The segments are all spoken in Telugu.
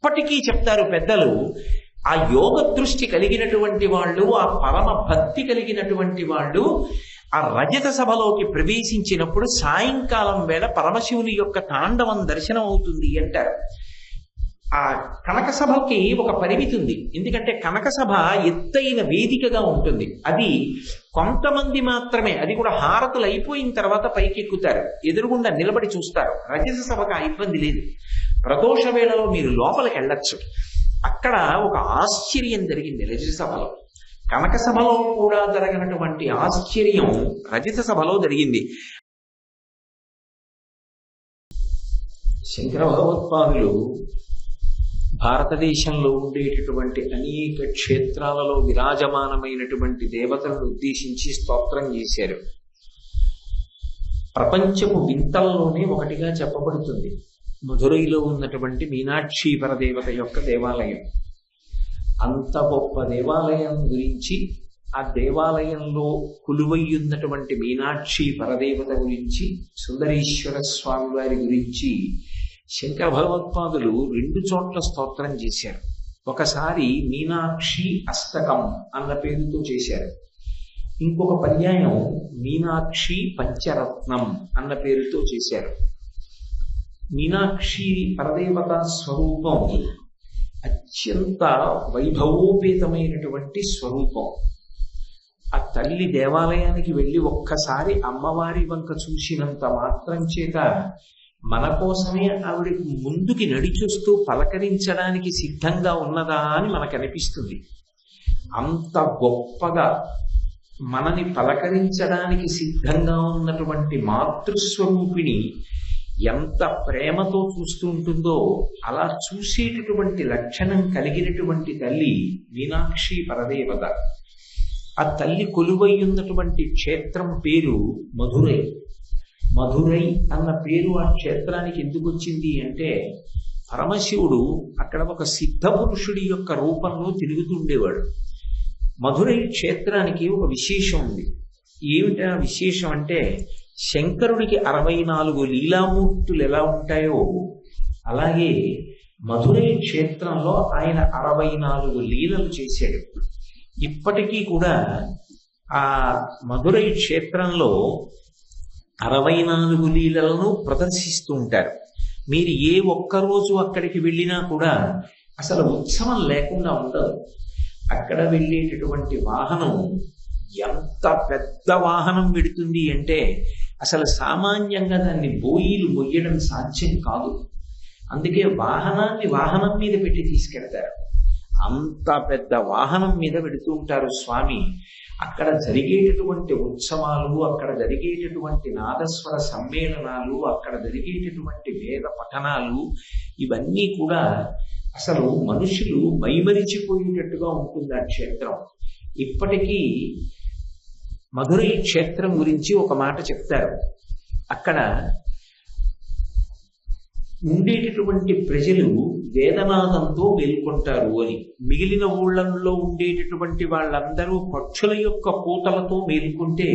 ఇప్పటికీ చెప్తారు పెద్దలు, ఆ యోగ దృష్టి కలిగినటువంటి వాళ్ళు, ఆ పరమ భక్తి కలిగినటువంటి వాళ్ళు ఆ రజత సభలోకి ప్రవేశించినప్పుడు సాయంకాలం వేళ పరమశివుని యొక్క తాండవం దర్శనం అవుతుంది అంటారు. ఆ కనక సభకి ఒక పరిమితి ఉంది. ఎందుకంటే కనక సభ ఎత్తైన వేదికగా ఉంటుంది. అది కొంతమంది మాత్రమే, అది కూడా హారతులు అయిపోయిన తర్వాత పైకి ఎక్కుతారు, ఎదురుగుండా నిలబడి చూస్తారు. రజత సభకు ఆ ఇబ్బంది లేదు. ప్రదోష వేళలో మీరు లోపలికి వెళ్ళొచ్చు. అక్కడ ఒక ఆశ్చర్యం జరిగింది రజత సభలో. కనక సభలో కూడా జరగినటువంటి ఆశ్చర్యం రజత సభలో జరిగింది. శంకర భగవత్పాదులు భారతదేశంలో ఉండేటటువంటి అనేక క్షేత్రాలలో విరాజమానమైనటువంటి దేవతలను ఉద్దేశించి స్తోత్రం చేశారు. ప్రపంచపు వింతల్లోనే ఒకటిగా చెప్పబడుతుంది మధురైలో ఉన్నటువంటి మీనాక్షి పరదేవత యొక్క దేవాలయం. అంత గొప్ప దేవాలయం గురించి, ఆ దేవాలయంలో కొలువై ఉన్నటువంటి మీనాక్షి పరదేవత గురించి, సుందరేశ్వర స్వామి వారి గురించి శంకర భగవత్పాదులు 2 చోట్ల స్తోత్రం చేశారు. ఒకసారి మీనాక్షి అష్టకం అన్న పేరుతో చేశారు. ఇంకొక పర్యాయం మీనాక్షి పంచరత్నం అన్న పేరుతో చేశారు. మీనాక్షి పరదేవత స్వరూపం అత్యంత వైభవోపేతమైనటువంటి స్వరూపం. ఆ తల్లి దేవాలయానికి వెళ్ళి ఒక్కసారి అమ్మవారి వంక చూసినంత మాత్రం చేత మన కోసమే ఆవిడ ముందుకి నడిచొస్తూ పలకరించడానికి సిద్ధంగా ఉన్నదా అని మనకు అనిపిస్తుంది. అంత గొప్పగా మనని పలకరించడానికి సిద్ధంగా ఉన్నటువంటి మాతృస్వరూపిణి ఎంత ప్రేమతో చూస్తూ ఉంటుందో అలా చూసేటటువంటి లక్షణం కలిగినటువంటి తల్లి మీనాక్షి పరదేవత. ఆ తల్లి కొలువై ఉన్నటువంటి క్షేత్రం పేరు మధురై. మధురై అన్న పేరు ఆ క్షేత్రానికి ఎందుకు వచ్చింది అంటే, పరమశివుడు అక్కడ ఒక సిద్ధ పురుషుడి యొక్క రూపంలో తిరుగుతూ ఉండేవాడు. మధురై క్షేత్రానికి ఒక విశేషం ఉంది. ఏమిటా విశేషం అంటే, శంకరుడికి 64 లీలామూర్తులు ఎలా ఉంటాయో అలాగే మధురై క్షేత్రంలో ఆయన 64 లీలలు చేశాడు. ఇప్పటికీ కూడా ఆ మధురై క్షేత్రంలో 64 లీలలను ప్రదర్శిస్తూ ఉంటారు. మీరు ఏ ఒక్కరోజు అక్కడికి వెళ్ళినా కూడా అసలు ఉత్సవం లేకుండా ఉండదు. అక్కడ వెళ్ళేటటువంటి వాహనం ఎంత పెద్ద వాహనం పెడుతుంది అంటే అసలు సామాన్యంగా దాన్ని బోయిలు మొయ్యడం సాధ్యం కాదు. అందుకే వాహనాన్ని వాహనం మీద పెట్టి తీసుకెళ్తారు. అంత పెద్ద వాహనం మీద పెడుతూ ఉంటారు స్వామి. అక్కడ జరిగేటటువంటి ఉత్సవాలు, అక్కడ జరిగేటటువంటి నాదస్వర సమ్మేళనాలు, అక్కడ జరిగేటటువంటి వేద పఠనాలు, ఇవన్నీ కూడా అసలు మనుషులు మైమరిచిపోయేటట్టుగా ఉంటుంది ఆ క్షేత్రం. ఇప్పటికీ మధురై క్షేత్రం గురించి ఒక మాట చెప్తారు. అక్కడ ఉండేటటువంటి ప్రజలు వేదనాదంతో మేల్కొంటారు అని. మిగిలిన ఊళ్ళల్లో ఉండేటటువంటి వాళ్ళందరూ పక్షుల యొక్క కూతలతో మేల్కొంటే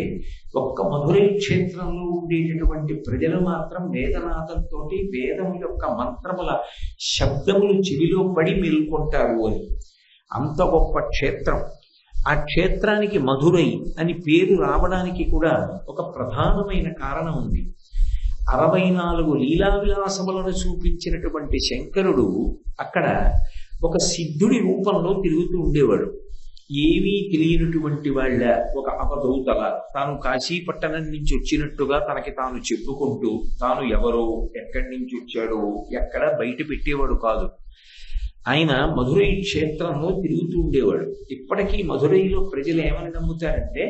ఒక్క మధురై క్షేత్రంలో ఉండేటటువంటి ప్రజలు మాత్రం వేదనాదంతో వేదం యొక్క మంత్రముల శబ్దములు చెవిలో పడి మేల్కొంటారు అని. అంత గొప్ప క్షేత్రం. ఆ క్షేత్రానికి మధురై అని పేరు రావడానికి కూడా ఒక ప్రధానమైన కారణం ఉంది. 64 లీలా విలాసములను చూపించినటువంటి శంకరుడు అక్కడ ఒక సిద్ధుడి రూపంలో తిరుగుతూ ఉండేవాడు. ఏమీ తెలియనటువంటి వాళ్ళ ఒక అవధూతల తాను కాశీపట్టణం నుంచి వచ్చినట్టుగా తనకి తాను చెప్పుకుంటూ తాను ఎవరో, ఎక్కడి నుంచి వచ్చాడో ఎక్కడ బయట పెట్టేవాడు కాదు. ఆయన మధురై క్షేత్రంలో తిరుగుతూ ఉండేవాడు. ఇప్పటికీ మధురైలో ప్రజలు ఏమని నమ్ముతారంటే,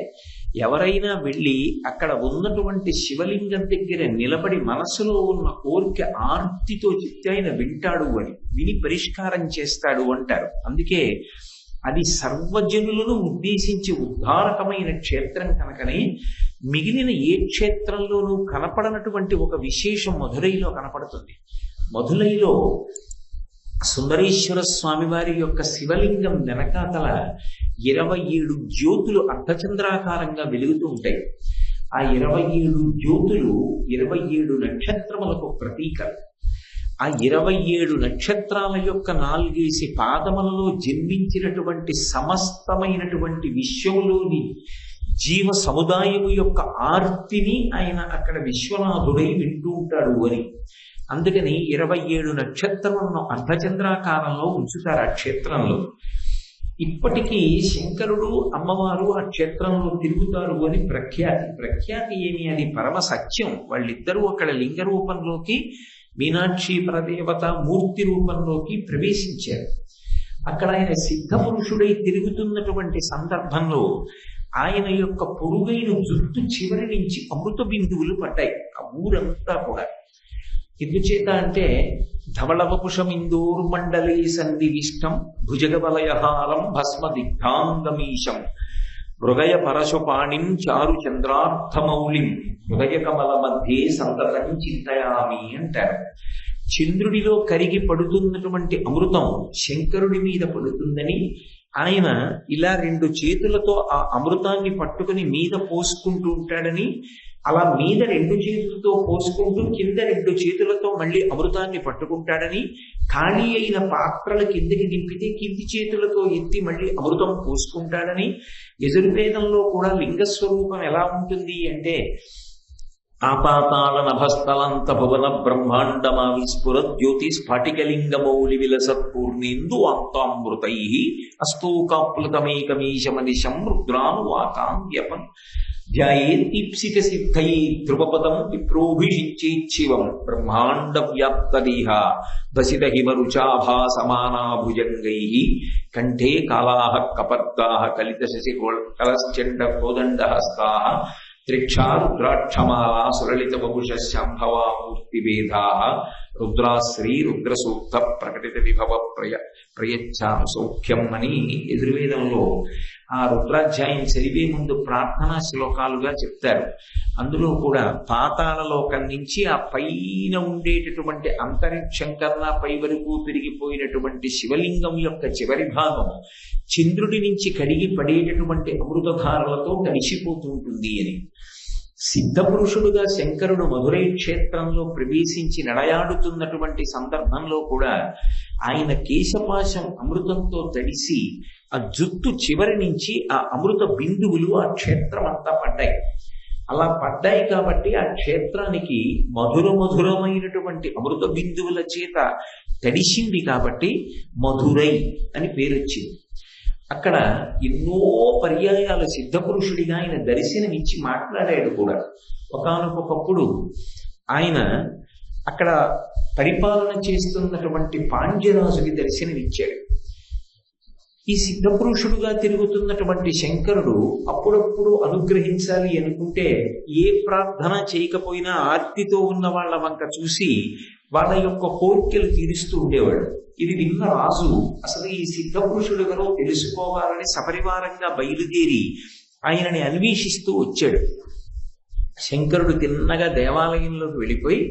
ఎవరైనా వెళ్ళి అక్కడ ఉన్నటువంటి శివలింగం దగ్గర నిలబడి మనసులో ఉన్న కోరిక ఆర్తితో చెప్తే ఆయన వింటాడు అని, విని పరిష్కారం చేస్తాడు అంటారు. అందుకే అది సర్వజనులను ఉద్దేశించి ఉద్ధారకమైన క్షేత్రం కనుకనే మిగిలిన ఏ క్షేత్రంలోనూ కనపడనటువంటి ఒక విశేషం మధురైలో కనపడుతుంది. మధురైలో సుందరేశ్వర స్వామి వారి యొక్క శివలింగం వెనకాతల 27 జ్యోతులు అర్ధచంద్రాకారంగా వెలుగుతూ ఉంటాయి. ఆ 27 జ్యోతులు 27 నక్షత్రములకు ప్రతీకలు. ఆ 27 నక్షత్రాల యొక్క 4 పాదములలో జన్మించినటువంటి సమస్తమైనటువంటి విశ్వములోని జీవ సముదాయము యొక్క ఆర్తిని ఆయన అక్కడ విశ్వనాథుడై వింటూ ఉంటాడు అని. అందుకని 27 నక్షత్రములను అర్ధచంద్రాకారంలో ఉంచుతారు ఆ క్షేత్రంలో. ఇప్పటికీ శంకరుడు అమ్మవారు ఆ క్షేత్రంలో తిరుగుతారు అని ప్రఖ్యాతి ఏమి, అది పరమ సత్యం. వాళ్ళిద్దరూ అక్కడ లింగ రూపంలోకి, మీనాక్షి పరదేవత మూర్తి రూపంలోకి ప్రవేశించారు. అక్కడ ఆయన సిద్ధ పురుషుడై తిరుగుతున్నటువంటి సందర్భంలో ఆయన యొక్క పొడుగైన జుట్టు చివరి నుంచి అమృత బిందువులు పడ్డాయి ఆ ఊరంతా కూడా. ఎందుచేత అంటే ధవళవపుషమిందోర్మండలే సన్నివిష్టం భుజగవలయహారం భస్మదిగ్ధాంగమీశం మృగయ పరశుపాణిం చారు చంద్రార్థమౌళిం హృదయ కమల మధ్యే సంతతం చింతయామి అంటారు. చంద్రుడిలో కరిగి పడుతున్నటువంటి అమృతం శంకరుడి మీద పడుతుందని ఆయన ఇలా 2 చేతులతో ఆ అమృతాన్ని పట్టుకుని మీద పోసుకుంటూ ఉంటాడని, అలా మీద 2 చేతులతో పోసుకుంటూ కింద 2 చేతులతో మళ్ళీ అమృతాన్ని పట్టుకుంటాడని, ఖాళీ అయిన పాత్రల కిందకి దింపితే కింది చేతులతో ఎత్తి మళ్ళీ అమృతం పోసుకుంటాడని. యజుర్వేదంలో కూడా లింగస్వరూపం ఎలా ఉంటుంది అంటే ఆపాతాళ నభస్థలంత భువన బ్రహ్మాండమా విస్ఫుర జ్యోతి స్ఫటికలింగమౌళి విలసత్పూర్ణేందు ఆప్తామృతై అస్తూకాప్లుతమేకమీశమనిశం రుద్రానువాకాం వ్యపన్ ధ్యాయేదీప్సిత సిద్ధై ధ్రువపదం విప్రోభిషించేచ్చివం బ్రహ్మాండ వ్యాప్తదేహ దశిత హిమరుచాభాసమానాభుజంగై కంఠే కాళాః కపర్దాః కలిత శశి కలశ్చండ కోదండహస్తా త్రిక్షా రుద్రాక్షమాలా సులలిత వపుష శాంభవా మూర్తిభేదా రుద్రాశ్రీ రుద్రసూక్త ప్రకటిత విభవ ప్రయచ్ఛాను సౌఖ్యం అని యజుర్వేదంలో ఆ రుద్రాధ్యాయం చదివే ముందు ప్రార్థనా శ్లోకాలుగా చెప్తారు. అందులో కూడా పాతాళ లోకం నుంచి ఆ పైన ఉండేటటువంటి అంతరిక్షం కన్నా పై వరకు పెరిగిపోయినటువంటి శివలింగం యొక్క చివరి భాగం చంద్రుడి నుంచి కడిగి పడేటటువంటి అమృతధారలతో తడిసిపోతుంటుంది అని. సిద్ధపురుషుడుగా శంకరుడు మధురై క్షేత్రంలో ప్రవేశించి నడయాడుతున్నటువంటి సందర్భంలో కూడా ఆయన కేశపాశం అమృతంతో తడిసి ఆ జుట్టు చివరి నుంచి ఆ అమృత బిందువులు ఆ క్షేత్రం అంతా పడ్డాయి. అలా పడ్డాయి కాబట్టి ఆ క్షేత్రానికి మధురమైనటువంటి అమృత బిందువుల చేత తడిసింది కాబట్టి మధురై అని పేరొచ్చింది. అక్కడ ఎన్నో పర్యాయాలు సిద్ధపురుషుడిగా ఆయన దర్శనమిచ్చి మాట్లాడాడు కూడా. ఒకానొకప్పుడు ఆయన అక్కడ పరిపాలన చేస్తున్నటువంటి పాండ్యరాజుకి దర్శనమిచ్చాడు. ఈ సిద్ధపురుషుడుగా తిరుగుతున్నటువంటి శంకరుడు అప్పుడప్పుడు అనుగ్రహించాలి అనుకుంటే ఏ ప్రార్థన చేయకపోయినా ఆర్తితో ఉన్న వాళ్ళ వంక చూసి వాళ్ళ యొక్క కోరికలు తీరుస్తూ ఉండేవాడు. ఇది విన్న రాజు అసలు ఈ సిద్ధపురుషుడు ఎవరో తెలుసుకోవాలని సపరివారంగా బయలుదేరి ఆయనని అన్వేషిస్తూ వచ్చాడు. శంకరుడు తిన్నగా దేవాలయంలోకి వెళ్ళిపోయి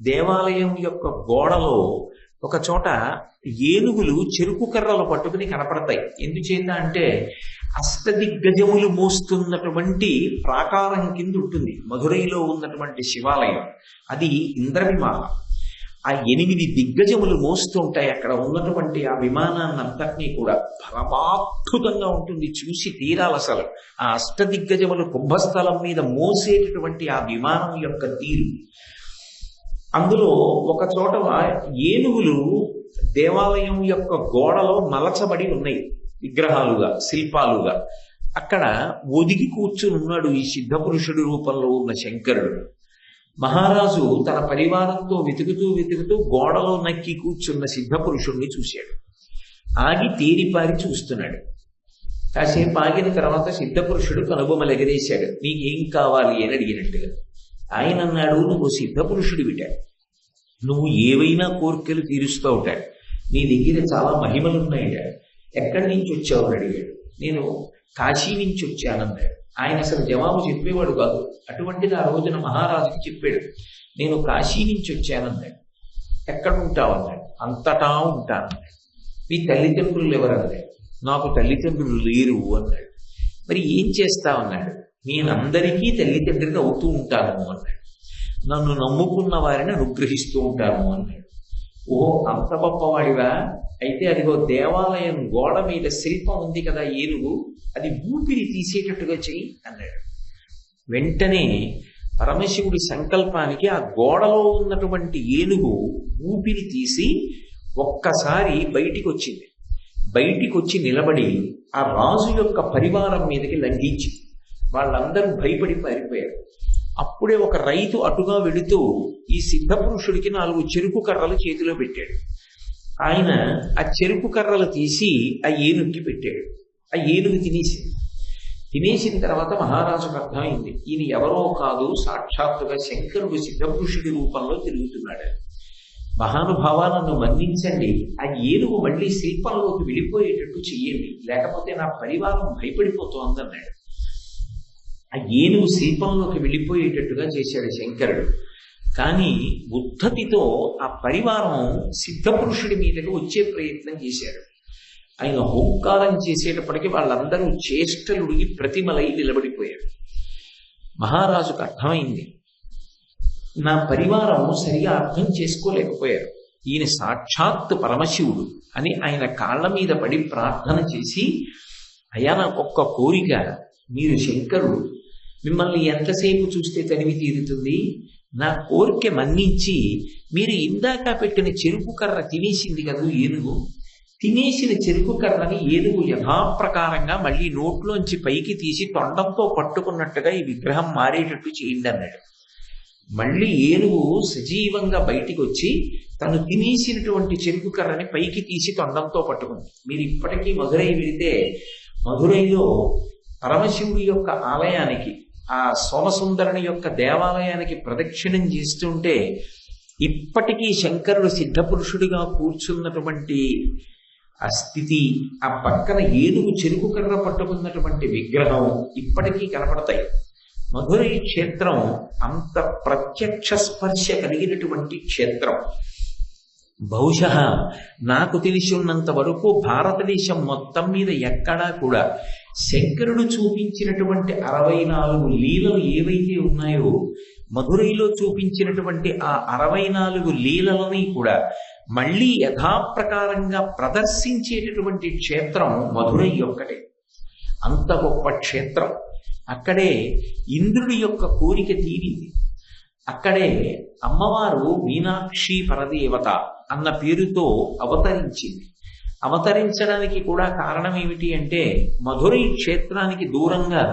దేవాలయం యొక్క గోడలో ఒక చోట ఏనుగులు చెరుకు కర్రలు పట్టుకుని కనపడతాయి. ఎందుచేత అంటే అష్టదిగ్గజములు మోస్తున్నటువంటి ప్రాకారం కింద ఉంటుంది మధురైలో ఉన్నటువంటి శివాలయం. అది ఇంద్రవిమానం. ఆ 8 దిగ్గజములు మోస్తూ ఉంటాయి. అక్కడ ఉన్నటువంటి ఆ విమానాన్ని అంతటినీ కూడా పరమాద్భుతంగా ఉంటుంది, చూసి తీరాలి అసలు. ఆ అష్టదిగ్గజములు కుంభస్థలం మీద మోసేటటువంటి ఆ విమానం యొక్క తీరు. అందులో ఒక చోట ఏనుగులు దేవాలయం యొక్క గోడలో మలచబడి ఉన్నాయి విగ్రహాలుగా, శిల్పాలుగా. అక్కడ ఒదిగి కూర్చుని ఉన్నాడు ఈ సిద్ధపురుషుడి రూపంలో ఉన్న శంకరుడు. మహారాజు తన పరివారంతో వెతుకుతూ గోడలో నక్కి కూర్చున్న సిద్ధపురుషుణ్ణి చూశాడు. ఆగి తేరిపారి చూస్తున్నాడు. కాసేపు ఆగిన తర్వాత సిద్ధపురుషుడు కనుబొమలు ఎగరేశాడు. నీకేం కావాలి అని అడిగినట్టుగా. ఆయన అన్నాడు, నువ్వు సిద్ధపురుషుడి విటాడు, నువ్వు ఏవైనా కోరికలు తీరుస్తూ ఉంటాడు, నీ దగ్గర చాలా మహిమలున్నాయట. ఎక్కడి నుంచి వచ్చావు అని అడిగాడు. నేను కాశీ నుంచి వచ్చానన్నాడు. ఆయన అసలు జవాబు చెప్పేవాడు కాదు. అటువంటిది ఆ రోజున మహారాజుకి చెప్పాడు. నేను కాశీ నుంచి వచ్చానన్నాడు. ఎక్కడ ఉంటావు అన్నాడు. అంతటా ఉంటానన్నాడు. మీ తల్లిదండ్రులు ఎవరన్నాడు. నాకు తల్లిదండ్రులు లేరు అన్నాడు. మరి ఏం చేస్తావన్నాడు. నేనందరికీ తల్లిదండ్రిని అవుతూ ఉంటాను అన్నాడు. నన్ను నమ్ముకున్న వారిని అనుగ్రహిస్తూ ఉంటాను అన్నాడు. ఓహో అంత గొప్పవాడివా, అయితే అదిగో దేవాలయం గోడ మీద శిల్పం ఉంది కదా ఏనుగు, అది ఊపిరి తీసేటట్టుగా చెయ్యి అన్నాడు. వెంటనే పరమశివుడి సంకల్పానికి ఆ గోడలో ఉన్నటువంటి ఏనుగు ఊపిరి తీసి ఒక్కసారి బయటికి వచ్చింది. బయటికి వచ్చి నిలబడి ఆ రాజు యొక్క పరివారం మీదకి లంఘించింది. వాళ్ళందరూ భయపడి పారిపోయారు. అప్పుడే ఒక రైతు అటుగా వెళుతూ ఈ సిద్ధపురుషుడికి 4 చెరుకు కర్రలు చేతిలో పెట్టాడు. ఆయన ఆ చెరుకు కర్రలు తీసి ఆ ఏనుగుకి పెట్టాడు. ఆ ఏనుగు తినేసిన తర్వాత మహారాజుకు అర్థమైంది, ఈయన ఎవరో కాదు, సాక్షాత్తుగా శంకరుడు సిద్ధపురుషుడి రూపంలో తిరుగుతున్నాడు. మహానుభావా నన్ను మన్నించండి, ఆ ఏనుగు మళ్ళీ శిల్పంలోకి వెళ్ళిపోయేటట్టు చెయ్యండి, లేకపోతే నా పరివారం భయపడిపోతోందన్నాడు. ఆ ఏనుగు శిల్పంలోకి వెళ్ళిపోయేటట్టుగా చేశాడు శంకరుడు. కానీ ఉద్ధతితో ఆ పరివారం సిద్ధపురుషుడి మీదకి వచ్చే ప్రయత్నం చేశాడు. ఆయన హోంకారం చేసేటప్పటికీ వాళ్ళందరూ చేష్టలుడిగి ప్రతిమలై నిలబడిపోయారు. మహారాజుకు అర్థమైంది, నా పరివారం సరిగా అర్థం చేసుకోలేకపోయారు, ఈయన సాక్షాత్ పరమశివుడు అని ఆయన కాళ్ళ మీద పడి ప్రార్థన చేసి, అయ్యా నాకు ఒక్క కోరిక, మీరు శంకరుడు, మిమ్మల్ని ఎంతసేపు చూస్తే తనివి తీరుతుంది, నా కోరిక మన్నించి మీరు ఇందాక పెట్టిన చెరుకు కర్ర తినేసింది కదా ఏనుగు, తినేసిన చెరుకు కర్రని ఏనుగు యథాప్రకారంగా మళ్ళీ నోట్లోంచి పైకి తీసి తొండంతో పట్టుకున్నట్టుగా ఈ విగ్రహం మారేటట్టు చేయండి అన్నాడు. మళ్ళీ ఏనుగు సజీవంగా బయటికి వచ్చి తను తినేసినటువంటి చెరుకు కర్రని పైకి తీసి తొండంతో పట్టుకుంది. మీరు ఇప్పటికీ మధురై వెళితే మధురైలో పరమశివుడి యొక్క ఆలయానికి, ఆ సోమసుందరుని యొక్క దేవాలయానికి ప్రదక్షిణం చేస్తుంటే ఇప్పటికీ శంకరుడు సిద్ధపురుషుడిగా కూర్చున్నటువంటి ఆ స్థితి, ఆ పక్కన ఏనుగు చెరుకు కర్ర పట్టుకున్నటువంటి విగ్రహం ఇప్పటికీ కనపడతాయి. మధురై క్షేత్రం అంత ప్రత్యక్ష స్పర్శ కలిగినటువంటి క్షేత్రం. బహుశः నాకు తెలిసి ఉన్నంత వరకు భారతదేశం మొత్తం మీద ఎక్కడా కూడా శంకరుడు చూపించినటువంటి 64 లీలలు ఏవైతే ఉన్నాయో, మధురైలో చూపించినటువంటి ఆ 64 లీలలని కూడా మళ్ళీ యథాప్రకారంగా ప్రదర్శించేటటువంటి క్షేత్రం మధురై ఒక్కటే. అంత గొప్ప క్షేత్రం. అక్కడే ఇంద్రుడి యొక్క కోరిక తీరింది. అక్కడే అమ్మవారు మీనాక్షి పరదేవత అన్న పేరుతో అవతరించింది. అవతరించడానికి కూడా కారణం ఏమిటి అంటే, మధురై క్షేత్రానికి దూరంగా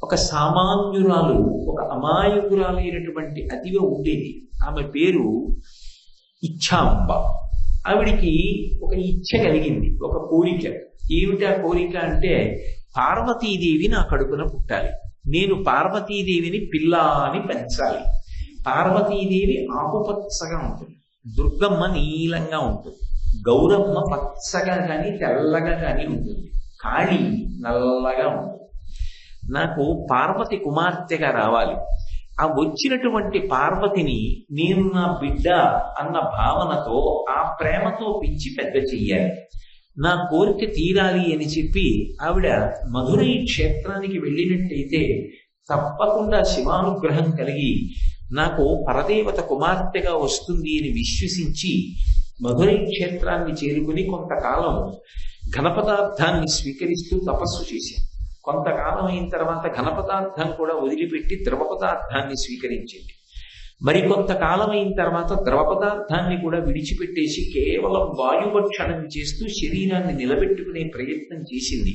ఒక సామాన్యురాలు, ఒక అమాయకురాలైనటువంటి అతివ ఉండేది. ఆమె పేరు ఇచ్ఛాంబ. ఆవిడికి ఒక ఇచ్ఛ కలిగింది, ఒక కోరిక. ఏమిటి ఆ కోరిక అంటే, పార్వతీదేవి నా కడుపున పుట్టాలి, నేను పార్వతీదేవిని పిల్ల అని పెంచాలి. పార్వతీదేవి ఆకుపచ్చగా ఉంటుంది, దుర్గమ్మ నీలంగా ఉంటుంది, గౌరమ్మ పచ్చగా కానీ తెల్లగా కానీ ఉంటుంది, కాళీ నల్లగా ఉంటుంది. నాకు పార్వతి కుమార్తెగా రావాలి. ఆ వచ్చినటువంటి పార్వతిని నేను నా బిడ్డ అన్న భావనతో, ఆ ప్రేమతో పెంచి పెద్ద చెయ్యాలి, నా కోరిక తీరాలి అని చెప్పి ఆవిడ మధురై క్షేత్రానికి వెళ్ళినట్టయితే తప్పకుండా శివానుగ్రహం కలిగి నాకు పరదేవత కుమార్తెగా వస్తుంది అని విశ్వసించి మధురై క్షేత్రాన్ని చేరుకుని కొంతకాలం ఘనపదార్థాన్ని స్వీకరిస్తూ తపస్సు చేశాను. కొంతకాలం అయిన తర్వాత ఘనపదార్థాన్ని కూడా వదిలిపెట్టి ద్రవ పదార్థాన్ని స్వీకరించింది. మరి కొంతకాలం అయిన తర్వాత ద్రవ పదార్థాన్ని కూడా విడిచిపెట్టేసి కేవలం వాయుభక్షణం చేస్తూ శరీరాన్ని నిలబెట్టుకునే ప్రయత్నం చేసింది.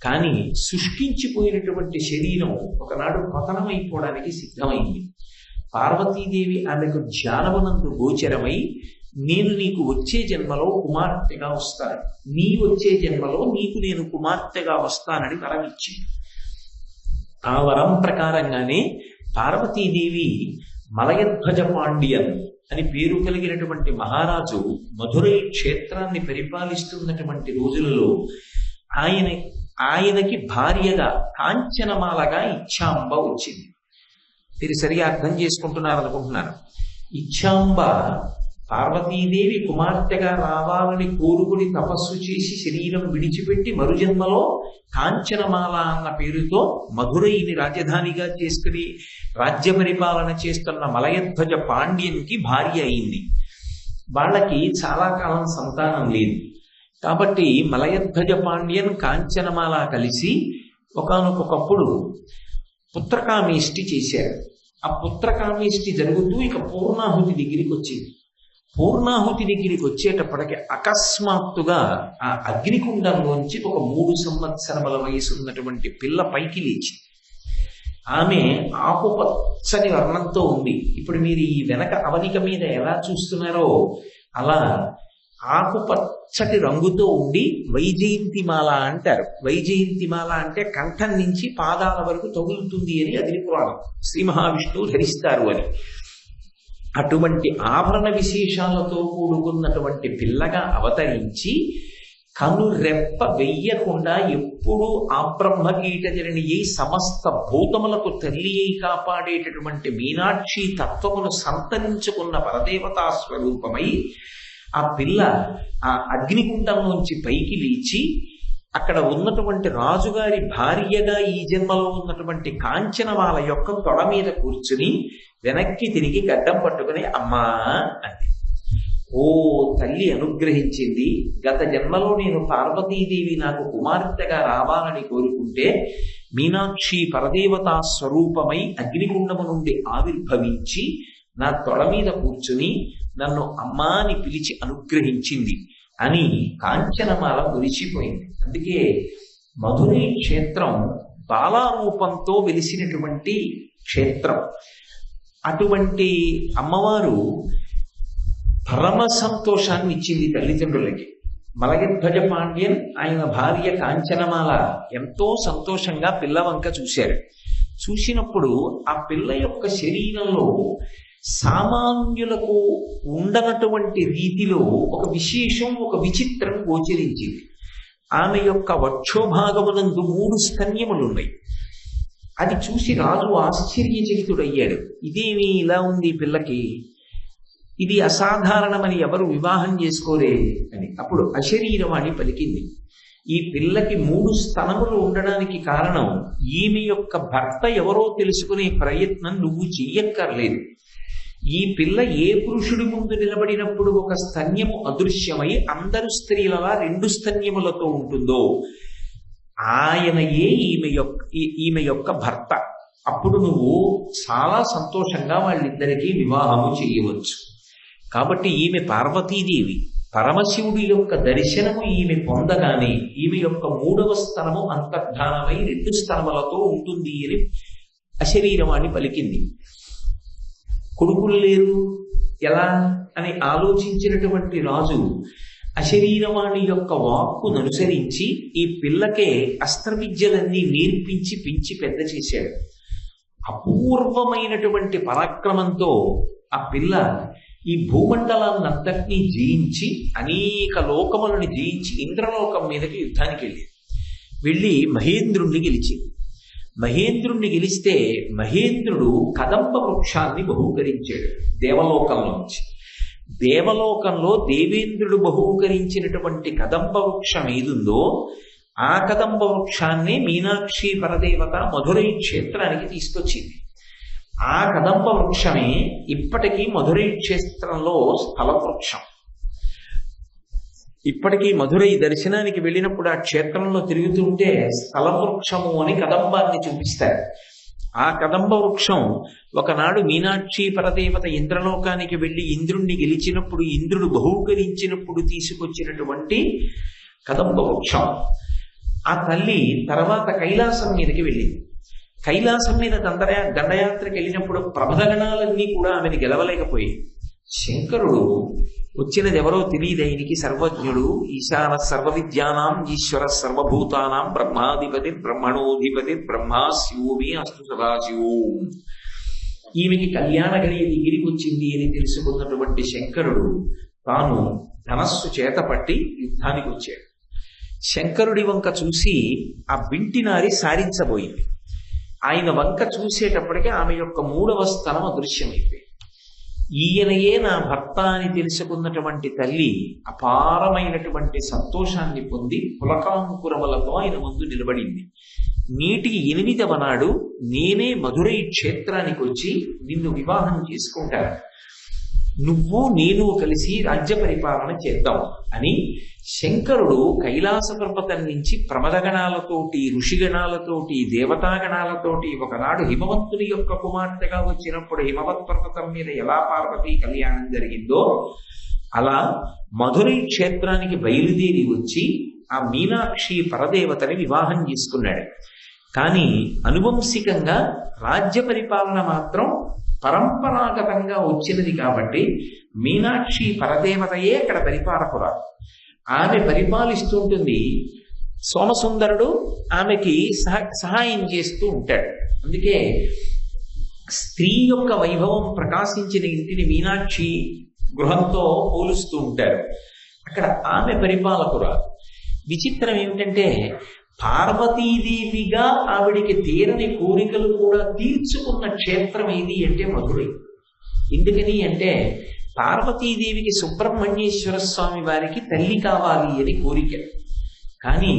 కానీ శుష్కించిపోయినటువంటి శరీరం ఒకనాడు పతనమైపోవడానికి సిద్ధమైంది. పార్వతీదేవి ఆమెకు జ్ఞానమునందు గోచరమై, నేను నీకు వచ్చే జన్మలో కుమార్తెగా వస్తాను, నీ వచ్చే జన్మలో నీకు నేను కుమార్తెగా వస్తానని వరం ఇచ్చింది. ఆ వరం ప్రకారంగానే పార్వతీదేవి మలయధ్వజ పాండ్యన్ అని పేరు కలిగినటువంటి మహారాజు మధురై క్షేత్రాన్ని పరిపాలిస్తున్నటువంటి రోజులలో ఆయనకి భార్యగా కాంచనమాలగా ఇచ్ఛాంబ వచ్చింది. మీరు సరిగా అర్థం చేసుకుంటున్నారనుకుంటున్నాను. ఇచ్ఛాంబ పార్వతీదేవి కుమార్తెగా రావాలని కోరుకుని తపస్సు చేసి శరీరం విడిచిపెట్టి మరుజన్మలో కాంచనమాల అన్న పేరుతో మధురైని రాజధానిగా చేసుకుని రాజ్య పరిపాలన చేస్తున్న మలయధ్వజ పాండ్యన్కి భార్య అయింది. వాళ్ళకి చాలా కాలం సంతానం లేదు. కాబట్టి మలయధ్వజ పాండ్యన్ కాంచనమాల కలిసి ఒకానొకప్పుడు పుత్రకామేష్టి చేశారు. ఆ పుత్రకామేష్టి జరుగుతూ ఇక పూర్ణాహుతి దగ్గరికి వచ్చింది. పూర్ణాహుతి దగ్గరికి వచ్చేటప్పటికి అకస్మాత్తుగా ఆ అగ్నికుండంలోంచి ఒక 3 సంవత్సరముల వయసు ఉన్నటువంటి పిల్ల పైకి లేచి, ఆమె ఆకుపచ్చని వర్ణంతో ఉంది. ఇప్పుడు మీరు ఈ వెనక అవనిక మీద ఎలా చూస్తున్నారో అలా ఆకుపచ్చటి రంగుతో ఉండి వైజయంతిమాల అంటారు. వైజయంతిమాల అంటే కంఠం నుంచి పాదాల వరకు తగులుతుంది అని అది పురాణం. శ్రీ మహావిష్ణువు ధరిస్తారు అని. అటువంటి ఆభరణ విశేషాలతో కూడుకున్నటువంటి పిల్లగా అవతరించి కనురెప్ప వెయ్యకుండా ఎప్పుడూ ఆ బ్రహ్మకీటజరిని సమస్త భూతములకు తల్లి అయి కాపాడేటటువంటి మీనాక్షి తత్వమును సంతరించుకున్న పరదేవతా స్వరూపమై ఆ పిల్ల ఆ అగ్నికుండంలోంచి పైకి లేచి అక్కడ ఉన్నటువంటి రాజుగారి భార్యగా ఈ జన్మలో ఉన్నటువంటి కాంచనమాల యొక్క తొడ మీద కూర్చుని వెనక్కి తిరిగి గడ్డం పట్టుకుని అమ్మా అంది. ఓ తల్లి అనుగ్రహించింది. గత జన్మలో నేను పార్వతీదేవి నాకు కుమార్తెగా రావాలని కోరుకుంటే మీనాక్షి పరదేవతా స్వరూపమై అగ్నికుండము నుండి ఆవిర్భవించి నా తొడ మీద కూర్చుని నన్ను అమ్మా అని పిలిచి అనుగ్రహించింది అని కాంచనమాల మురిసిపోయింది. అందుకే మధురై క్షేత్రం బాలారూపంతో వెలిసినటువంటి క్షేత్రం. అటువంటి అమ్మవారు పరమ సంతోషాన్ని ఇచ్చింది తల్లిదండ్రులకి. మలయధ్వజ పాండ్యన్ ఆయన భార్య కాంచనమాల ఎంతో సంతోషంగా పిల్లవంక చూశారు. చూసినప్పుడు ఆ పిల్ల యొక్క శరీరంలో సామాన్యులకు ఉండనటువంటి రీతిలో ఒక విశేషం, ఒక విచిత్రం గోచరించింది. ఆమె యొక్క వక్షోభాగమునందు 3 స్తన్యములున్నాయి. అది చూసి రాజు ఆశ్చర్యచకితుడయ్యాడు. ఇదేమి ఇలా ఉంది పిల్లకి, ఇది అసాధారణమని ఎవరు వివాహం చేసుకోరే అని. అప్పుడు అశరీరవాణి పలికింది, ఈ పిల్లకి 3 స్తనములు ఉండడానికి కారణం ఈమె యొక్క భర్త ఎవరో తెలుసుకునే ప్రయత్నం నువ్వు చెయ్యక్కర్లేదు. ఈ పిల్ల ఏ పురుషుడి ముందు నిలబడినప్పుడు ఒక స్తన్యము అదృశ్యమై అందరు స్త్రీలలా 2 స్తన్యములతో ఉంటుందో ఆయనయే ఈమె యొక్క భర్త. అప్పుడు నువ్వు చాలా సంతోషంగా వాళ్ళిద్దరికీ వివాహము చేయవచ్చు. కాబట్టి ఈమె పార్వతీదేవి. పరమశివుడి యొక్క దర్శనము ఈమె పొందగానే ఈమె యొక్క 3వ స్థనము అంతర్ధానమై 2 స్థనములతో ఉంటుంది అని అశరీరవాణి పలికింది. కొడుకులు లేరు ఎలా అని ఆలోచించినటువంటి రాజు అశరీరవాణి యొక్క వాక్కును అనుసరించి ఈ పిల్లకే అస్త్ర విద్యలన్నీ నేర్పించి పెంచి పెద్ద చేశాడు. అపూర్వమైనటువంటి పరాక్రమంతో ఆ పిల్ల ఈ భూమండలాన్నంతటినీ జయించి అనేక లోకములను జయించి ఇంద్రలోకం మీదకి యుద్ధానికి వెళ్ళి మహేంద్రుణ్ణి గెలిచింది. మహేంద్రుణ్ణి గెలిస్తే మహేంద్రుడు కదంబ వృక్షాన్ని బహూకరించాడు దేవలోకంలోంచి. దేవలోకంలో దేవేంద్రుడు బహూకరించినటువంటి కదంబ వృక్షం ఏదుందో ఆ కదంబ వృక్షాన్ని మీనాక్షి పరదేవత మధురై క్షేత్రానికి తీసుకొచ్చింది. ఆ కదంబ వృక్షమే ఇప్పటికీ మధురై క్షేత్రంలో స్థల వృక్షం. ఇప్పటికీ మధురై దర్శనానికి వెళ్ళినప్పుడు ఆ క్షేత్రంలో తిరుగుతుంటే స్థల వృక్షము అని కదంబాన్ని చూపిస్తారు. ఆ కదంబ వృక్షం ఒకనాడు మీనాక్షి పరదేవత ఇంద్రలోకానికి వెళ్ళి ఇంద్రుణ్ణి గెలిచినప్పుడు ఇంద్రుడు బహూకరించినప్పుడు తీసుకొచ్చినటువంటి కదంబ వృక్షం. ఆ తల్లి తర్వాత కైలాసం మీదకి వెళ్ళింది. కైలాసం మీద దండయాత్రకి వెళ్ళినప్పుడు ప్రబలగణాలన్నీ కూడా ఆమెను గెలవలేకపోయాయి. శంకరుడు వచ్చినది ఎవరో తెలియదు ఆయనకి, సర్వజ్ఞుడు, ఈశాన సర్వ విద్యానాం ఈశ్వర సర్వభూతానాం బ్రహ్మాధిపతి బ్రహ్మణోధిపతి బ్రహ్మా శివోమి అస్తు సదాశివో. ఈమెకి కళ్యాణ గడియ దగ్గరికి వచ్చింది అని తెలుసుకున్నటువంటి శంకరుడు తాను ధనస్సు చేత పట్టి యుద్ధానికి వచ్చాడు. శంకరుడి వంక చూసి ఆ బింటినారి సారించబోయింది. ఆయన వంక చూసేటప్పటికీ ఆమె యొక్క 3వ స్థలం అదృశ్యమైపోయింది. ఈయనయే నా భర్త అని తెలుసుకున్నటువంటి తల్లి అపారమైనటువంటి సంతోషాన్ని పొంది పులకాంకురములతో ఆయన ముందు నిలబడింది. నీటికి 8వ నాడు నేనే మధురై క్షేత్రానికి వచ్చి నిన్ను వివాహం చేసుకుంటాను. నువ్వు నేను కలిసి రాజ్య పరిపాలన చేద్దాం అని శంకరుడు కైలాస పర్వతం నుంచి ప్రమదగణాలతోటి, ఋషిగణాలతోటి, దేవతాగణాలతోటి ఒకనాడు హిమవంతుని యొక్క కుమార్తెగా వచ్చినప్పుడు హిమవత్ పర్వతం మీద ఎలా పార్వతీ కళ్యాణం జరిగిందో అలా మధురై క్షేత్రానికి బయలుదేరి వచ్చి ఆ మీనాక్షి పరదేవతని వివాహం చేసుకున్నాడు. కానీ అనువంశికంగా రాజ్య పరిపాలన మాత్రం పరంపరాగతంగా వచ్చినది కాబట్టి మీనాక్షి పరదేవతయే అక్కడ పరిపాలకురాలు. ఆమె పరిపాలిస్తూ ఉంటుంది. సోమసుందరుడు ఆమెకి సహాయం చేస్తూ ఉంటాడు. అందుకే స్త్రీ యొక్క వైభవం ప్రకాశించిన ఇంటిని మీనాక్షి గృహంతో పోలుస్తూ ఉంటారు. అక్కడ ఆమె పరిపాలకురాలు. విచిత్రం ఏమిటంటే పార్వతీదేవిగా ఆవిడికి తీరని కోరికలు కూడా తీర్చుకున్న క్షేత్రం ఏది అంటే మధురై. ఎందుకని అంటే పార్వతీదేవికి సుబ్రహ్మణ్యేశ్వర స్వామి వారికి తల్లి కావాలి అని కోరిక. కానీ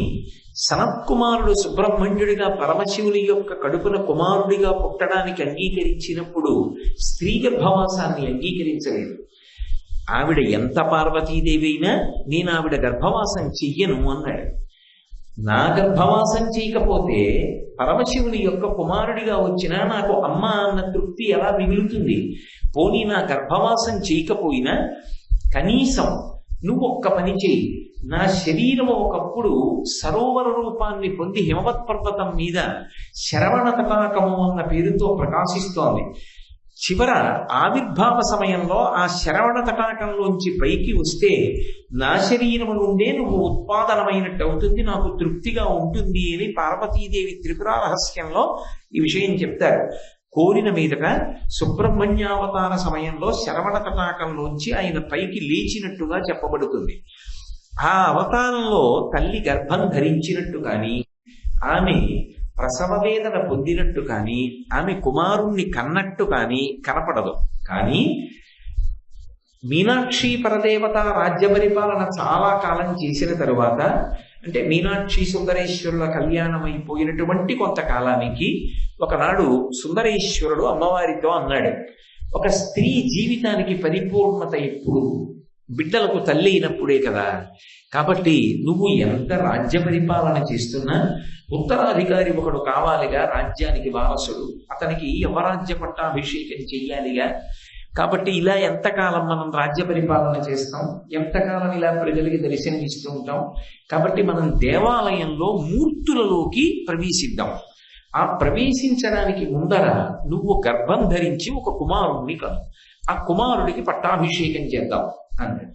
సనత్కుమారుడు సుబ్రహ్మణ్యుడిగా పరమశివుని యొక్క కడుపున కుమారుడిగా పుట్టడానికి అంగీకరించినప్పుడు స్త్రీ గర్భవాసాన్ని అంగీకరించలేదు. ఆవిడ ఎంత పార్వతీదేవి అయినా నేను ఆవిడ గర్భవాసం చెయ్యను అన్నాడు. నా గర్భవాసం చేయకపోతే పరమశివుని యొక్క కుమారుడిగా వచ్చినా నాకు అమ్మ అన్న తృప్తి ఎలా మిగులుతుంది? పోనీ నా గర్భవాసం చేయకపోయినా కనీసం నువ్వు ఒక్క పని చేయి. నా శరీరం ఒకప్పుడు సరోవర రూపాన్ని పొంది హిమవత్ పర్వతం మీద శరవణ తటాకము అన్న పేరుతో ప్రకాశిస్తోంది. చివర ఆవిర్భావ సమయంలో ఆ శరవణ తటాకంలోంచి పైకి వస్తే నా శరీరము నుండే నువ్వు ఉత్పాదనమైనట్టు అవుతుంది, నాకు తృప్తిగా ఉంటుంది అని పార్వతీదేవి త్రిపుర రహస్యంలో ఈ విషయం చెప్తారు. కోరిన మీదట సుబ్రహ్మణ్యావతార సమయంలో శరవణ తటాకంలోంచి ఆయన పైకి లేచినట్టుగా చెప్పబడుతుంది. ఆ అవతారంలో తల్లి గర్భం ధరించినట్టు కానీ, ఆమె ప్రసవ వేదన పొందినట్టు కానీ, ఆమె కుమారుణ్ణి కన్నట్టు కానీ కనపడదు. కానీ మీనాక్షి పరదేవత రాజ్య పరిపాలన చాలా కాలం చేసిన తరువాత, అంటే మీనాక్షి సుందరేశ్వరుల కళ్యాణం అయిపోయినటువంటి కొంతకాలానికి ఒకనాడు సుందరేశ్వరుడు అమ్మవారితో అన్నాడు, ఒక స్త్రీ జీవితానికి పరిపూర్ణత ఎప్పుడు? బిడ్డలకు తల్లి అయినప్పుడే కదా. కాబట్టి నువ్వు ఎంత రాజ్య పరిపాలన చేస్తున్నా ఉత్తరాధికారి ఒకడు కావాలిగా, రాజ్యానికి వారసుడు. అతనికి యవరాజ్య పట్టాభిషేకం చెయ్యాలిగా. కాబట్టి ఇలా ఎంతకాలం మనం రాజ్య పరిపాలన చేస్తాం, ఎంతకాలం ఇలా ప్రజలకి దర్శనం ఇస్తూ ఉంటాం. కాబట్టి మనం దేవాలయంలో మూర్తులలోకి ప్రవేశిద్దాం. ఆ ప్రవేశించడానికి ముందర నువ్వు గర్భం ధరించి ఒక కుమారుణ్ణి కను, ఆ కుమారుడికి పట్టాభిషేకం చేద్దాం అన్నాడు.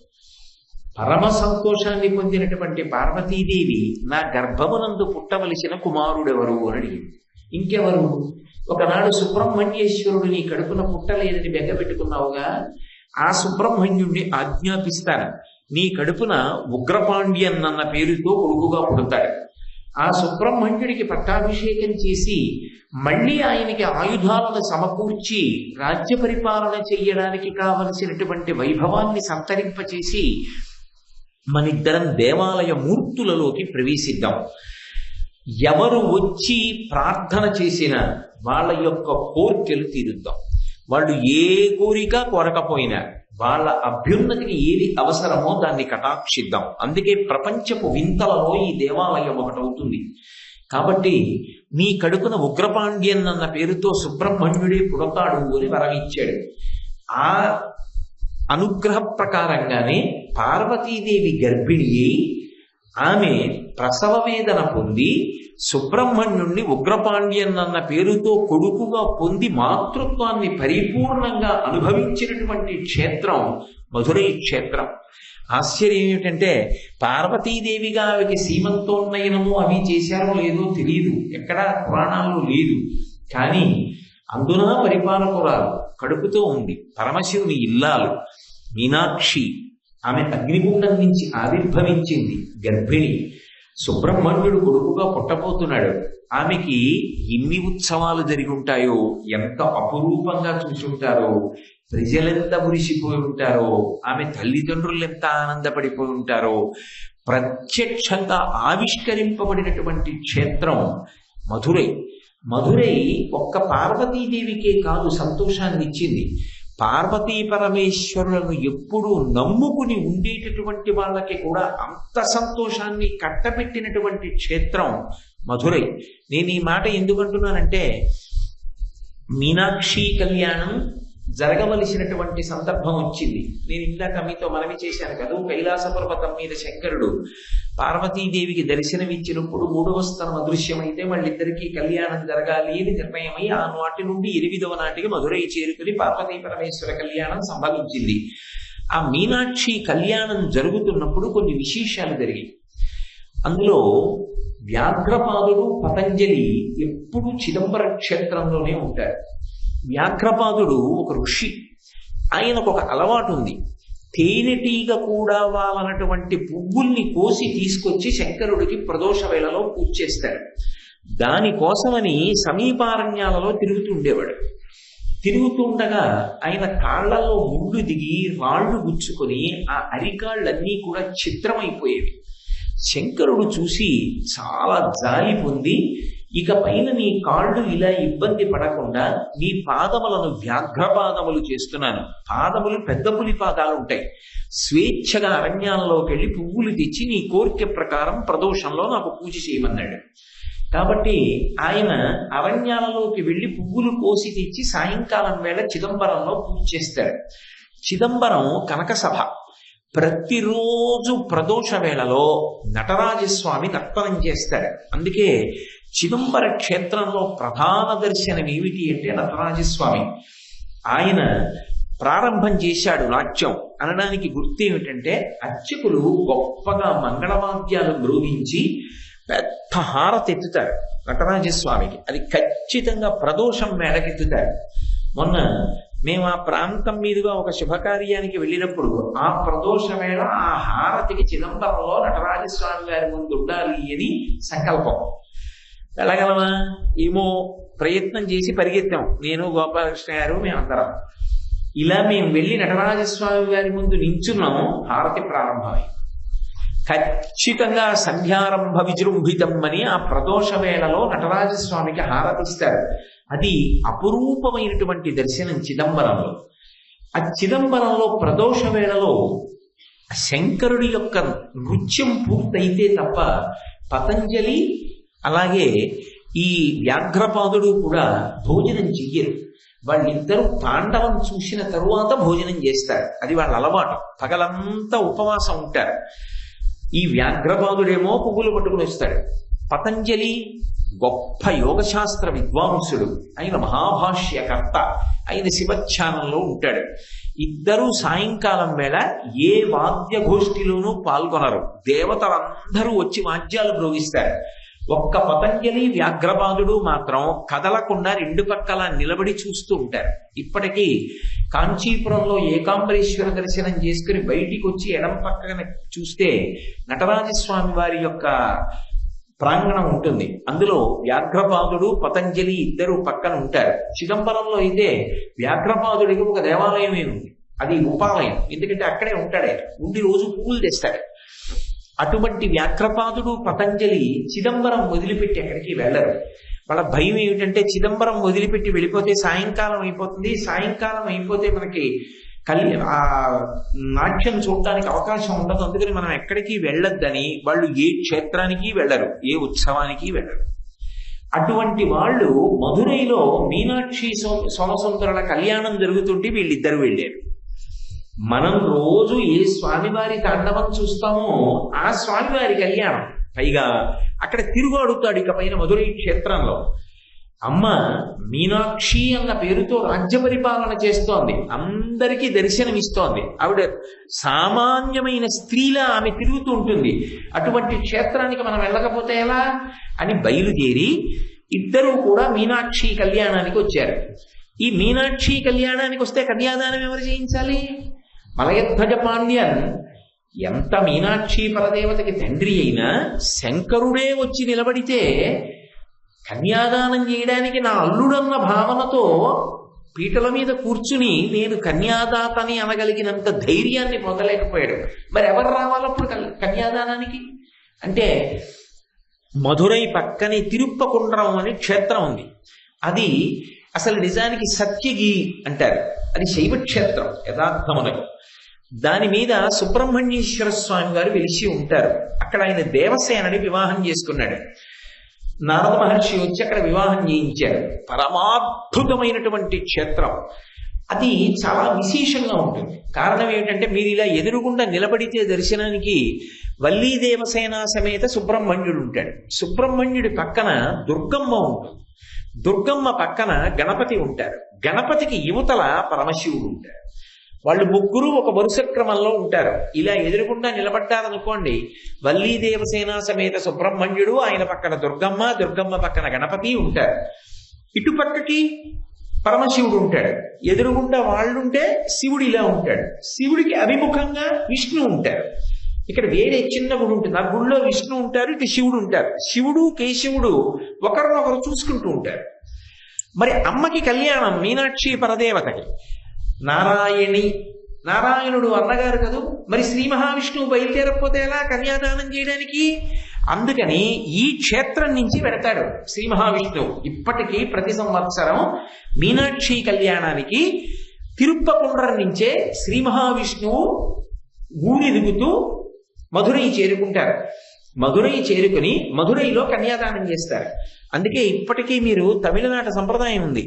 పరమ సంతోషాన్ని పొందినటువంటి పార్వతీదేవి నా గర్భమునందు పుట్టవలసిన కుమారుడెవరు అని అడిగింది. ఇంకెవరు? ఒకనాడు సుబ్రహ్మణ్యేశ్వరుడు నీ కడుపున పుట్టలేదని బెంగపెట్టుకున్నావుగా, ఆ సుబ్రహ్మణ్యుణ్ణి ఆజ్ఞాపిస్తాను, నీ కడుపున ఉగ్రపాండ్యన్ అన్న పేరుతో కొడుకుగా పుడతాడు. ఆ సుబ్రహ్మణ్యుడికి పట్టాభిషేకం చేసి మళ్ళీ ఆయనకి ఆయుధాలను సమకూర్చి రాజ్య పరిపాలన చెయ్యడానికి కావలసినటువంటి వైభవాన్ని సంతరింపచేసి మనిద్దరం దేవాలయ మూర్తులలోకి ప్రవేశిద్దాం. ఎవరు వచ్చి ప్రార్థన చేసినా వాళ్ళ యొక్క కోరికలు తీరుద్దాం. వాళ్ళు ఏ కోరిక కోరకపోయినా వాళ్ళ అభ్యున్నతికి ఏది అవసరమో దాన్ని కటాక్షిద్దాం. అందుకే ప్రపంచపు వింతలలో ఈ దేవాలయం ఒకటవుతుంది. కాబట్టి నీ కడుపున ఉగ్రపాండ్యన్ అన్న పేరుతో సుబ్రహ్మణ్యుడే పుడతాడు అని వరమిచ్చాడు. ఆ అనుగ్రహ ప్రకారంగానే పార్వతీదేవి గర్భిణి అయి ఆమె ప్రసవ వేదన పొంది సుబ్రహ్మణ్యుణ్ణి ఉగ్రపాండ్యన్ అన్న పేరుతో కొడుకుగా పొంది మాతృత్వాన్ని పరిపూర్ణంగా అనుభవించినటువంటి క్షేత్రం మధురై క్షేత్రం. ఆశ్చర్యం ఏమిటంటే పార్వతీదేవిగా ఆమెకి సీమంతోన్నయనము అవి చేశారో లేదో తెలియదు, ఎక్కడా పురాణాల్లో లేదు. కానీ అందున పరిపాలకురాలు, కడుపుతో ఉంది, పరమశివుని ఇల్లాలు మీనాక్షి. ఆమె అగ్నిగుండం నుంచి ఆవిర్భవించింది, గర్భిణి. సుబ్రహ్మణ్యుడు కొడుకుగా పుట్టబోతున్నాడు. ఆమెకి ఎన్ని ఉత్సవాలు జరిగి ఉంటాయో, ఎంత అపురూపంగా చూసుంటారో, ప్రజలెంత మురిసిపోయి ఉంటారో, ఆమె తల్లిదండ్రులు ఎంత ఆనందపడిపోయి ఉంటారో. ప్రత్యక్షంగా ఆవిష్కరింపబడినటువంటి క్షేత్రం మధురై. మధురై ఒక్క పార్వతీదేవికే కాదు సంతోషాన్ని ఇచ్చింది, పార్వతీ పరమేశ్వరులను ఎప్పుడూ నమ్ముకుని ఉండేటటువంటి వాళ్ళకి కూడా అంత సంతోషాన్ని కట్టబెట్టినటువంటి క్షేత్రం మధురై. నేను ఈ మాట ఎందుకంటున్నానంటే, మీనాక్షి కళ్యాణం జరగవలసినటువంటి సందర్భం వచ్చింది. నేను ఇందాక మీతో మనవి చేశాను కదా, కైలాస పర్వతం మీద శంకరుడు పార్వతీదేవికి దర్శనమిచ్చినప్పుడు 3వ స్థలం అదృశ్యమైతే వాళ్ళిద్దరికీ కళ్యాణం జరగాలి అని నిర్ణయమై ఆ నాటి నుండి 8వ నాటికి మధురై చేరుకుని పార్వతీ పరమేశ్వర కళ్యాణం సంభవించింది. ఆ మీనాక్షి కళ్యాణం జరుగుతున్నప్పుడు కొన్ని విశేషాలు జరిగాయి. అందులో వ్యాఘ్రపాదుడు పతంజలి ఎప్పుడు చిదంబర క్షేత్రంలోనే ఉంటారు. వ్యాఘ్రపాదుడు ఒక ఋషి. ఆయనకు ఒక అలవాటు ఉంది. తేనెటీగ కూడా వాలనటువంటి పువ్వుల్ని కోసి తీసుకొచ్చి శంకరుడికి ప్రదోష వేళలో పూజ చేస్తాడు. దానికోసమని సమీపారణ్యాలలో తిరుగుతుండేవాడు. తిరుగుతుండగా ఆయన కాళ్లలో ముళ్ళు దిగి రాళ్లు గుచ్చుకొని ఆ అరికాళ్ళన్నీ కూడా ఛిద్రమైపోయేవి. శంకరుడు చూసి చాలా జాలి పొంది, ఇక పైన నీ కాళ్ళు ఇలా ఇబ్బంది పడకుండా నీ పాదములను వ్యాఘ్రపాదములు చేస్తున్నాను. పాదములు పెద్ద పులి పాదాలు ఉంటాయి. స్వేచ్ఛగా అరణ్యాల్లోకి వెళ్ళి పువ్వులు తెచ్చి నీ కోరిక ప్రకారం ప్రదోషంలో నాకు పూజ చేయమన్నాడు. కాబట్టి ఆయన అరణ్యాలలోకి వెళ్ళి పువ్వులు కోసి తెచ్చి సాయంకాలం వేళ చిదంబరంలో పూజ చేస్తాడు. చిదంబరం కనకసభ. ప్రతిరోజు ప్రదోష వేళలో నటరాజస్వామి తర్పణం చేస్తాడు. అందుకే చిదంబర క్షేత్రంలో ప్రధాన దర్శనం ఏమిటి అంటే నటరాజస్వామి. ఆయన ప్రారంభం చేశాడు నాట్యం అనడానికి గుర్తు ఏమిటంటే, అర్చకులు గొప్పగా మంగళవాద్యాలు మ్రోగించి పెద్ద హారతి ఎత్తుతారు నటరాజస్వామికి. అది ఖచ్చితంగా ప్రదోషం మేడకెత్తుతారు. మొన్న మేము ఆ ప్రాంతం మీదుగా ఒక శుభకార్యానికి వెళ్ళినప్పుడు ఆ ప్రదోష వేళ ఆ హారతికి చిదంబరంలో నటరాజస్వామి గారి ముందు ఉండాలి అని సంకల్పం. వెళ్ళగలమా ఏమో ప్రయత్నం చేసి పరిగెత్తాం, నేను గోపాలకృష్ణ గారు మేమందరం. ఇలా మేము వెళ్ళి నటరాజస్వామి గారి ముందు నించున్నాము. హారతి ప్రారంభమై ఖచ్చితంగా సంధ్యారంభ విజృంభితం అని ఆ ప్రదోష వేళలో నటరాజస్వామికి హారతిస్తారు. అది అపురూపమైనటువంటి దర్శనం చిదంబరంలో. ఆ చిదంబరంలో ప్రదోష వేళలో శంకరుడి యొక్క నృత్యం పూర్తయితే తప్ప పతంజలి అలాగే ఈ వ్యాఘ్రపాదుడు కూడా భోజనం చెయ్యరు. వాళ్ళిద్దరూ తాండవం చూసిన తరువాత భోజనం చేస్తారు. అది వాళ్ళ అలవాటు. పగలంతా ఉపవాసం ఉంటారు. ఈ వ్యాఘ్రపాదుడేమో పువ్వులు పట్టుకుని వస్తాడు. పతంజలి గొప్ప యోగశాస్త్ర విద్వాంసుడు, ఆయన మహాభాష్యకర్త, ఆయన శివధ్యానంలో ఉంటాడు. ఇద్దరూ సాయంకాలం వేళ ఏ వాద్య గోష్ఠిలోనూ పాల్గొనరు. దేవతలందరూ వచ్చి వాద్యాలు మ్రోగిస్తారు. ఒక్క పతంజలి వ్యాఘ్రపాదుడు మాత్రం కదలకుండా 2 పక్కల నిలబడి చూస్తూ ఉంటారు. ఇప్పటికీ కాంచీపురంలో ఏకాంబరేశ్వర దర్శనం చేసుకుని బయటికి వచ్చి ఎడం పక్కన చూస్తే నటరాజస్వామి వారి యొక్క ప్రాంగణం ఉంటుంది. అందులో వ్యాఘ్రపాదుడు పతంజలి ఇద్దరు పక్కన ఉంటారు. చిదంబరంలో అయితే వ్యాఘ్రపాదుడికి ఒక దేవాలయమే ఉంది. అది ఉపాలయం. ఎందుకంటే అక్కడే ఉంటాడే, ఉండి రోజు పువ్వులు తెస్తాడు. అటువంటి వ్యాఘ్రపాదుడు పతంజలి చిదంబరం వదిలిపెట్టి ఎక్కడికి వెళ్ళరు. వాళ్ళ భయం ఏమిటంటే, చిదంబరం వదిలిపెట్టి వెళ్ళిపోతే సాయంకాలం అయిపోతుంది, సాయంకాలం అయిపోతే మనకి ఆ నాట్యం చూడటానికి అవకాశం ఉండదు, అందుకని మనం ఎక్కడికి వెళ్ళొద్దని వాళ్ళు ఏ క్షేత్రానికి వెళ్ళరు, ఏ ఉత్సవానికి వెళ్ళరు. అటువంటి వాళ్ళు మధురైలో మీనాక్షి సోమసుందరుల కళ్యాణం జరుగుతుంటే వీళ్ళిద్దరు వెళ్ళారు. మనం రోజు ఏ స్వామివారి తాండవం చూస్తామో ఆ స్వామివారి కళ్యాణం. పైగా అక్కడ తిరుగాడుతాడు. ఇక పైన మధురై క్షేత్రంలో అమ్మ మీనాక్షి అన్న పేరుతో రాజ్య పరిపాలన చేస్తోంది, అందరికీ దర్శనమిస్తోంది. ఆవిడ సామాన్యమైన స్త్రీలా ఆమె తిరుగుతూ ఉంటుంది. అటువంటి క్షేత్రానికి మనం వెళ్ళకపోతే ఎలా అని బయలుదేరి ఇద్దరూ కూడా మీనాక్షి కళ్యాణానికి వచ్చారు. ఈ మీనాక్షి కళ్యాణానికి వస్తే కన్యాదానం ఎవరు చేయించాలి? మలయధ్వజ పాండ్యన్ ఎంత మీనాక్షి పరదేవతకి తండ్రి అయినా శంకరుడే వచ్చి నిలబడితే కన్యాదానం చేయడానికి నా అల్లుడన్న భావనతో పీటల మీద కూర్చుని నేను కన్యాదాతని అనగలిగినంత ధైర్యాన్ని పొందలేకపోయాడు. మరి ఎవరు రావాలప్పుడు కన్యాదానానికి? అంటే మధురై పక్కనే తిరుప్పకుండ్రం అనే క్షేత్రం ఉంది. అది అసలు నిజానికి సత్యగి అంటారు, అది శైవక్షేత్రం యథార్థమునకు. దాని మీద సుబ్రహ్మణ్యేశ్వర స్వామి గారు వెలిసి ఉంటారు. అక్కడ ఆయన దేవసేనని వివాహం చేసుకున్నాడు. నారద మహర్షి వచ్చి అక్కడ వివాహం చేయించారు. పరమాద్భుతమైనటువంటి క్షేత్రం. అది చాలా విశేషంగా ఉంటుంది. కారణం ఏమిటంటే, మీరు ఇలా ఎదురుగుండా నిలబడితే దర్శనానికి వల్లీ దేవసేన సమేత సుబ్రహ్మణ్యుడు ఉంటాడు. సుబ్రహ్మణ్యుడి పక్కన దుర్గమ్మ ఉంటుంది. దుర్గమ్మ పక్కన గణపతి ఉంటారు. గణపతికి యువతల పరమశివుడు ఉంటారు. వాళ్ళు ముగ్గురు ఒక వరుస క్రమంలో ఉంటారు. ఇలా ఎదురుగుండా నిలబడ్డారనుకోండి, వల్లీ దేవసేన సమేత సుబ్రహ్మణ్యుడు, ఆయన పక్కన దుర్గమ్మ, దుర్గమ్మ పక్కన గణపతి ఉంటారు. ఇటు పక్కకి పరమశివుడు ఉంటాడు. ఎదురుగుండా వాళ్ళుంటే శివుడు ఇలా ఉంటాడు. శివుడికి అభిముఖంగా విష్ణు ఉంటారు. ఇక్కడ వేరే చిన్న గుడి ఉంటుంది. ఆ గుడిలో విష్ణు ఉంటారు, ఇటు శివుడు ఉంటారు. శివుడు కేశవుడు ఒకరినొకరు చూసుకుంటూ ఉంటారు. మరి అమ్మకి కళ్యాణం, మీనాక్షి పరదేవతకి నారాయణి, నారాయణుడు అన్నగారు కదూ. మరి శ్రీ మహావిష్ణువు బయలుదేరకపోతే ఎలా కన్యాదానం చేయడానికి? అందుకని ఈ క్షేత్రం నుంచి వెడతాడు శ్రీ మహావిష్ణువు. ఇప్పటికీ ప్రతి సంవత్సరం మీనాక్షి కళ్యాణానికి తిరుప్పకుండ్రం నుంచే శ్రీ మహావిష్ణువు ఊరిరుగుతూ మధురై చేరుకుంటారు. మధురై చేరుకుని మధురైలో కన్యాదానం చేస్తారు. అందుకే ఇప్పటికీ మీరు తమిళనాడు సంప్రదాయం ఉంది.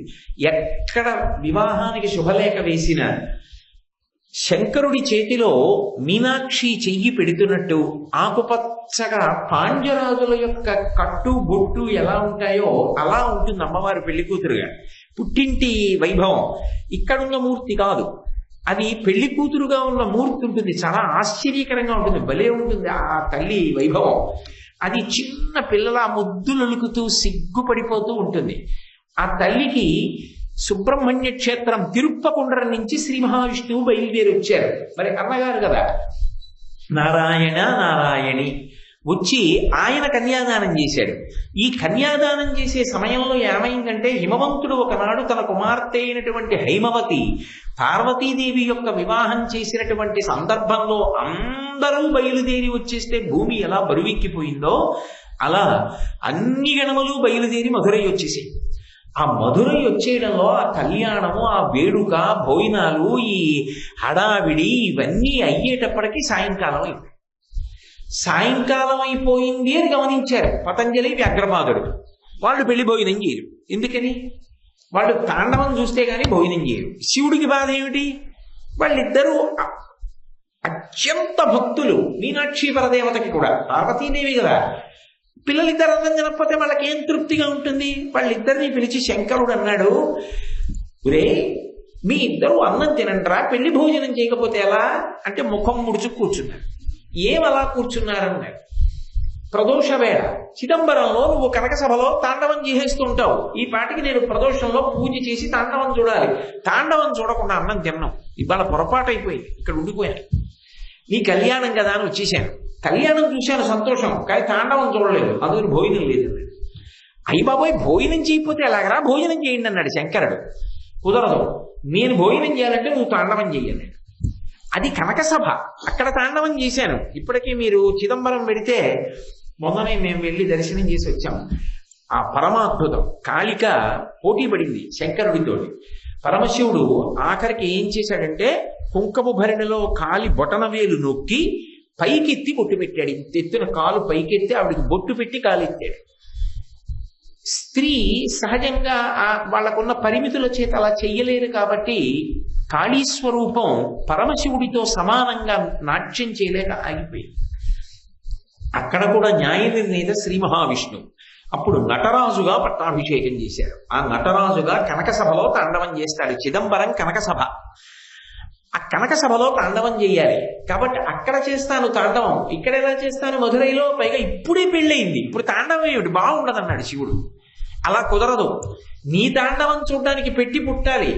ఎక్కడ వివాహానికి శుభలేఖ వేసినా శంకరుడి చేతిలో మీనాక్షి చెయ్యి పెడుతున్నట్టు ఆకుపచ్చగా పాండ్యరాజుల యొక్క కట్టు బొట్టు ఎలా ఉంటాయో అలా ఉంటుంది అమ్మవారు పెళ్లి కూతురుగా. పుట్టింటి వైభవం ఇక్కడున్న మూర్తి కాదు, అది పెళ్లి కూతురుగా ఉన్న మూర్తి ఉంటుంది. చాలా ఆశ్చర్యకరంగా ఉంటుంది, భలే ఉంటుంది ఆ తల్లి వైభవం. అది చిన్న పిల్లల ముద్దులొలుకుతూ సిగ్గుపడిపోతూ ఉంటుంది. ఆ తల్లికి సుబ్రహ్మణ్య క్షేత్రం తిరుప్పకుండ్రం నుంచి శ్రీ మహావిష్ణువు బయలుదేరి వచ్చారు. మరి అన్నగారు కదా నారాయణ నారాయణి వచ్చి ఆయన కన్యాదానం చేశాడు. ఈ కన్యాదానం చేసే సమయంలో ఏమైందంటే, హిమవంతుడు ఒకనాడు తన కుమార్తె అయినటువంటి హైమవతి పార్వతీదేవి యొక్క వివాహం చేసినటువంటి సందర్భంలో అందరూ బయలుదేరి వచ్చేస్తే భూమి ఎలా బరువెక్కిపోయిందో అలా అన్ని గణములు బయలుదేరి మధురై వచ్చేసాయి. ఆ మధురై వచ్చేయడంలో ఆ కళ్యాణము, ఆ వేడుక, భోజనాలు, ఈ హడావిడి ఇవన్నీ అయ్యేటప్పటికీ సాయంకాలం అయిపోయింది. సాయంకాలం అయిపోయింది అని గమనించారు పతంజలి, వ్యాఘ్రపాదుడు. వాళ్ళు పెళ్లి భోజనం చేయరు. ఎందుకని? వాళ్ళు తాండవం చూస్తే గానీ భోజనం చేయరు. శివుడికి బాధ ఏమిటి? వాళ్ళిద్దరూ అత్యంత భక్తులు. మీనాక్షి పరదేవతకి కూడా పార్వతీదేవి కదా. పిల్లలిద్దరు అన్నం తినకపోతే వాళ్ళకి ఏం తృప్తిగా ఉంటుంది? వాళ్ళిద్దరిని పిలిచి శంకరుడు అన్నాడు, ఒరే మీ ఇద్దరు అన్నం తినండిరా, పెళ్లి భోజనం చేయకపోతే ఎలా అంటే ముఖం ముడుచు కూర్చున్నారు. ఏం అలా కూర్చున్నారన్నారు? ప్రదోష వేళ చిదంబరంలో నువ్వు కనక సభలో తాండవం చేసేస్తూ ఉంటావు. ఈ పాటికి నేను ప్రదోషంలో పూజ చేసి తాండవం చూడాలి. తాండవం చూడకుండా అన్నం తిన్నాం. ఇవాళ పొరపాటు అయిపోయింది, ఇక్కడ ఉండిపోయాను. నీ కళ్యాణం కదా అని వచ్చేసాను. కళ్యాణం చూశాను, సంతోషం, కానీ తాండవం చూడలేదు. అందుకని భోజనం లేదు. అయ్యి బాబోయ్ భోజనం చేయకపోతే ఎలాగరా? భోజనం చేయండి అన్నాడు శంకరుడు. కుదరదు, నేను భోజనం చేయాలంటే నువ్వు తాండవం చెయ్యాలి. అది కనక సభ, అక్కడ తాండవం చేశాను. ఇప్పటికీ మీరు చిదంబరం పెడితే మొన్ననే మేము వెళ్ళి దర్శనం చేసి వచ్చాం. ఆ పరమాద్భుతం. కాళిక పోటీ పడింది శంకరుడితోటి. పరమశివుడు ఆఖరికి ఏం చేశాడంటే, కుంకము భరిణిలో కాలి బొటన వేలు నొక్కి పైకెత్తి బొట్టు పెట్టాడు. ఇంతెత్తున కాలు పైకెత్తి ఆవిడికి బొట్టు పెట్టి కాలెత్తాడు. స్త్రీ సహజంగా వాళ్ళకున్న పరిమితుల చేత అలా చెయ్యలేరు కాబట్టి కాళీస్వరూపం పరమశివుడితో సమానంగా నాట్యం చేయలేక ఆగిపోయింది. అక్కడ కూడా న్యాయ నిర్ణేత శ్రీ మహావిష్ణువు. అప్పుడు నటరాజుగా పట్టాభిషేకం చేశారు. ఆ నటరాజుగా కనక సభలో తాండవం చేస్తాడు. చిదంబరం కనక సభ. ఆ కనక సభలో తాండవం చేయాలి కాబట్టి అక్కడ చేస్తాను తాండవం, ఇక్కడ ఎలా చేస్తాను మధురైలో, పైగా ఇప్పుడే పెళ్ళయింది, ఇప్పుడు తాండవం ఏమిటి, బాగుండదు అన్నాడు శివుడు. అలా కుదరదు, నీ తాండవం చూడడానికి పెట్టి పుట్టాలి.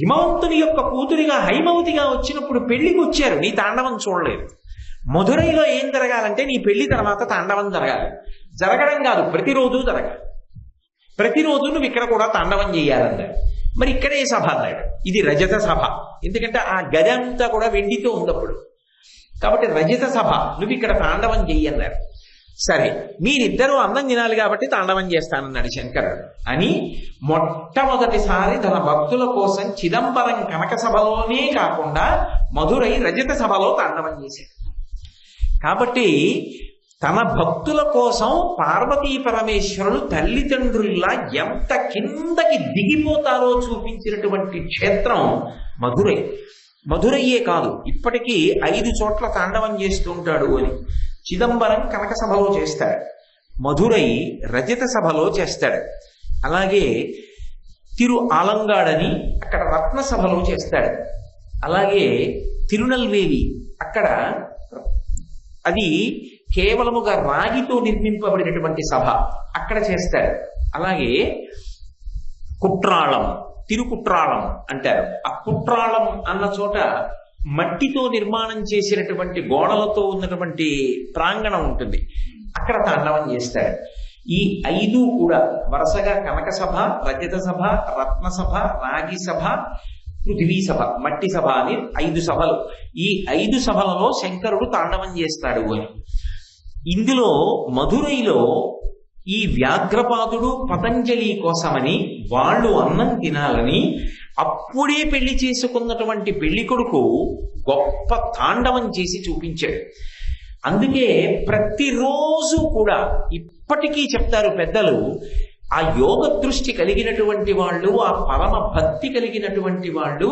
హిమవంతుని యొక్క కూతురిగా హైమవతిగా వచ్చినప్పుడు పెళ్లికి వచ్చారు, నీ తాండవం చూడలేదు. మధురైలో ఏం జరగాలంటే నీ పెళ్లి తర్వాత తాండవం జరగాలి. జరగడం కాదు, ప్రతిరోజు జరగాలి. ప్రతిరోజు నువ్వు ఇక్కడ కూడా తాండవం చేయాలన్నారు. మరి ఇక్కడే సభ అన్నాడు. ఇది రజత సభ, ఎందుకంటే ఆ గది అంతా కూడా వెండితో ఉన్నప్పుడు. కాబట్టి రజత సభ, నువ్వు ఇక్కడ తాండవం చెయ్యన్నారు. సరే, మీరిద్దరూ అన్నం తినాలి కాబట్టి తాండవం చేస్తానన్నాడు శంకరుడు అని మొట్టమొదటిసారి తన భక్తుల కోసం చిదంబరం కనక సభలోనే కాకుండా మధురై రజత సభలో తాండవం చేశాడు. కాబట్టి తన భక్తుల కోసం పార్వతీ పరమేశ్వరులు తల్లిదండ్రుల్లా ఎంత కిందకి దిగిపోతారో చూపించినటువంటి క్షేత్రం మధురై. మధురయ్యే కాదు, ఇప్పటికీ 5 చోట్ల తాండవం చేస్తూ ఉంటాడు అని. చిదంబరం కనక సభలో చేస్తాడు, మధురై రజత సభలో చేస్తాడు, అలాగే తిరు ఆలంగాడని అక్కడ రత్న సభలో చేస్తాడు, అలాగే తిరునల్వేలి అక్కడ అది కేవలముగా రాగితో నిర్మింపబడినటువంటి సభ, అక్కడ చేస్తాడు. అలాగే కుట్రాళం, తిరుకుట్రాళం అంటారు. ఆ కుట్రాళం అన్న చోట మట్టితో నిర్మాణం చేసినటువంటి గోడలతో ఉన్నటువంటి ప్రాంగణం ఉంటుంది, అక్కడ తాండవం చేస్తాడు. ఈ 5 కూడా వరుసగా కనక సభ, రజత సభ, రత్న సభ, రాగి సభ, పృథివీ సభ, మట్టి సభ అని 5 సభలు. ఈ 5 సభలలో శంకరుడు తాండవం చేస్తాడు అని. ఇందులో మధురైలో ఈ వ్యాఘ్రపాదుడు పతంజలి కోసమని వాళ్ళు అన్నం తినాలని అప్పుడే పెళ్లి చేసుకున్నటువంటి పెళ్లి కొడుకు గొప్ప తాండవం చేసి చూపించాడు. అందుకే ప్రతిరోజు కూడా ఇప్పటికీ చెప్తారు పెద్దలు, ఆ యోగ దృష్టి కలిగినటువంటి వాళ్ళు, ఆ పరమ భక్తి కలిగినటువంటి వాళ్ళు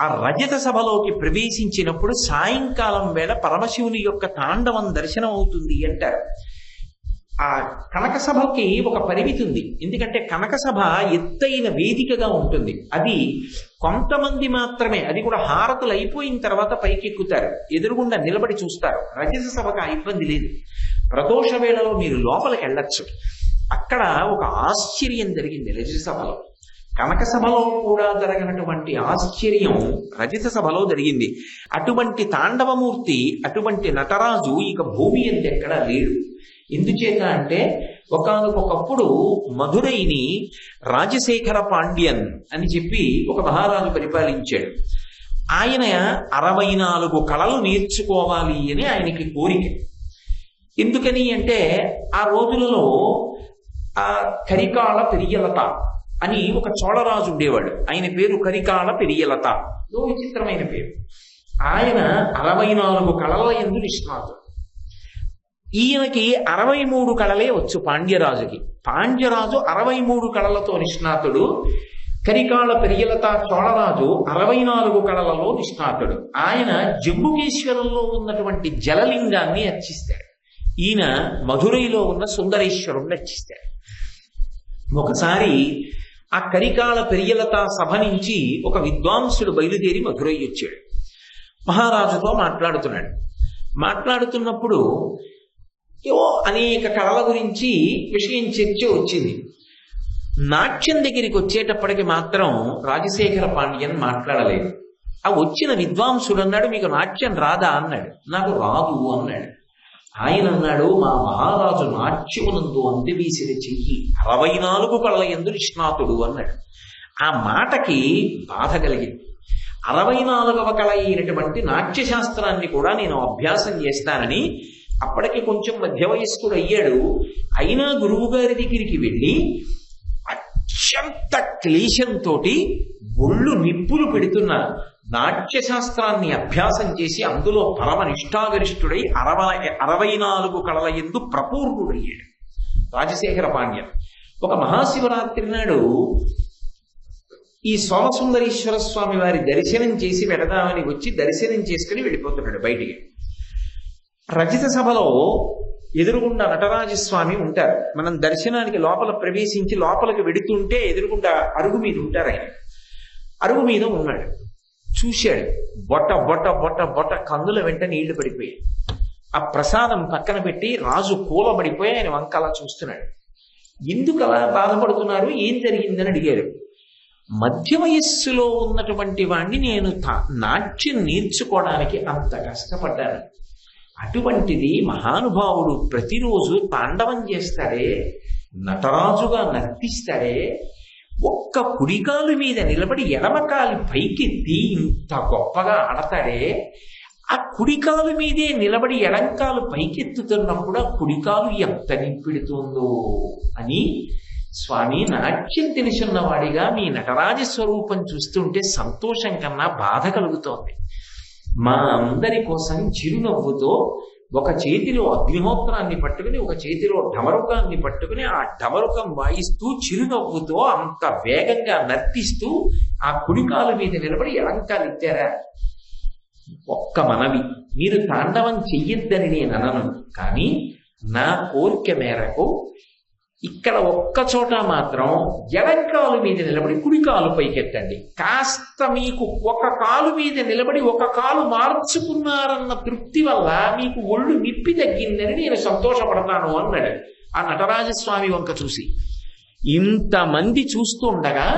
ఆ రజత సభలోకి ప్రవేశించినప్పుడు సాయంకాలం వేళ పరమశివుని యొక్క తాండవం దర్శనం అవుతుంది అంటారు. ఆ కనక సభకి ఒక పరిమితి ఉంది, ఎందుకంటే కనక సభ ఎత్తైన వేదికగా ఉంటుంది. అది కొంతమంది మాత్రమే, అది కూడా హారతులు అయిపోయిన తర్వాత పైకెక్కుతారు, ఎదురుగుండా నిలబడి చూస్తారు. రజత సభకు ఆ ఇబ్బంది లేదు, ప్రదోష వేళలో మీరు లోపలికి వెళ్ళచ్చు. అక్కడ ఒక ఆశ్చర్యం జరిగింది రజత సభలో. కనక సభలో కూడా జరగినటువంటి ఆశ్చర్యం రజత సభలో జరిగింది. అటువంటి తాండవమూర్తి, అటువంటి నటరాజు ఇక భూమి అంత ఎక్కడా లేడు. ఎందుచేత అంటే ఒకానొకప్పుడు మధురైని రాజశేఖర పాండ్యన్ అని చెప్పి ఒక మహారాజు పరిపాలించాడు. ఆయన 64 కళలు నేర్చుకోవాలి అని ఆయనకి కోరిక. ఎందుకని అంటే ఆ రోజులలో ఆ కరికాల పెరియలత అని ఒక చోళరాజు ఉండేవాడు, ఆయన పేరు కరికాల పెరియలత, విచిత్రమైన పేరు. ఆయన 64 కళల యందు నిష్ణాతుడు. ఈయనకి 63 కళలే వచ్చు పాండ్యరాజుకి. పాండ్యరాజు 63 కళలతో నిష్ణాతుడు, కరికాల పెరియలత చోళరాజు 64 కళలలో నిష్ణాతుడు. ఆయన జంబుకేశ్వరంలో ఉన్నటువంటి జలలింగాన్ని అర్చిస్తాడు, ఈయన మధురైలో ఉన్న సుందరేశ్వరుణ్ణి అర్చిస్తాడు. ఒకసారి ఆ కరికాల పెరియలత సభ నుంచి ఒక విద్వాంసుడు బయలుదేరి మధురై వచ్చాడు. మహారాజుతో మాట్లాడుతున్నాడు. మాట్లాడుతున్నప్పుడు ఏవో అనేక కళల గురించి విషయం చర్చ వచ్చింది. నాట్యం దగ్గరికి వచ్చేటప్పటికి మాత్రం రాజశేఖర పాండ్యన్ మాట్లాడలేదు. ఆ వచ్చిన విద్వాంసుడు అన్నాడు, మీకు నాట్యం రాదా అన్నాడు. నాకు రాదు అన్నాడు. ఆయన అన్నాడు, మా మహారాజు నాట్యమునందు అందివీసిన చెయ్యి 64 కళల యందు నిష్ణాతుడు అన్నాడు. ఆ మాటకి బాధ కలిగింది. 64వ కళ అయినటువంటి నాట్యశాస్త్రాన్ని కూడా నేను అభ్యాసం చేస్తానని అప్పటికి కొంచెం మధ్య వయస్కుడు అయ్యాడు. అయినా గురువు గారి దగ్గరికి వెళ్ళి అత్యంత క్లేశంతో ఒళ్ళు నిప్పులు పెడుతున్న నాట్యశాస్త్రాన్ని అభ్యాసం చేసి అందులో పరమ నిష్ఠాగరిష్ఠుడై 64 కళల యందు ప్రపూర్ణుడయ్యాడు రాజశేఖర పాండ్యన్. ఒక మహాశివరాత్రి నాడు ఈ సోమసుందరీశ్వర స్వామి వారి దర్శనం చేసి వెడదామని వచ్చి దర్శనం చేసుకుని వెళ్ళిపోతున్నాడు బయటికి. రజత సభలో ఎదురుగుండా నటరాజస్వామి ఉంటారు. మనం దర్శనానికి లోపల ప్రవేశించి లోపలికి వెడుతుంటే ఎదురుగుండా అరుగు మీద ఉంటారు. ఆయన అరుగు మీద ఉన్నాడు. చూశాడు, బొట్ట బొట్ట బొట్ట బొట్ట కందుల వెంట నీళ్లు పడిపోయాయి. ఆ ప్రసాదం పక్కన పెట్టి రాజు కూలబడిపోయి ఆయన వంక అలా చూస్తున్నాడు. ఎందుకు అలా బాధపడుతున్నారు, ఏం జరిగిందని అడిగారు. మధ్య వయస్సులో ఉన్నటువంటి వాణ్ణి నేను నాట్యం నేర్చుకోవడానికి అంత కష్టపడ్డాను, అటువంటిది మహానుభావుడు ప్రతిరోజు తాండవం చేస్తాడే, నటరాజుగా నర్తిస్తాడే, ఒక్క కుడికాలు మీద నిలబడి ఎడమకాలి పైకెత్తి ఇంత గొప్పగా ఆడతాడే, ఆ కుడికాలు మీదే నిలబడి ఎడంకాలు పైకెత్తుతున్నప్పుడు ఆ కుడికాలు ఎంత నింపెడుతుందో అని స్వామి నాట్యం తెలుసున్నవాడిగా మీ నటరాజ స్వరూపం చూస్తుంటే సంతోషం కన్నా బాధ కలుగుతోంది. మా అందరి కోసం చిరునవ్వుతో ఒక చేతిలో అగ్నిహోత్రాన్ని పట్టుకుని ఒక చేతిలో ఢమరుకాన్ని పట్టుకుని ఆ ఢమరుకం వాయిస్తూ చిరునవ్వుతో అంత వేగంగా నర్తిస్తూ ఆ కుడికాలు మీద నిలబడి ఎడంకాలు ఎత్తారా. ఒక్క మనవి, మీరు తాండవం చెయ్యొద్దని నేను అనను, కానీ నా కోరిక మేరకు ఇక్కడ ఒక్క చోట మాత్రం ఎడంకాలు మీద నిలబడి కుడికాలు పైకెత్తండి. కాస్త మీకు ఒక కాలు మీద నిలబడి ఒక కాలు మార్చుకున్నారన్న తృప్తి వల్ల మీకు ఒళ్ళు నిప్పి తగ్గిందని నేను సంతోషపడతాను అన్నాడు ఆ నటరాజస్వామి వంక చూసి. ఇంతమంది చూస్తుండగా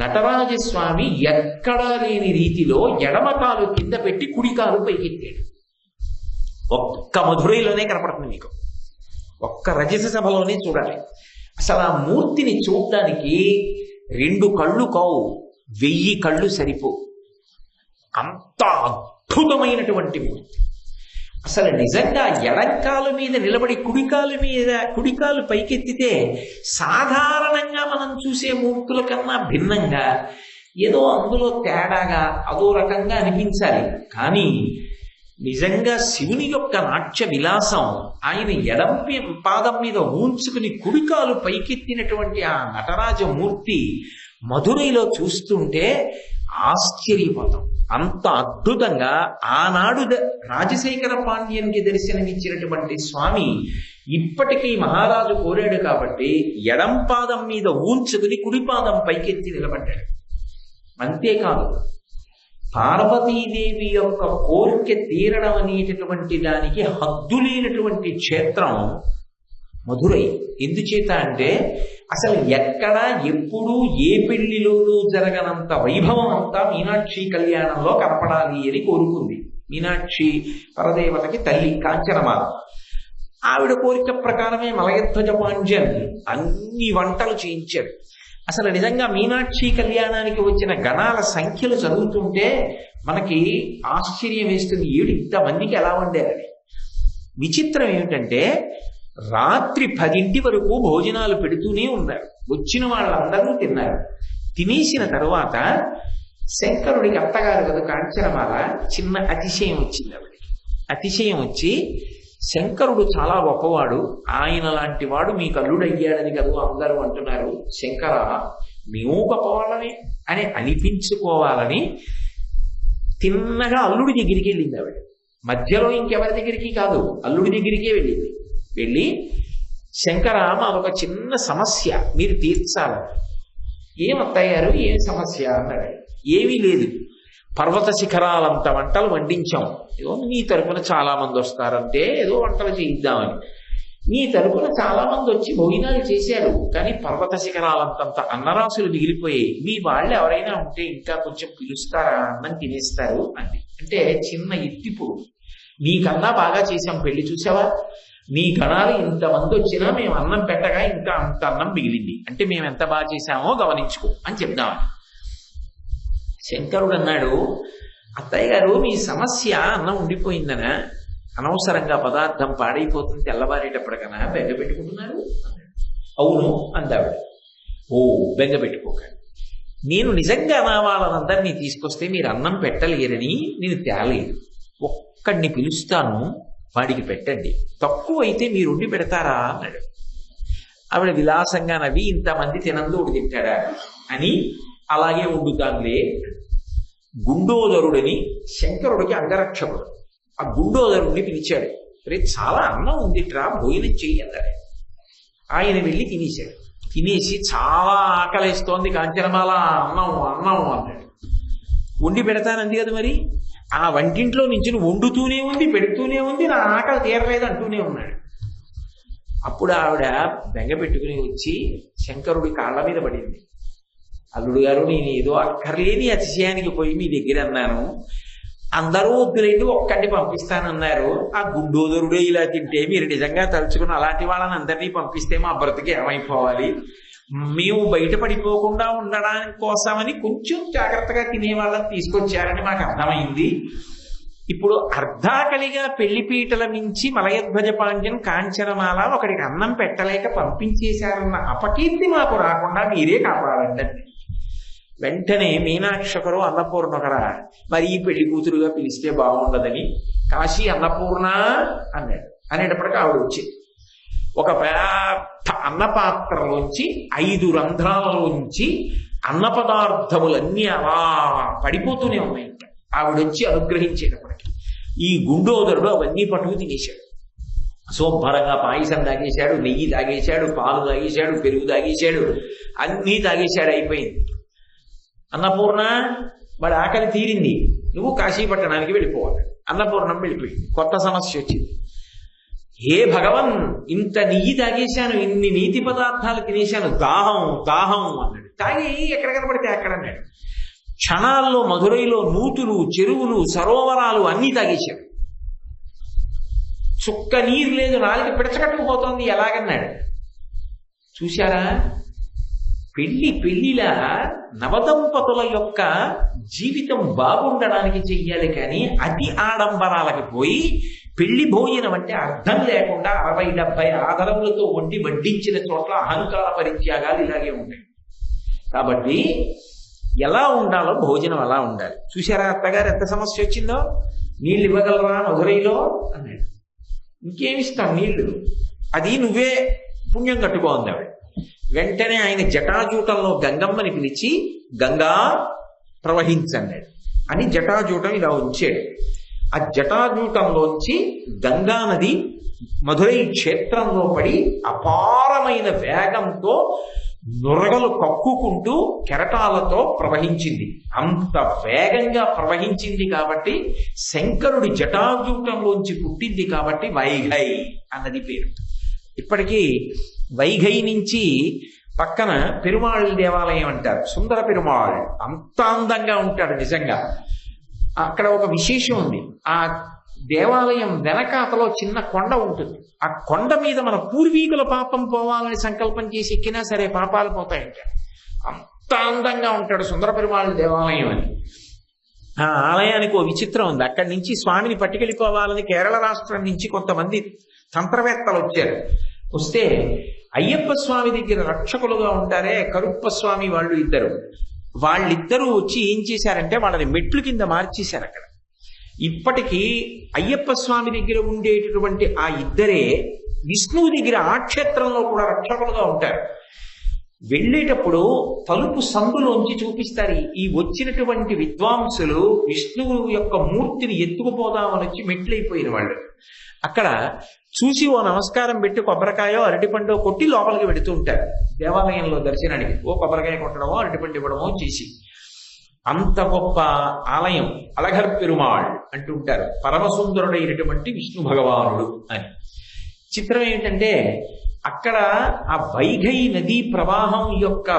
నటరాజస్వామి ఎక్కడా లేని రీతిలో ఎడమకాలు కింద పెట్టి కుడికాలు పైకెత్తాడు. ఒక్క మధురైలోనే కనపడుతుంది మీకు, ఒక్క రజత సభలోనే చూడాలి. అసలు ఆ మూర్తిని చూడడానికి 2 కళ్ళు కావు, 1000 కళ్ళు సరిపో. అంత అద్భుతమైనటువంటి మూర్తి. అసలు నిజంగా ఎడంకాలు మీద నిలబడి కుడికాలు పైకెత్తితే సాధారణంగా మనం చూసే మూర్తుల కన్నా భిన్నంగా ఏదో అందులో తేడాగా అదో రకంగా అనిపించాలి. కానీ నిజంగా శివుని యొక్క నాట్య విలాసం ఆయన ఎడం పాదం మీద ఊంచుకుని కుడికాలు పైకెత్తినటువంటి ఆ నటరాజమూర్తి మధురైలో చూస్తుంటే ఆశ్చర్యపోతాం. అంత అద్భుతంగా ఆనాడు రాజశేఖర పాండ్యానికి దర్శనమిచ్చినటువంటి స్వామి ఇప్పటికీ మహారాజు కోరాడు కాబట్టి ఎడం పాదం మీద ఊంచుకుని కుడిపాదం పైకెత్తి నిలబడ్డాడు. అంతేకాదు, పార్వతీదేవి యొక్క కోరిక తీరడం అనేటటువంటి దానికి హద్దులేనటువంటి క్షేత్రం మధురై. ఎందుచేత అంటే అసలు ఎక్కడ ఎప్పుడు ఏ పెళ్లిలోనూ జరగనంత వైభవం అంతా మీనాక్షి కళ్యాణంలో కనపడాలి అని కోరుకుంది. మీనాక్షి పరదేవతకి తల్లి కాంచనమాల. ఆవిడ కోరిక ప్రకారమే మలయధ్వజ పాండ్యన్ అన్ని వంటలు చేయించాడు. అసలు నిజంగా మీనాక్షి కళ్యాణానికి వచ్చిన గణాల సంఖ్యలు చదువుతుంటే మనకి ఆశ్చర్యం వేస్తుంది. ఇంతమందికి ఎలా వండారని. విచిత్రం ఏమిటంటే రాత్రి 10 వరకు భోజనాలు పెడుతూనే ఉన్నారు. వచ్చిన వాళ్ళందరూ తిన్నారు. తినేసిన తరువాత శంకరుడికి అత్తగారు కదా కాంచనమాల, చిన్న అతిశయం వచ్చింది ఆవిడికి. అతిశయం వచ్చి, శంకరుడు చాలా గొప్పవాడు, ఆయన లాంటి వాడు మీకు అల్లుడయ్యాడని కదా అందరూ అంటున్నారు, శంకర మేము గొప్పవాళ్ళమే అని అనిపించుకోవాలని తిన్నగా అల్లుడి దగ్గరికి వెళ్ళింది ఆవిడ. మధ్యలో ఇంకెవరి దగ్గరికి కాదు, అల్లుడి దగ్గరికే వెళ్ళింది. వెళ్ళి, శంకర మాదొక చిన్న సమస్య మీరు తీర్చాలి. ఏమత్తయ్యారు, ఏం సమస్య అన్నాడు. ఏమీ లేదు, పర్వత శిఖరాలంత వంటలు వండించాం. ఏదో నీ తరపున చాలా మంది వస్తారంటే ఏదో వంటలు చేయిద్దామని. నీ తరపున చాలా మంది వచ్చి భోజనాలు చేశారు, కానీ పర్వత శిఖరాలంతంత అన్నరాసులు మిగిలిపోయాయి. మీ వాళ్ళు ఎవరైనా ఉంటే ఇంకా కొంచెం పిలుస్తారా, అన్నం తినేస్తారు అంది. అంటే చిన్న ఎత్తిప్పుడు, నీకన్నా బాగా చేశాం పెళ్లి, చూసావా, నీ గణాలు ఇంతమంది వచ్చినా మేము అన్నం పెట్టగా ఇంకా అంత అన్నం మిగిలింది, అంటే మేము ఎంత బాగా చేశామో గమనించుకో అని చెప్దామని. శంకరుడు అన్నాడు, అత్తయ్య గారు మీ సమస్య అన్నం ఉండిపోయిందనా, అనవసరంగా పదార్థం పాడైపోతుంది తెల్లవారేటప్పటికనా బెంగ పెట్టుకుంటున్నారు. అవును అందావిడ. ఓ బెంగ పెట్టుకోకండి, నేను నిజంగా నా వాళ్ళనందరినీ తీసుకొస్తే మీరు అన్నం పెట్టలేరని నేను తేలేదు. ఒక్కడిని పిలుస్తాను, వాడికి పెట్టండి, తక్కువ అయితే మీరు ఉండి పెడతారా అన్నాడు. ఆవిడ విలాసంగా నవ్వి, ఇంతమంది తినందోడు తింటాడా అని, అలాగే వండుతానులే. గుండోదరుడని శంకరుడికి అంగరక్షకుడు, ఆ గుండోదరుడిని పిలిచాడు. రేపు చాలా అన్నం ఉందిట్రా, భోజనం చెయ్యన్నాడు. ఆయన వెళ్ళి తినేశాడు. తినేసి చాలా ఆకలిస్తోంది కాంచనమాల, అన్నం అన్నం అన్నాడు. వండి పెడతానంది కదా మరి, ఆ వంటింట్లో నుంచి వండుతూనే ఉంది, పెడుతూనే ఉంది, నా ఆకలి తీరలేదు అంటూనే ఉన్నాడు. అప్పుడు ఆవిడ బెంగ పెట్టుకుని వచ్చి శంకరుడి కాళ్ళ మీద పడింది. అల్లుడు గారు, నేను ఏదో అక్కర్లేని అతిశయానికి పోయి మీ దగ్గర అన్నాను, అందరూ వద్దులేండి ఒక్కడిని పంపిస్తానన్నారు. ఆ గుండోదరుడే ఇలా తింటే మీరు నిజంగా తలుచుకుని అలాంటి వాళ్ళని అందరినీ పంపిస్తే మా బ్రతికి ఏమైపోవాలి, మేము బయటపడిపోకుండా ఉండడానికి కోసమని కొంచెం జాగ్రత్తగా తినే వాళ్ళని తీసుకొచ్చారని మాకు అర్థమైంది. ఇప్పుడు అర్ధాకలిగా పెళ్లిపీటల మించి మలయధ్వజ పాండ్యం కాంచనమాల ఒకడికి అన్నం పెట్టలేక పంపించేశారన్న అపకీర్తి మాకు రాకుండా మీరే కాపాడండి. వెంటనే మీనాక్షకరు అన్నపూర్ణకరా మరి ఈ పెళ్లి కూతురుగా పిలిస్తే బాగుండదని కాశీ అన్నపూర్ణ అన్నాడు. అనేటప్పటికీ ఆవిడ వచ్చి ఒక పెద్ద అన్నపాత్రలోంచి 5 రంధ్రాలలోంచి అన్న పదార్థములన్నీ అలా పడిపోతూనే ఉన్నాయి. ఆవిడొచ్చి అనుగ్రహించేటప్పటికి ఈ గుండోదరుడు అవన్నీ పట్టుకు తినేశాడు. శుభ్రంగా పాయసం తాగేశాడు, నెయ్యి తాగేశాడు, పాలు తాగేశాడు, పెరుగు తాగేశాడు, అన్నీ తాగేశాడు. అయిపోయింది. అన్నపూర్ణ వాడి ఆకలి తీరింది, నువ్వు కాశీపట్టణానికి వెళ్ళిపోవాలి. అన్నపూర్ణం వెళ్ళిపోయింది. కొత్త సమస్య వచ్చింది. ఏ భగవన్, ఇంత నెయ్యి తాగేశాను, ఇన్ని నీతి పదార్థాలు తినేశాను, దాహం దాహం అన్నాడు. తాగి ఎక్కడ కనపడితే అక్కడ అన్నాడు. క్షణాల్లో మధురైలో నూతులు, చెరువులు, సరోవరాలు అన్నీ తాగేశాడు. చుక్క నీరు లేదు, నాలుగు పిడచకట్టుకుపోతోంది. ఎలాగన్నాడు చూశారా? పెళ్లిలా నవదంపతుల యొక్క జీవితం బాగుండడానికి చెయ్యాలి, కానీ అతి ఆడంబరాలకి పోయి పెళ్లి భోజనం అంటే అర్థం లేకుండా 60-70 ఆధారములతో వండి వడ్డించిన చోట్ల అహంకార పరిత్యాగాలు ఇలాగే ఉంటాయి. కాబట్టి ఎలా ఉండాలో భోజనం అలా ఉండాలి. చూశారా అత్తగారు ఎంత సమస్య వచ్చిందో? నీళ్ళు ఇవ్వగలరా మధురైలో అన్నాడు. ఇంకేమిస్తాం నీళ్లు, అది నువ్వే పుణ్యం కట్టుకోంది ఆవిడ. వెంటనే ఆయన జటాజూటంలో గంగమ్మని పిలిచి గంగా ప్రవహించన్నాడు. అని జటాజూటం ఇలా ఉంచాడు. ఆ జటాజూటంలోంచి గంగా నది మధురై క్షేత్రంలో పడి అపారమైన వేగంతో నురగలు కక్కుకుంటూ కెరటాలతో ప్రవహించింది. అంత వేగంగా ప్రవహించింది కాబట్టి శంకరుడి జటాజూటంలోంచి పుట్టింది కాబట్టి వైఘై అన్నది పేరు. ఇప్పటికీ వైఘై నుంచి పక్కన పెరుమాళ్ దేవాలయం అంటారు, సుందర పెరుమాళ్. అంత అందంగా ఉంటాడు నిజంగా. అక్కడ ఒక విశేషం ఉంది. ఆ దేవాలయం వెనకాతలో చిన్న కొండ ఉంటుంది. ఆ కొండ మీద మన పూర్వీకుల పాపం పోవాలని సంకల్పం చేసి ఎక్కినా సరే పాపాలు పోతాయంట. అంత అందంగా ఉంటాడు సుందర పెరుమాళ్ దేవాలయం అని. ఆ ఆలయానికి ఓ విచిత్రం ఉంది. అక్కడి నుంచి స్వామిని పట్టుకెళ్ళిపోవాలని కేరళ రాష్ట్రం నుంచి కొంతమంది తంత్రవేత్తలు వచ్చారు. వస్తే అయ్యప్ప స్వామి దగ్గర రక్షకులుగా ఉంటారే కరుప్ప స్వామి వాళ్ళిద్దరూ వచ్చి ఏం చేశారంటే వాళ్ళని మెట్లు కింద మార్చేశారు. అక్కడ ఇప్పటికీ అయ్యప్ప స్వామి దగ్గర ఉండేటటువంటి ఆ ఇద్దరే విష్ణువు దగ్గర ఆ క్షేత్రంలో కూడా రక్షకులుగా ఉంటారు. వెళ్ళేటప్పుడు తలుపు సందులోంచి చూపిస్తారు. ఈ వచ్చినటువంటి విద్వాంసులు విష్ణువు యొక్క మూర్తిని ఎత్తుకుపోదామని వచ్చి మెట్లయిపోయిన వాళ్ళు అక్కడ చూసి ఓ నమస్కారం పెట్టి కొబ్బరికాయో అరటిపండో కొట్టి లోపలికి వెడుతూ ఉంటారు. దేవాలయంలో దర్శనానికి ఓ కొబ్బరికాయ కొట్టడమో అరటిపండు ఇవ్వడమో చేసి. అంత గొప్ప ఆలయం అలఘర్ పెరుమాళ్ అంటుంటారు, పరమసుందరుడైనటువంటి విష్ణు భగవానుడు అని. చిత్రం ఏంటంటే అక్కడ ఆ వైఘై నదీ ప్రవాహం యొక్క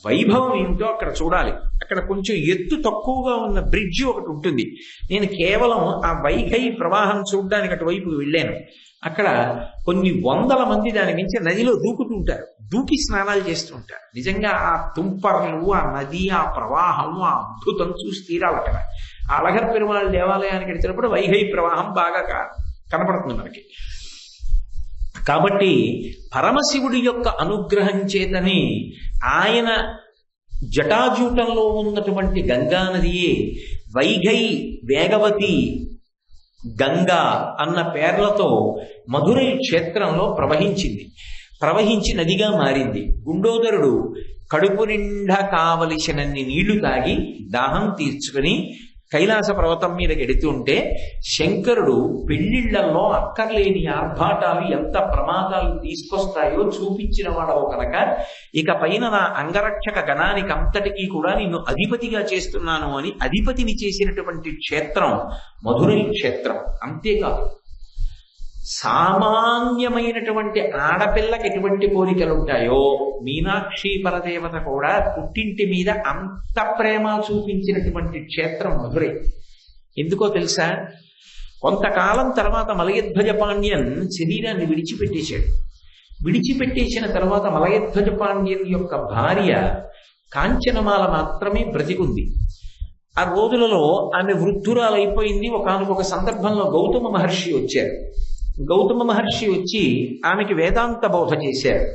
వైభవం ఏమిటో అక్కడ చూడాలి. అక్కడ కొంచెం ఎత్తు తక్కువగా ఉన్న బ్రిడ్జ్ ఒకటి ఉంటుంది. నేను కేవలం ఆ వైఘై ప్రవాహం చూడడానికి అటువైపుకి వెళ్ళాను. అక్కడ కొన్ని వందల మంది దాని మించి నదిలో దూకుతుంటారు, దూకి స్నానాలు చేస్తుంటారు. నిజంగా ఆ తుంపర్లు, ఆ నది, ఆ ప్రవాహం, ఆ అద్భుతం చూసి తీరాలి. అక్కడ ఆ అలఘర్ పెరుమాళ్ దేవాలయానికి వెళ్తున్నప్పుడు వైఘై ప్రవాహం బాగా కనపడుతుంది మనకి. కాబట్టి పరమశివుడి యొక్క అనుగ్రహం చేతని ఆయన జటాజూటంలో ఉన్నటువంటి గంగా నదియే వైఘై, వేగవతి, గంగా అన్న పేర్లతో మధురై క్షేత్రంలో ప్రవహించి నదిగా మారింది. గుండోదరుడు కడుపు నిండా కావలసినన్ని నీళ్లు తాగి దాహం తీర్చుకుని కైలాస పర్వతం మీదకి ఎడుతుంటే శంకరుడు పెళ్లిళ్లలో అక్కర్లేని ఆర్భాటాలు ఎంత ప్రమాదాలు తీసుకొస్తాయో చూపించిన వాడవు కనుక ఇక పైన నా అంగరక్షక గణానికి అంతటికీ కూడా నిన్ను అధిపతిగా చేస్తున్నాను అని అధిపతిని చేసినటువంటి క్షేత్రం మధురై క్షేత్రం. అంతేకాదు సామాన్యమైనటువంటి ఆడపిల్లకి ఎటువంటి కోరికలు ఉంటాయో మీనాక్షి పరదేవత కూడా పుట్టింటి మీద అంత ప్రేమ చూపించినటువంటి క్షేత్రం మధురై. ఎందుకో తెలుసా? కొంతకాలం తర్వాత మలయధ్వజ పాండ్యన్ శరీరాన్ని విడిచిపెట్టేసిన తర్వాత మలయధ్వజ పాండ్యన్ యొక్క భార్య కాంచనమాల మాత్రమే బ్రతికుంది. ఆ రోజులలో ఆమె వృద్ధురాలైపోయింది. ఒకానొక సందర్భంలో గౌతమ మహర్షి వచ్చారు. గౌతమ మహర్షి వచ్చి ఆమెకి వేదాంత బోధ చేశారు.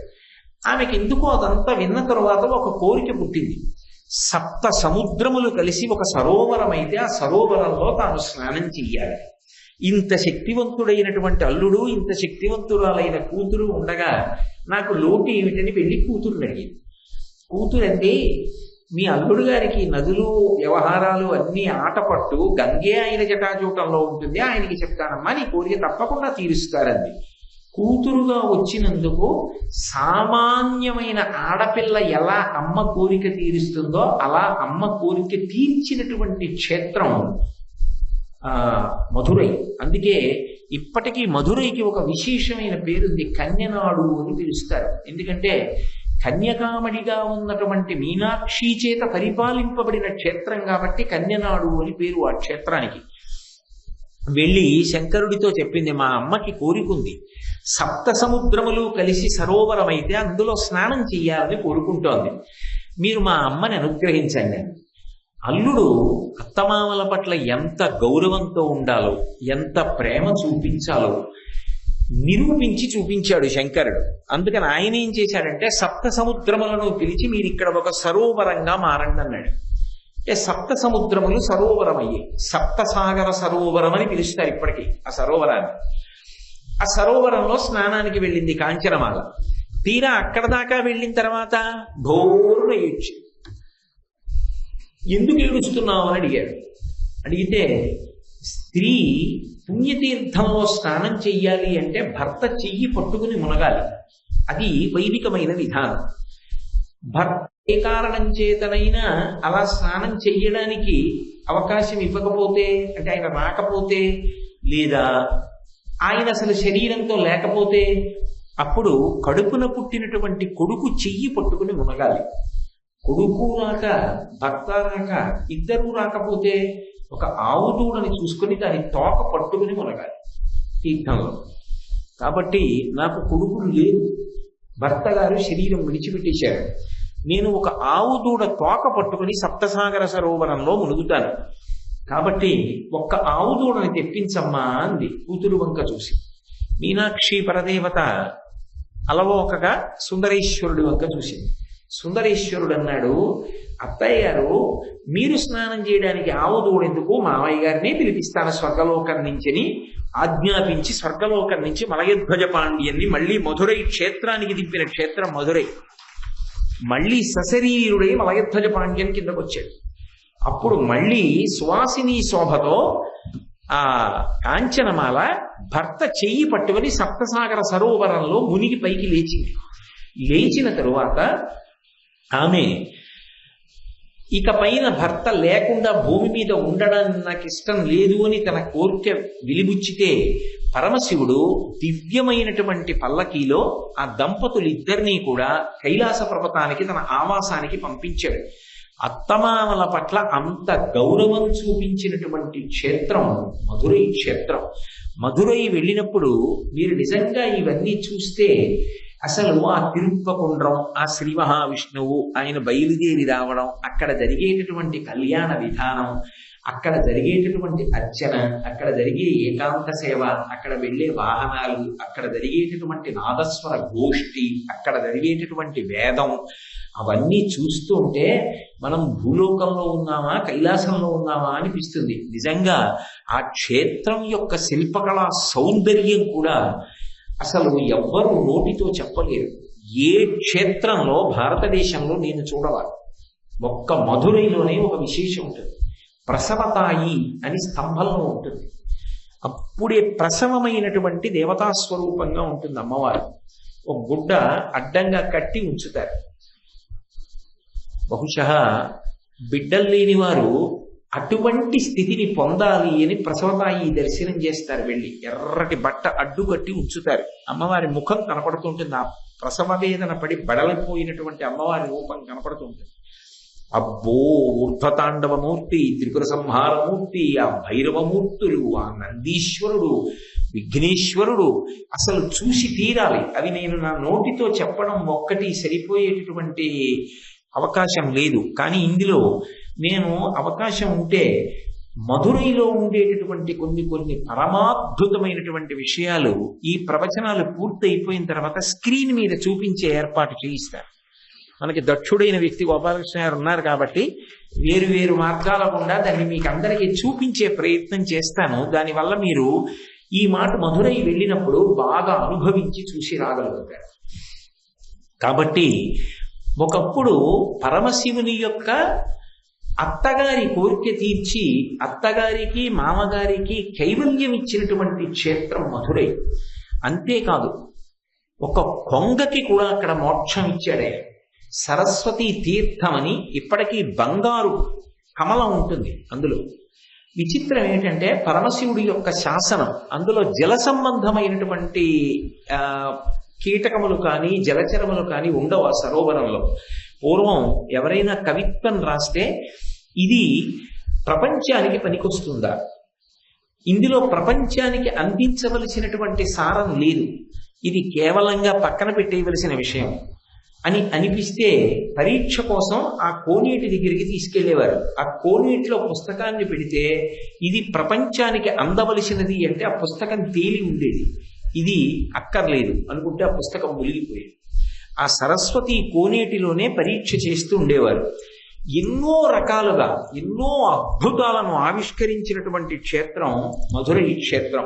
ఆమెకి ఎందుకో అదంతా విన్న తరువాత ఒక కోరిక పుట్టింది. సప్త సముద్రములు కలిసి ఒక సరోవరం అయితే ఆ సరోవరంలో తాను స్నానం చెయ్యాలి. ఇంత శక్తివంతుడైనటువంటి అల్లుడు, ఇంత శక్తివంతురాలైన కూతురు ఉండగా నాకు లోటు ఏమిటని వెళ్ళి కూతురుని అడిగింది. కూతురంటే, మీ అల్లుడు గారికి నదులు వ్యవహారాలు అన్నీ ఆటపట్టు, గంగే ఆయన జటాజూటంలో ఉంటుంది, ఆయనకి చెప్తానమ్మా, నీ కోరిక తప్పకుండా తీరుస్తారండి. కూతురుగా వచ్చినందుకు సామాన్యమైన ఆడపిల్ల ఎలా అమ్మ కోరిక తీరుస్తుందో అలా అమ్మ కోరిక తీర్చినటువంటి క్షేత్రం మధురై. అందుకే ఇప్పటికీ మధురైకి ఒక విశేషమైన పేరుంది, కన్యనాడు అని పిలుస్తారు. ఎందుకంటే కన్యకామణిగా ఉన్నటువంటి మీనాక్షి చేత పరిపాలింపబడిన క్షేత్రం కాబట్టి కన్యనాడు అని పేరు ఆ క్షేత్రానికి. వెళ్ళి శంకరుడితో చెప్పింది, మా అమ్మకి కోరికుంది, సప్త సముద్రములు కలిసి సరోవరం అయితే అందులో స్నానం చెయ్యాలని కోరుకుంటోంది, మీరు మా అమ్మని అనుగ్రహించండి. అల్లుడు అత్తమామల పట్ల ఎంత గౌరవంతో ఉండాలో, ఎంత ప్రేమ చూపించాలో నిరూపించి చూపించాడు శంకరుడు. అందుకని ఆయన ఏం చేశాడంటే సప్త సముద్రములను పిలిచి మీరు ఇక్కడ ఒక సరోవరంగా మారండి అన్నాడు. అంటే సప్త సముద్రములు సరోవరం అయ్యాయి. సప్తసాగర సరోవరం అని పిలుస్తారు ఇప్పటికీ ఆ సరోవరాన్ని. ఆ సరోవరంలో స్నానానికి వెళ్ళింది కాంచనమాల. తీరా అక్కడ దాకా వెళ్ళిన తర్వాత ఘోరున ఏడ్చి, ఎందుకు ఏడుస్తున్నావు అని అడిగాడు. అడిగితే, స్త్రీ పుణ్యతీర్థంలో స్నానం చెయ్యాలి అంటే భర్త చెయ్యి పట్టుకుని మునగాలి, అది వైదికమైన విధానం. భర్త ఏ కారణం చేతనైనా అలా స్నానం చెయ్యడానికి అవకాశం ఇవ్వకపోతే, అంటే ఆయన రాకపోతే, లేదా ఆయన అసలు శరీరంతో లేకపోతే, అప్పుడు కడుపున పుట్టినటువంటి కొడుకు చెయ్యి పట్టుకుని మునగాలి. కొడుకు రాక భర్త రాక ఇద్దరూ రాకపోతే ఒక ఆవు దూడని చూసుకుని దాని తోక పట్టుకుని మునగాలి తీర్థంలో. కాబట్టి నాకు కొడుకులు లేరు, భర్త గారు శరీరం విడిచిపెట్టేశారు, నేను ఒక ఆవు దూడ తోక పట్టుకుని సప్తసాగర సరోవరంలో మునుగుతాను, కాబట్టి ఒక్క ఆవు దూడని తెప్పించమ్మా అంది కూతురు వంక చూసి. మీనాక్షి పరదేవత అలవోకగా సుందరేశ్వరుడి వంక చూసింది. సుందరేశ్వరుడు అన్నాడు, అత్తయ్య గారు, మీరు స్నానం చేయడానికి ఆవు దూడెందుకు, మావయ్య గారినే పిలిపిస్తాను స్వర్గలోకం నుంచిని ఆజ్ఞాపించి స్వర్గలోకం నుంచి మలయధ్వజ పాండ్యన్ని మళ్ళీ మధురై క్షేత్రానికి దింపిన క్షేత్రం మధురై. మళ్ళీ సశరీరుడై మలయధ్వజ పాండ్యన్ కిందకు వచ్చాడు. అప్పుడు మళ్ళీ సువాసిని శోభతో ఆ కాంచనమాల భర్త చెయ్యి పట్టుకుని సప్తసాగర సరోవరంలో మునిగి పైకి లేచింది. లేచిన తరువాత ఆమె ఇక పైన భర్త లేకుండా భూమి మీద ఉండడానికి నాకు ఇష్టం లేదు అని తన కోరిక విలిబుచ్చితే పరమశివుడు దివ్యమైనటువంటి పల్లకీలో ఆ దంపతులిద్దరినీ కూడా కైలాస పర్వతానికి తన ఆవాసానికి పంపించాడు. అత్తమామల పట్ల అంత గౌరవం చూపించినటువంటి క్షేత్రం మధురై క్షేత్రం. మధురై వెళ్ళినప్పుడు మీరు నిజంగా ఇవన్నీ చూస్తే అసలు ఆ తిరుప్పకుండ్రం, ఆ శ్రీ మహావిష్ణువు ఆయన బయలుదేరి రావడం, అక్కడ జరిగేటటువంటి కళ్యాణ విధానం, అక్కడ జరిగేటటువంటి అర్చన, అక్కడ జరిగే ఏకాంత సేవ, అక్కడ వెళ్ళే వాహనాలు, అక్కడ జరిగేటటువంటి నాదస్వర గోష్ఠి, అక్కడ జరిగేటటువంటి వేదం, అవన్నీ చూస్తూ ఉంటే మనం భూలోకంలో ఉన్నామా కైలాసంలో ఉన్నామా అనిపిస్తుంది. నిజంగా ఆ క్షేత్రం యొక్క శిల్పకళా సౌందర్యం కూడా అసలు ఎవ్వరూ నోటితో చెప్పలేరు. ఏ క్షేత్రంలో భారతదేశంలో నేను చూడవాలి, ఒక్క మధురైలోనే ఒక విశేషం ఉంటుంది. ప్రసవతాయి అని స్తంభంలో ఉంటుంది. అప్పుడే ప్రసవమైనటువంటి దేవతాస్వరూపంగా ఉంటుంది అమ్మవారు. ఒక గుడ్డ అడ్డంగా కట్టి ఉంచుతారు. బహుశः బిడ్డలు లేని వారు అటువంటి స్థితిని పొందాలి అని ప్రసవతాయి దర్శనం చేస్తారు. వెళ్ళి ఎర్రటి బట్ట అడ్డు కట్టి ఉంచుతారు. అమ్మవారి ముఖం కనపడుతుంటుంది. ఆ ప్రసవ వేదన పడి బడలిపోయినటువంటి అమ్మవారి రూపం కనపడుతుంటుంది. అబ్బో, ఊర్ధ్వతాండవమూర్తి, త్రిపుర సంహారమూర్తి, ఆ భైరవమూర్తులు, ఆ నందీశ్వరుడు, విఘ్నేశ్వరుడు అసలు చూసి తీరాలి. అవి నేను నా నోటితో చెప్పడం ఒక్కటి సరిపోయేటటువంటి అవకాశం లేదు. కానీ ఇందులో నేను అవకాశం ఉంటే మధురైలో ఉండేటటువంటి కొన్ని కొన్ని పరమాద్భుతమైనటువంటి విషయాలు ఈ ప్రవచనాలు పూర్తయిపోయిన తర్వాత స్క్రీన్ మీద చూపించే ఏర్పాటు చేయిస్తాను. మనకి దక్షుడైన వ్యక్తి గోపాలకృష్ణ గారు ఉన్నారు కాబట్టి వేరు వేరు మార్గాల గుండా దాన్ని మీకు అందరికీ చూపించే ప్రయత్నం చేస్తాను. దానివల్ల మీరు ఈ మాట మధురై వెళ్ళినప్పుడు బాగా అనుభవించి చూసి రాగలుగుతారు. కాబట్టి ఒకప్పుడు పరమశివుని యొక్క అత్తగారి కోరిక తీర్చి అత్తగారికి మామగారికి కైవల్యం ఇచ్చినటువంటి క్షేత్రం మధురై. అంతేకాదు ఒక కొంగకి కూడా అక్కడ మోక్షం ఇచ్చాడే. సరస్వతీ తీర్థం అని ఇప్పటికీ బంగారు కమలం ఉంటుంది అందులో. విచిత్రం ఏంటంటే పరమశివుడి యొక్క శాసనం, అందులో జల సంబంధమైనటువంటి కీటకములు కానీ జలచరములు కానీ ఉండవు ఆ సరోవరంలో. పూర్వం ఎవరైనా కవిత్వం రాస్తే ఇది ప్రపంచానికి పనికొస్తుందా, ఇందులో ప్రపంచానికి అందించవలసినటువంటి సారం లేదు, ఇది కేవలంగా పక్కన పెట్టేయవలసిన విషయం అని అనిపిస్తే పరీక్ష కోసం ఆ కోనేటి దగ్గరికి తీసుకెళ్లేవారు. ఆ కోనేటిలో పుస్తకాన్ని పెడితే ఇది ప్రపంచానికి అందవలసినది అంటే ఆ పుస్తకం తేలి ఉండేది. ఇది అక్కర్లేదు అనుకుంటే ఆ పుస్తకం మునిగిపోయేది. ఆ సరస్వతి కోనేటిలోనే పరీక్ష చేస్తూ ఉండేవారు. ఎన్నో రకాలుగా ఎన్నో అద్భుతాలను ఆవిష్కరించినటువంటి క్షేత్రం మధురై క్షేత్రం.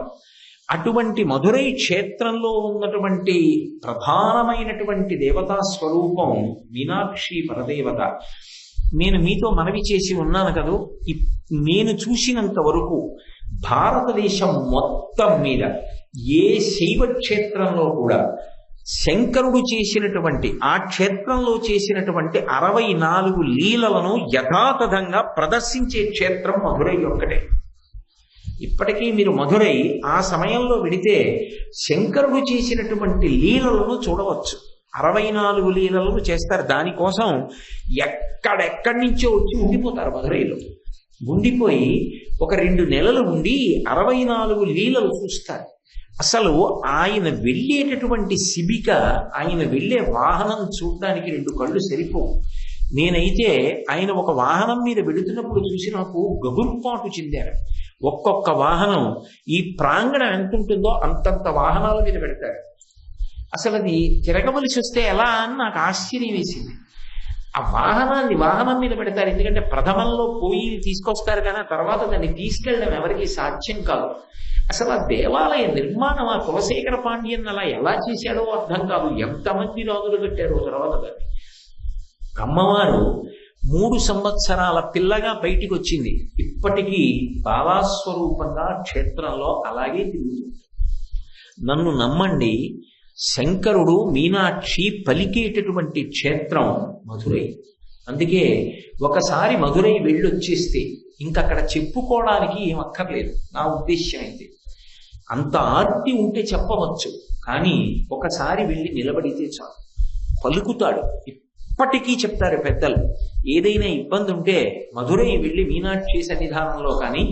అటువంటి మధురై క్షేత్రంలో ఉన్నటువంటి ప్రధానమైనటువంటి దేవతా స్వరూపం మీనాక్షి పరదేవత. నేను మీతో మనవి చేసి ఉన్నాను కదా, నేను చూసినంత వరకు భారతదేశం మొత్తం మీద ఏ శైవ క్షేత్రంలో కూడా శంకరుడు చేసినటువంటి ఆ క్షేత్రంలో చేసినటువంటి 64 లీలలను యథాతథంగా ప్రదర్శించే క్షేత్రం మధురై ఒక్కటే. ఇప్పటికీ మీరు మధురై ఆ సమయంలో వెడితే శంకరుడు చేసినటువంటి లీలలను చూడవచ్చు. 64 లీలలను చేస్తారు. దానికోసం ఎక్కడెక్కడి నుంచో వచ్చి ఉండిపోతారు మధురైలో. ఉండిపోయి ఒక 2 నెలలు ఉండి 64 లీలలు చూస్తారు. అసలు ఆయన వెళ్ళేటటువంటి శిబిక, ఆయన వెళ్ళే వాహనం చూడడానికి 2 కళ్ళు సరిపోవు. నేనైతే ఆయన ఒక వాహనం మీద వెళుతున్నప్పుడు చూసి నాకు గగుర్పాటు చెందారు. ఒక్కొక్క వాహనం ఈ ప్రాంగణం ఎంత ఉంటుందో అంతంత వాహనాల మీద పెడతారు. అసలు అది తిరగవలసి వస్తే ఎలా అని నాకు ఆశ్చర్యం వేసింది. ఆ వాహనం మీద పెడతారు. ఎందుకంటే ప్రథమంలో పోయి తీసుకొస్తారు కానీ తర్వాత దాన్ని తీసుకెళ్ళడం ఎవరికి సాధ్యం కాదు. అసలు ఆ దేవాలయ నిర్మాణం ఆ కులశేఖర పాండ్యన్ అలా ఎలా చేశాడో అర్థం కాదు. ఎంతమంది రాజులు కట్టారో తర్వాత దాన్ని. అమ్మవారు 3 సంవత్సరాల పిల్లగా బయటికి వచ్చింది. ఇప్పటికీ బాలాస్వరూపంగా క్షేత్రంలో అలాగే తిరుగుతుంది. నన్ను నమ్మండి, శంకరుడు మీనాక్షి పలికేటటువంటి క్షేత్రం మధురై. అందుకే ఒకసారి మధురై వెళ్ళొచ్చేస్తే ఇంకక్కడ చెప్పుకోవడానికి ఏం అక్కర్లేదు. నా ఉద్దేశ్యం అయితే అంత ఆర్తి ఉంటే చెప్పవచ్చు, కానీ ఒకసారి వెళ్ళి నిలబడితే చాలు, పలుకుతాడు. ఇప్పటికీ చెప్తారు పెద్దలు, ఏదైనా ఇబ్బంది ఉంటే మధురై వెళ్ళి మీనాక్షి సన్నిధానంలో కానీ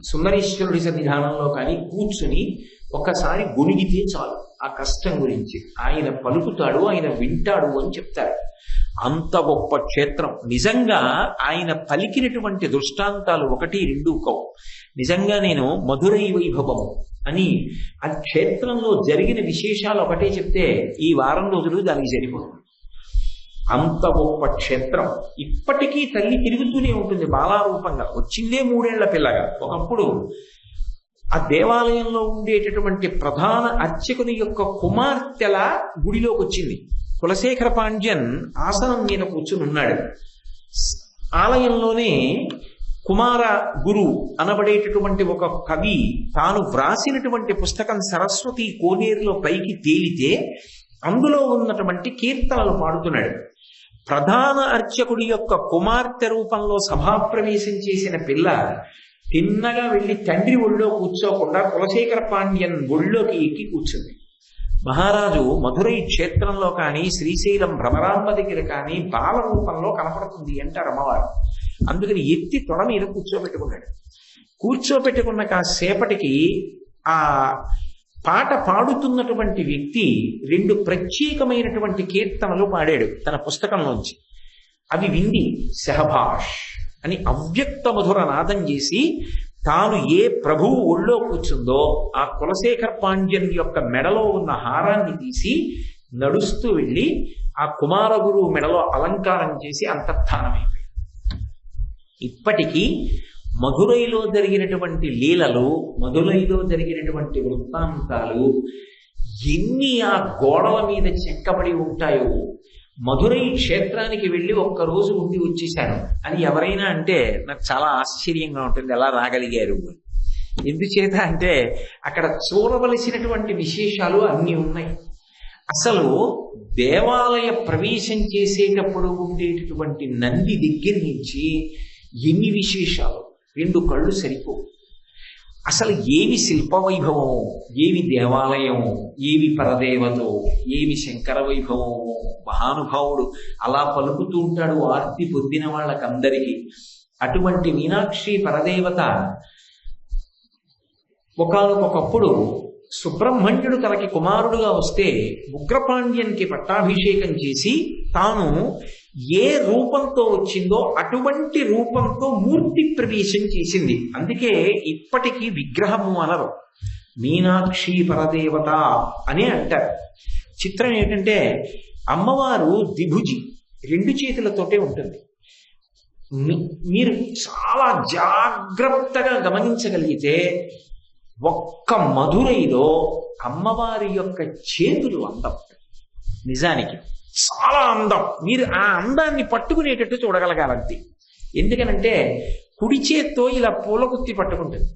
సుందరేశ్వరుడి సన్నిధానంలో కానీ కూర్చుని ఒకసారి గొణిగితే చాలు ఆ కష్టం గురించి. ఆయన పలుకుతాడు, ఆయన వింటాడు అని చెప్తారు. అంత గొప్ప క్షేత్రం. నిజంగా ఆయన పలికినటువంటి దృష్టాంతాలు 1, 2 కవు. నిజంగా నేను మధురై వైభవం అని ఆ క్షేత్రంలో జరిగిన విశేషాలు ఒకటే చెప్తే ఈ వారం రోజులు దానికి సరిపోతుంది. అంత గొప్ప క్షేత్రం. ఇప్పటికీ తల్లి తిరుగుతూనే ఉంటుంది బాలారూపంగా. వచ్చిందే 3 ఏళ్ల పిల్లగా. ఒకప్పుడు ఆ దేవాలయంలో ఉండేటటువంటి ప్రధాన అర్చకుని యొక్క కుమార్తెల గుడిలోకి వచ్చింది. కులశేఖర పాండ్యన్ ఆసనం మీద కూర్చుని ఉన్నాడు. ఆలయంలోనే కుమార గురు అనబడేటటువంటి ఒక కవి తాను వ్రాసినటువంటి పుస్తకం సరస్వతి కోనేరులో పైకి తేలితే అందులో ఉన్నటువంటి కీర్తనలు పాడుతున్నాడు. ప్రధాన అర్చకుడి యొక్క కుమార్తె రూపంలో సభాప్రవేశం చేసిన పిల్ల తిన్నగా వెళ్ళి తండ్రి ఒళ్ళో కూర్చోకుండా కులశేఖర పాండ్యన్ ఒళ్ళోకి ఎక్కి కూర్చుంది. మహారాజు మధురై క్షేత్రంలో కానీ శ్రీశైలం భ్రమరాంబ దగ్గర కానీ బాల రూపంలో కనపడుతుంది అంటారు అమ్మవారు. అందుకని ఎత్తి తొడ మీద కూర్చోబెట్టుకున్నాడు. కూర్చోబెట్టుకున్న కాసేపటికి ఆ పాట పాడుతున్నటువంటి వ్యక్తి 2 ప్రత్యేకమైనటువంటి కీర్తనలు పాడాడు తన పుస్తకంలోంచి. అవి వింది. శహభాష్ అని అవ్యక్త మధుర నాదం చేసి తాను ఏ ప్రభువు ఒళ్ళో కూర్చుందో ఆ కులశేఖర పాండ్యన్ యొక్క మెడలో ఉన్న హారాన్ని తీసి నడుస్తూ వెళ్ళి ఆ కుమారగురువు మెడలో అలంకారం చేసి అంతర్ధానమైపోయింది. ఇప్పటికీ మధురైలో జరిగినటువంటి లీలలు, మధురైలో జరిగినటువంటి వృత్తాంతాలు ఎన్ని ఆ గోడల మీద చెక్కబడి ఉంటాయో. మధురై క్షేత్రానికి వెళ్ళి ఒక్కరోజు ఉండి వచ్చేశాను అని ఎవరైనా అంటే నాకు చాలా ఆశ్చర్యంగా ఉంటుంది, ఎలా రాగలిగారు. ఎందుచేత అంటే అక్కడ చూడవలసినటువంటి విశేషాలు అన్నీ ఉన్నాయి. అసలు దేవాలయ ప్రవేశం చేసేటప్పుడు ఉండేటటువంటి నంది దగ్గర నుంచి ఎన్ని విశేషాలు, 2 కళ్ళు సరిపోవు. అసలు ఏమి శిల్ప వైభవమో, ఏమి దేవాలయమో, ఏమి పరదేవతో, ఏమి శంకర వైభవమో. మహానుభావుడు అలా పలుకుతూ ఉంటాడు ఆర్తి పొందిన వాళ్ళకందరికీ. అటువంటి మీనాక్షి పరదేవత ఒకానొకప్పుడు సుబ్రహ్మణ్యుడు తనకి కుమారుడుగా వస్తే ఉగ్రపాండ్యన్కి పట్టాభిషేకం చేసి తాను ఏ రూపంతో వచ్చిందో అటువంటి రూపంతో మూర్తి ప్రవేశం చేసింది. అందుకే ఇప్పటికీ విగ్రహము అనరు, మీనాక్షి పరదేవత అనే అంటారు. చిత్రం ఏంటంటే అమ్మవారు ద్విభుజి, 2 చేతులతోటే ఉంటుంది. మీరు చాలా జాగ్రత్తగా గమనించగలిగితే ఒక్క మధురైలో అమ్మవారి యొక్క చేతులు అందం, నిజానికి చాలా అందం. మీరు ఆ అందాన్ని పట్టుకునేటట్టు చూడగలగాలంతే. ఎందుకనంటే కుడి చేత్తో ఇలా పూలగుత్తి పట్టుకుంటుంది,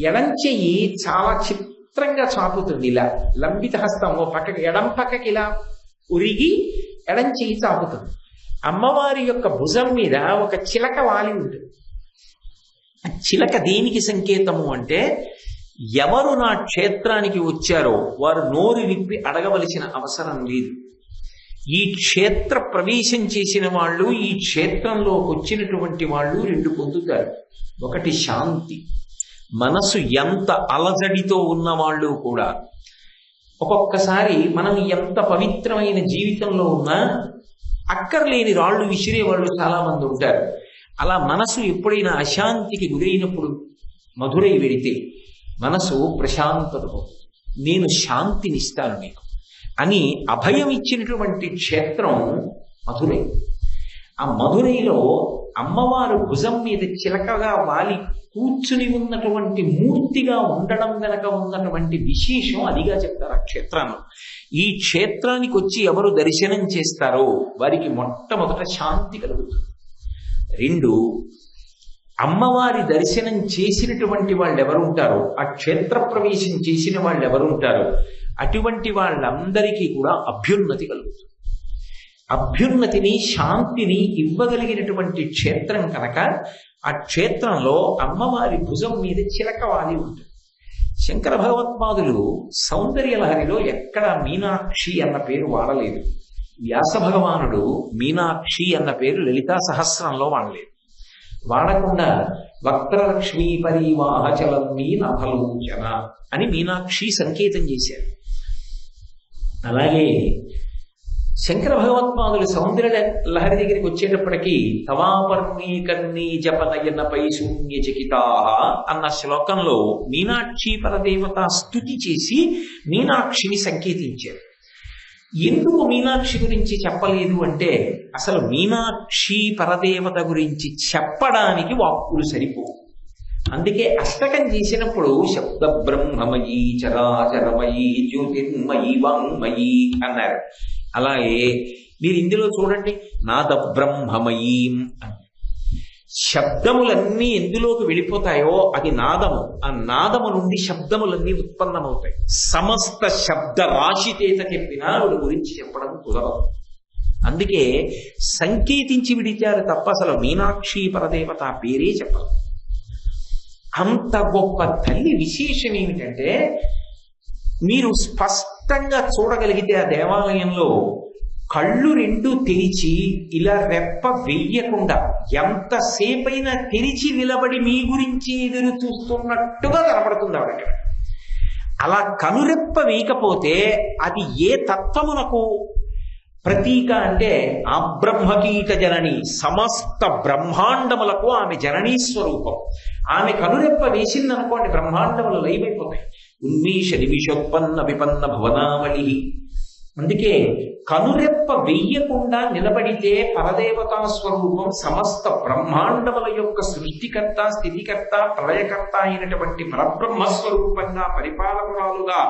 ఎడం చెయ్యి చాలా చిత్రంగా చాపుతుంది, ఇలా లంబిత హస్తం ఓ పక్కకి ఎడం పక్కకి ఇలా ఉరిగి ఎడం చెయ్యి చాపుతుంది. అమ్మవారి యొక్క భుజం మీద ఒక చిలక వాలి ఉంటుంది. చిలక దేనికి సంకేతము అంటే ఎవరు నా క్షేత్రానికి వచ్చారో వారు నోరు విప్పి అడగవలసిన అవసరం లేదు. ఈ క్షేత్ర ప్రవేశం చేసిన వాళ్ళు, ఈ క్షేత్రంలోకి వచ్చినటువంటి వాళ్ళు 2 పొందుతారు. ఒకటి శాంతి, మనసు ఎంత అలజడితో ఉన్నవాళ్ళు కూడా. ఒక్కొక్కసారి మనం ఎంత పవిత్రమైన జీవితంలో ఉన్నా అక్కర్లేని రాళ్ళు విసిరే వాళ్ళు చాలా మంది ఉంటారు. అలా మనసు ఎప్పుడైనా అశాంతికి గురైనప్పుడు మధురై వెడితే మనసు ప్రశాంతతతో నేను శాంతినిస్తాను నీకు అని అభయం ఇచ్చినటువంటి క్షేత్రం మధురై. ఆ మధురైలో అమ్మవారు భుజం మీద చిలకగా వాలి కూర్చుని ఉన్నటువంటి మూర్తిగా ఉండడం వెనక ఉన్నటువంటి విశేషం అదిగా చెప్తారు ఆ క్షేత్రాన్ని. ఈ క్షేత్రానికి వచ్చి ఎవరు దర్శనం చేస్తారో వారికి మొట్టమొదట శాంతి కలుగుతుంది. 2, అమ్మవారి దర్శనం చేసినటువంటి వాళ్ళు ఎవరు ఉంటారో, ఆ క్షేత్ర ప్రవేశం చేసిన వాళ్ళు ఎవరు ఉంటారో అటువంటి వాళ్ళందరికీ కూడా అభ్యున్నతి కలుగుతుంది. అభ్యున్నతిని, శాంతిని ఇవ్వగలిగినటువంటి క్షేత్రం కనుక ఆ క్షేత్రంలో అమ్మవారి భుజం మీద చిలకవాలి ఉంటుంది. శంకర భగవత్పాదులు సౌందర్యలహరిలో ఎక్కడ మీనాక్షి అన్న పేరు వాడలేదు. వ్యాస భగవానుడు మీనాక్షి అన్న పేరు లలితా సహస్రంలో వాడలేదు. వాడకుండా వక్రలక్ష్మీ పరివాహ చలన్నీ నభలోచన అని మీనాక్షి సంకేతం చేశారు. అలాగే శంకర భగవత్పాదులు సౌందర్య లహరి దగ్గరికి వచ్చేటప్పటికీ తవాపర్ణీకర్ణీ జపనయనపై శూన్యచకితా అన్న శ్లోకంలో మీనాక్షి పరదేవత స్తుతి చేసి మీనాక్షిని సంకేతించారు. ఎందుకు మీనాక్షి గురించి చెప్పలేదు అంటే అసలు మీనాక్షి పరదేవత గురించి చెప్పడానికి వాక్కులు సరిపోవు. అందుకే అష్టకం చేసినప్పుడు శబ్ద బ్రహ్మమయీ చరాచరమయీ జ్యోతిర్మయీ వాంగ్మయీ అన్నారు. అలాగే మీరు ఇందులో చూడండి, నాద బ్రహ్మమయీం అని. శబ్దములన్నీ ఎందులోకి వెళ్ళిపోతాయో అది నాదము. ఆ నాదము నుండి శబ్దములన్నీ ఉత్పన్నమవుతాయి. సమస్త శబ్ద రాశితేత చెప్పినా వాడి గురించి చెప్పడం కుదరదు. అందుకే సంకేతించి విడిచారు తప్ప అసలు మీనాక్షి పరదేవత పేరే చెప్పరు. అంత గొప్ప తల్లి విశేషం ఏమిటంటే మీరు స్పష్టంగా చూడగలిగితే ఆ దేవాలయంలో కళ్ళు 2 తెరిచి ఇలా రెప్ప వెయ్యకుండా ఎంతసేపైనా తెరిచి నిలబడి మీ గురించి ఎదురు చూస్తున్నట్టుగా కనపడుతుంది ఆవిడ. అలా కనురెప్ప వేయకపోతే అది ఏ తత్వమునకు ప్రతీక అంటే ఆ బ్రహ్మకీట జనని, సమస్త బ్రహ్మాండములకు ఆమె జననీ స్వరూపం. ఆమె కనురెప్ప వేసిందనుకోండి బ్రహ్మాండములు లయమైపోతాయి. ఉన్మీష నిమిషోత్పన్న విపన్న భువనావళి. అందుకే కనురెప్ప వెయ్యకుండా నిలబడితే పరదేవతా స్వరూపం సమస్త బ్రహ్మాండముల యొక్క సృష్టికర్త, స్థితికర్త, ప్రళయకర్త అయినటువంటి పరబ్రహ్మస్వరూపంగా పరిపాలకురాలుగా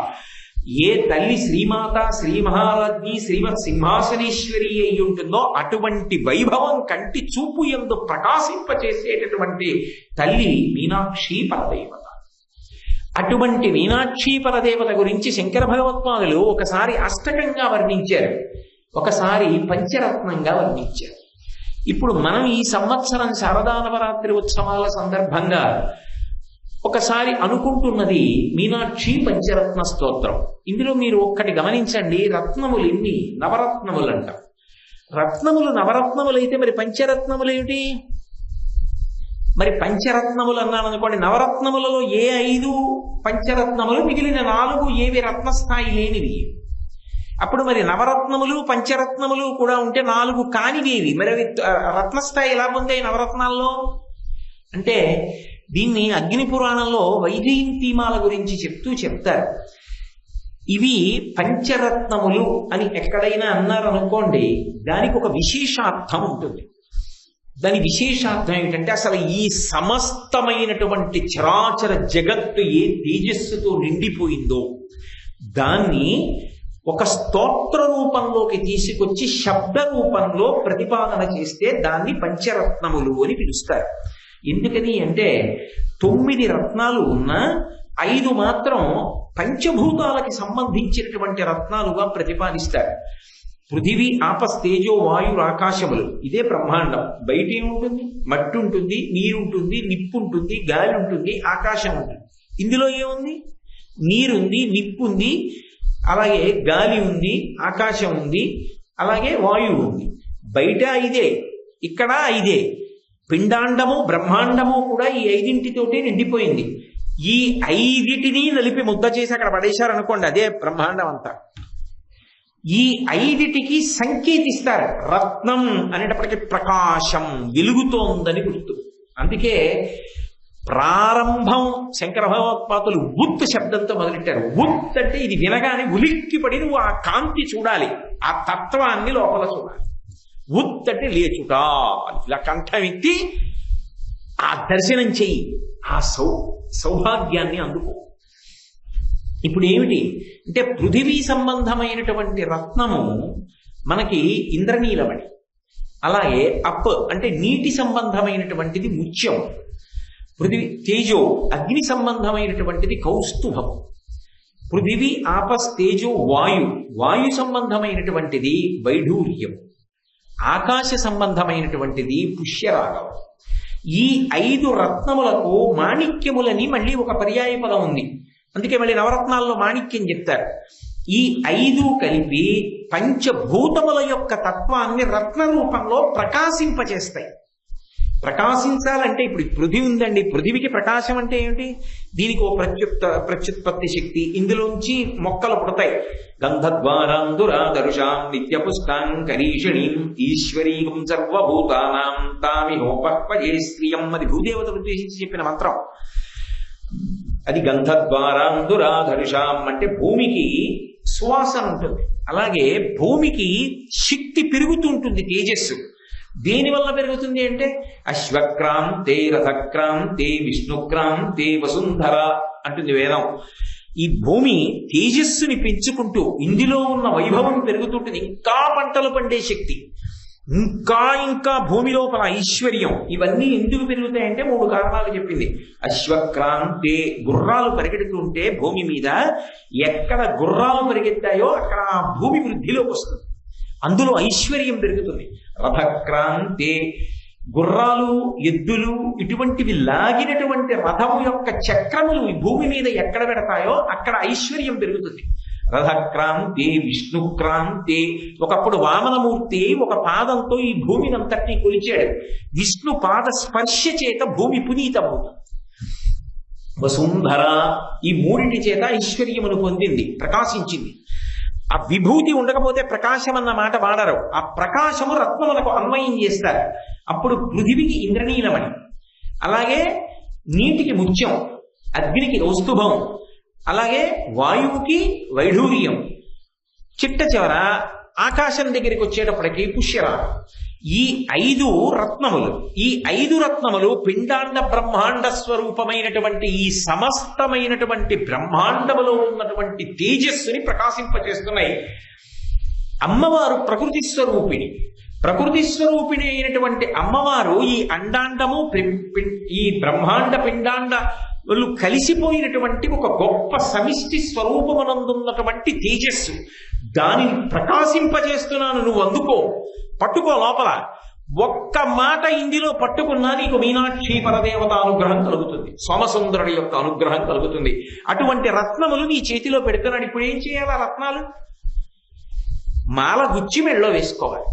ఏ తల్లి శ్రీమాత, శ్రీ మహారాజ్ఞి, శ్రీమత్ సింహాసనేశ్వరి అయి ఉంటుందో అటువంటి వైభవం కంటి చూపు యందు ప్రకాశింపచేసేటటువంటి తల్లి మీనాక్షి పరదేవత. అటువంటి మీనాక్షి పరదేవత గురించి శంకర భగవత్పాదులు ఒకసారి అష్టకంగా వర్ణించారు, ఒకసారి పంచరత్నంగా వర్ణించారు. ఇప్పుడు మనం ఈ సంవత్సరం శారదా నవరాత్రి ఉత్సవాల సందర్భంగా ఒకసారి అనుకుంటున్నది మీనాక్షి పంచరత్న స్తోత్రం. ఇందులో మీరు ఒక్కటి గమనించండి, రత్నములు ఎన్ని? నవరత్నములు అంటాం. రత్నములు నవరత్నములు అయితే మరి పంచరత్నములు ఏమిటి? మరి పంచరత్నములు అన్నాను అనుకోండి, నవరత్నములలో ఏ 5 పంచరత్నములు, మిగిలిన 4 ఏవి రత్నస్థాయి లేనివి? అప్పుడు మరి నవరత్నములు పంచరత్నములు కూడా ఉంటే 4 కానివేవి, మరి అవి రత్నస్థాయి ఎలా పొందాయి నవరత్నాల్లో అంటే? దీన్ని అగ్ని పురాణంలో వైజయంతిమాల గురించి చెప్తారు. ఇవి పంచరత్నములు అని ఎక్కడైనా అన్నారనుకోండి, దానికి ఒక విశేషార్థం ఉంటుంది. దాని విశేషార్థం ఏమిటంటే, అసలు ఈ సమస్తమైనటువంటి చరాచర జగత్తు ఏ తేజస్సుతో నిండిపోయిందో దాన్ని ఒక స్తోత్ర రూపంలోకి తీసుకొచ్చి శబ్ద రూపంలో ప్రతిపాదన చేస్తే దాన్ని పంచరత్నములు అని పిలుస్తారు. ఎందుకని అంటే 9 రత్నాలు ఉన్నా 5 మాత్రం పంచభూతాలకి సంబంధించినటువంటి రత్నాలుగా ప్రతిపాదిస్తారు. పృథివీ, ఆపస్, తేజో, వాయు, ఆకాశములు, ఇదే బ్రహ్మాండం. బయట ఏముంటుంది? మట్టి ఉంటుంది, నీరు ఉంటుంది, నిప్పు ఉంటుంది, గాలి ఉంటుంది, ఆకాశం ఉంటుంది. ఇందులో ఏముంది? నీరుంది, నిప్పు ఉంది, అలాగే గాలి ఉంది, ఆకాశం ఉంది, అలాగే వాయువు ఉంది. బయట ఇదే, ఇక్కడ ఇదే. పిండాండము బ్రహ్మాండము కూడా ఈ 5 నిండిపోయింది. ఈ 5 నలిపి ముద్ద చేసి అక్కడ పడేశారనుకోండి, అదే బ్రహ్మాండం అంతా. ఈ 5 సంకేతిస్తారు. రత్నం అనేటప్పటికీ ప్రకాశం, వెలుగుతోందని గుర్తు. అందుకే ప్రారంభం శంకర భగవత్పాదులు ఉత్ శబ్దంతో మొదలెట్టారు. ఉత్ అంటే ఇది వినగానే ఉలిక్కిపడి నువ్వు ఆ కాంతి చూడాలి, ఆ తత్వాన్ని లోపల చూడాలి. ఉత్ అంటే లేచుట, ఇలా కంఠం ఎత్తి ఆ దర్శనం చెయ్యి, ఆ సౌభాగ్యాన్ని అందుకో. ఇప్పుడు ఏమిటి అంటే, పృథివీ సంబంధమైనటువంటి రత్నము మనకి ఇంద్రనీలమణి, అలాగే అప్ అంటే నీటి సంబంధమైనటువంటిది ముత్యం, పృథివీ తేజో అగ్ని సంబంధమైనటువంటిది కౌస్తుభం, పృథివీ ఆపస్ తేజో వాయు వాయు సంబంధమైనటువంటిది వైఢూర్యం, ఆకాశ సంబంధమైనటువంటిది పుష్యరాగం. ఈ 5 రత్నములకు మాణిక్యములని మళ్ళీ ఒక పర్యాయ పదం ఉంది. అందుకే మళ్ళీ నవరత్నాల్లో మాణిక్యం చెప్తారు. ఈ 5 కలిపి పంచభూతముల యొక్క తత్వాన్ని రత్న రూపంలో ప్రకాశింపచేస్తాయి. ప్రకాశించాలంటే ఇప్పుడు పృథివీ ఉందండి, పృథివికి ప్రకాశం అంటే ఏమిటి? దీనికి ఓ ప్రత్యుత్పత్తి శక్తి, ఇందులోంచి మొక్కలు పుడతాయి. గంధద్వారాంధురాదరుషాం నిత్యపుష్టాం కరీషిణీం ఈశ్వరీం సర్వభూతానాం తామిహోపక్వజే శ్రియం. అది భూదేవతను ఉద్దేశించి చెప్పిన మంత్రం. అది గంధద్వారాంధురాధరుషాం అంటే భూమికి సువాసన ఉంటుంది, అలాగే భూమికి శక్తి పెరుగుతుంటుంది, తేజస్సు. దేనివల్ల పెరుగుతుంది అంటే అశ్వక్రాంతే రథక్రాంతే విష్ణుక్రాంతే వసుంధర అంటుంది వేదం. ఈ భూమి తేజస్సుని పెంచుకుంటూ ఇందులో ఉన్న వైభవం పెరుగుతుంటుంది. ఇంకా పంటలు పండే శక్తి, ఇంకా భూమి లోపల ఐశ్వర్యం, ఇవన్నీ ఎందుకు పెరుగుతాయంటే 3 కారణాలు చెప్పింది. అశ్వక్రాంతే గుర్రాలు పరిగెడుతుంటే భూమి మీద ఎక్కడ గుర్రాలు పరిగెత్తాయో అక్కడ ఆ భూమి వృద్ధిలోకి వస్తుంది, అందులో ఐశ్వర్యం పెరుగుతుంది. రథక్రాంతే గుర్రాలు, ఎద్దులు ఇటువంటివి లాగినటువంటి రథము యొక్క చక్రములు ఈ భూమి మీద ఎక్కడ పెడతాయో అక్కడ ఐశ్వర్యం పెరుగుతుంది. రథక్రాంతే విష్ణుక్రాంతే. ఒకప్పుడు వామనమూర్తి ఒక పాదంతో ఈ భూమిని అంతటినీ కొలిచాడు. విష్ణు పాద స్పర్శ చేత భూమి పునీతమవుతుంది. వసుంధర ఈ 3 చేత ఐశ్వర్యమును పొందింది, ప్రకాశించింది. ఆ విభూతి ఉండకపోతే ప్రకాశం అన్న మాట వాడరు. ఆ ప్రకాశము రత్నములకు అన్వయం చేస్తారు. అప్పుడు పృథివికి ఇంద్రనీలమణి, అలాగే నీటికి ముత్యం, అగ్నికి కౌస్తుభం, అలాగే వాయువుకి వైఢూర్యం, చిట్ట చివర ఆకాశం దగ్గరికి వచ్చేటప్పటికి పుష్యరాగం. ఈ 5 రత్నములు, ఈ 5 రత్నములు పిండాండ బ్రహ్మాండ స్వరూపమైనటువంటి ఈ సమస్తమైనటువంటి బ్రహ్మాండములో ఉన్నటువంటి తేజస్సుని ప్రకాశింపచేస్తున్నాయి. అమ్మవారు ప్రకృతి స్వరూపిణి. ప్రకృతి స్వరూపిణి అయినటువంటి అమ్మవారు ఈ అండాండము ఈ బ్రహ్మాండ పిండాండములు కలిసిపోయినటువంటి ఒక గొప్ప సమిష్టి స్వరూపమునందున్నటువంటి తేజస్సు. దానిని ప్రకాశింపజేస్తున్నాను, నువ్వు అందుకో, పట్టుకో. లోపల ఒక్క మాట ఇందులో పట్టుకున్నా నీకు మీనాక్షి పరదేవత అనుగ్రహం కలుగుతుంది, సోమసుందరుడి యొక్క అనుగ్రహం కలుగుతుంది. అటువంటి రత్నములు నీ చేతిలో పెడుతున్నాడు. ఇప్పుడు ఏం చేయాలి? ఆ రత్నాలు మాల గుచ్చి మెడలో వేసుకోవాలి.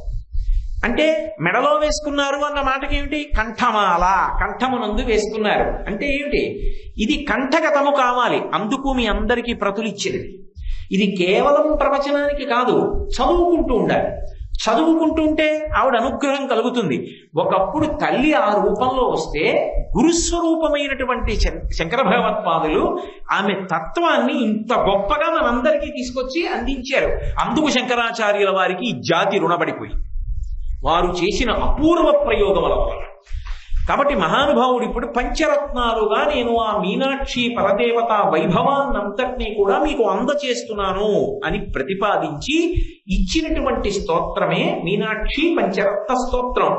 అంటే మెడలో వేసుకున్నారు అన్న మాటకి ఏమిటి? కంఠమాల, కంఠమునందు వేసుకున్నారు అంటే ఏమిటి? ఇది కంఠగతము కావాలి. అందుకు మీ అందరికీ ప్రతులిచ్చినది. ఇది కేవలం ప్రవచనానికి కాదు, చదువుకుంటూ ఉండాలి. చదువుకుంటూ ఉంటే ఆవిడ అనుగ్రహం కలుగుతుంది. ఒకప్పుడు తల్లి ఆ రూపంలో వస్తే గురుస్వరూపమైనటువంటి శంకర భగవత్పాదులు ఆమె తత్వాన్ని ఇంత గొప్పగా మనందరికీ తీసుకొచ్చి అందించారు. అందుకు శంకరాచార్యుల వారికి ఈ జాతి రుణపడిపోయింది, వారు చేసిన అపూర్వ ప్రయోగముల వల్ల. కాబట్టి మహానుభావుడు ఇప్పుడు పంచరత్నాలుగా నేను ఆ మీనాక్షి పరదేవత వైభవాన్నంతటినీ కూడా మీకు అందచేస్తున్నాను అని ప్రతిపాదించి ఇచ్చినటువంటి స్తోత్రమే మీనాక్షి పంచరత్న స్తోత్రం.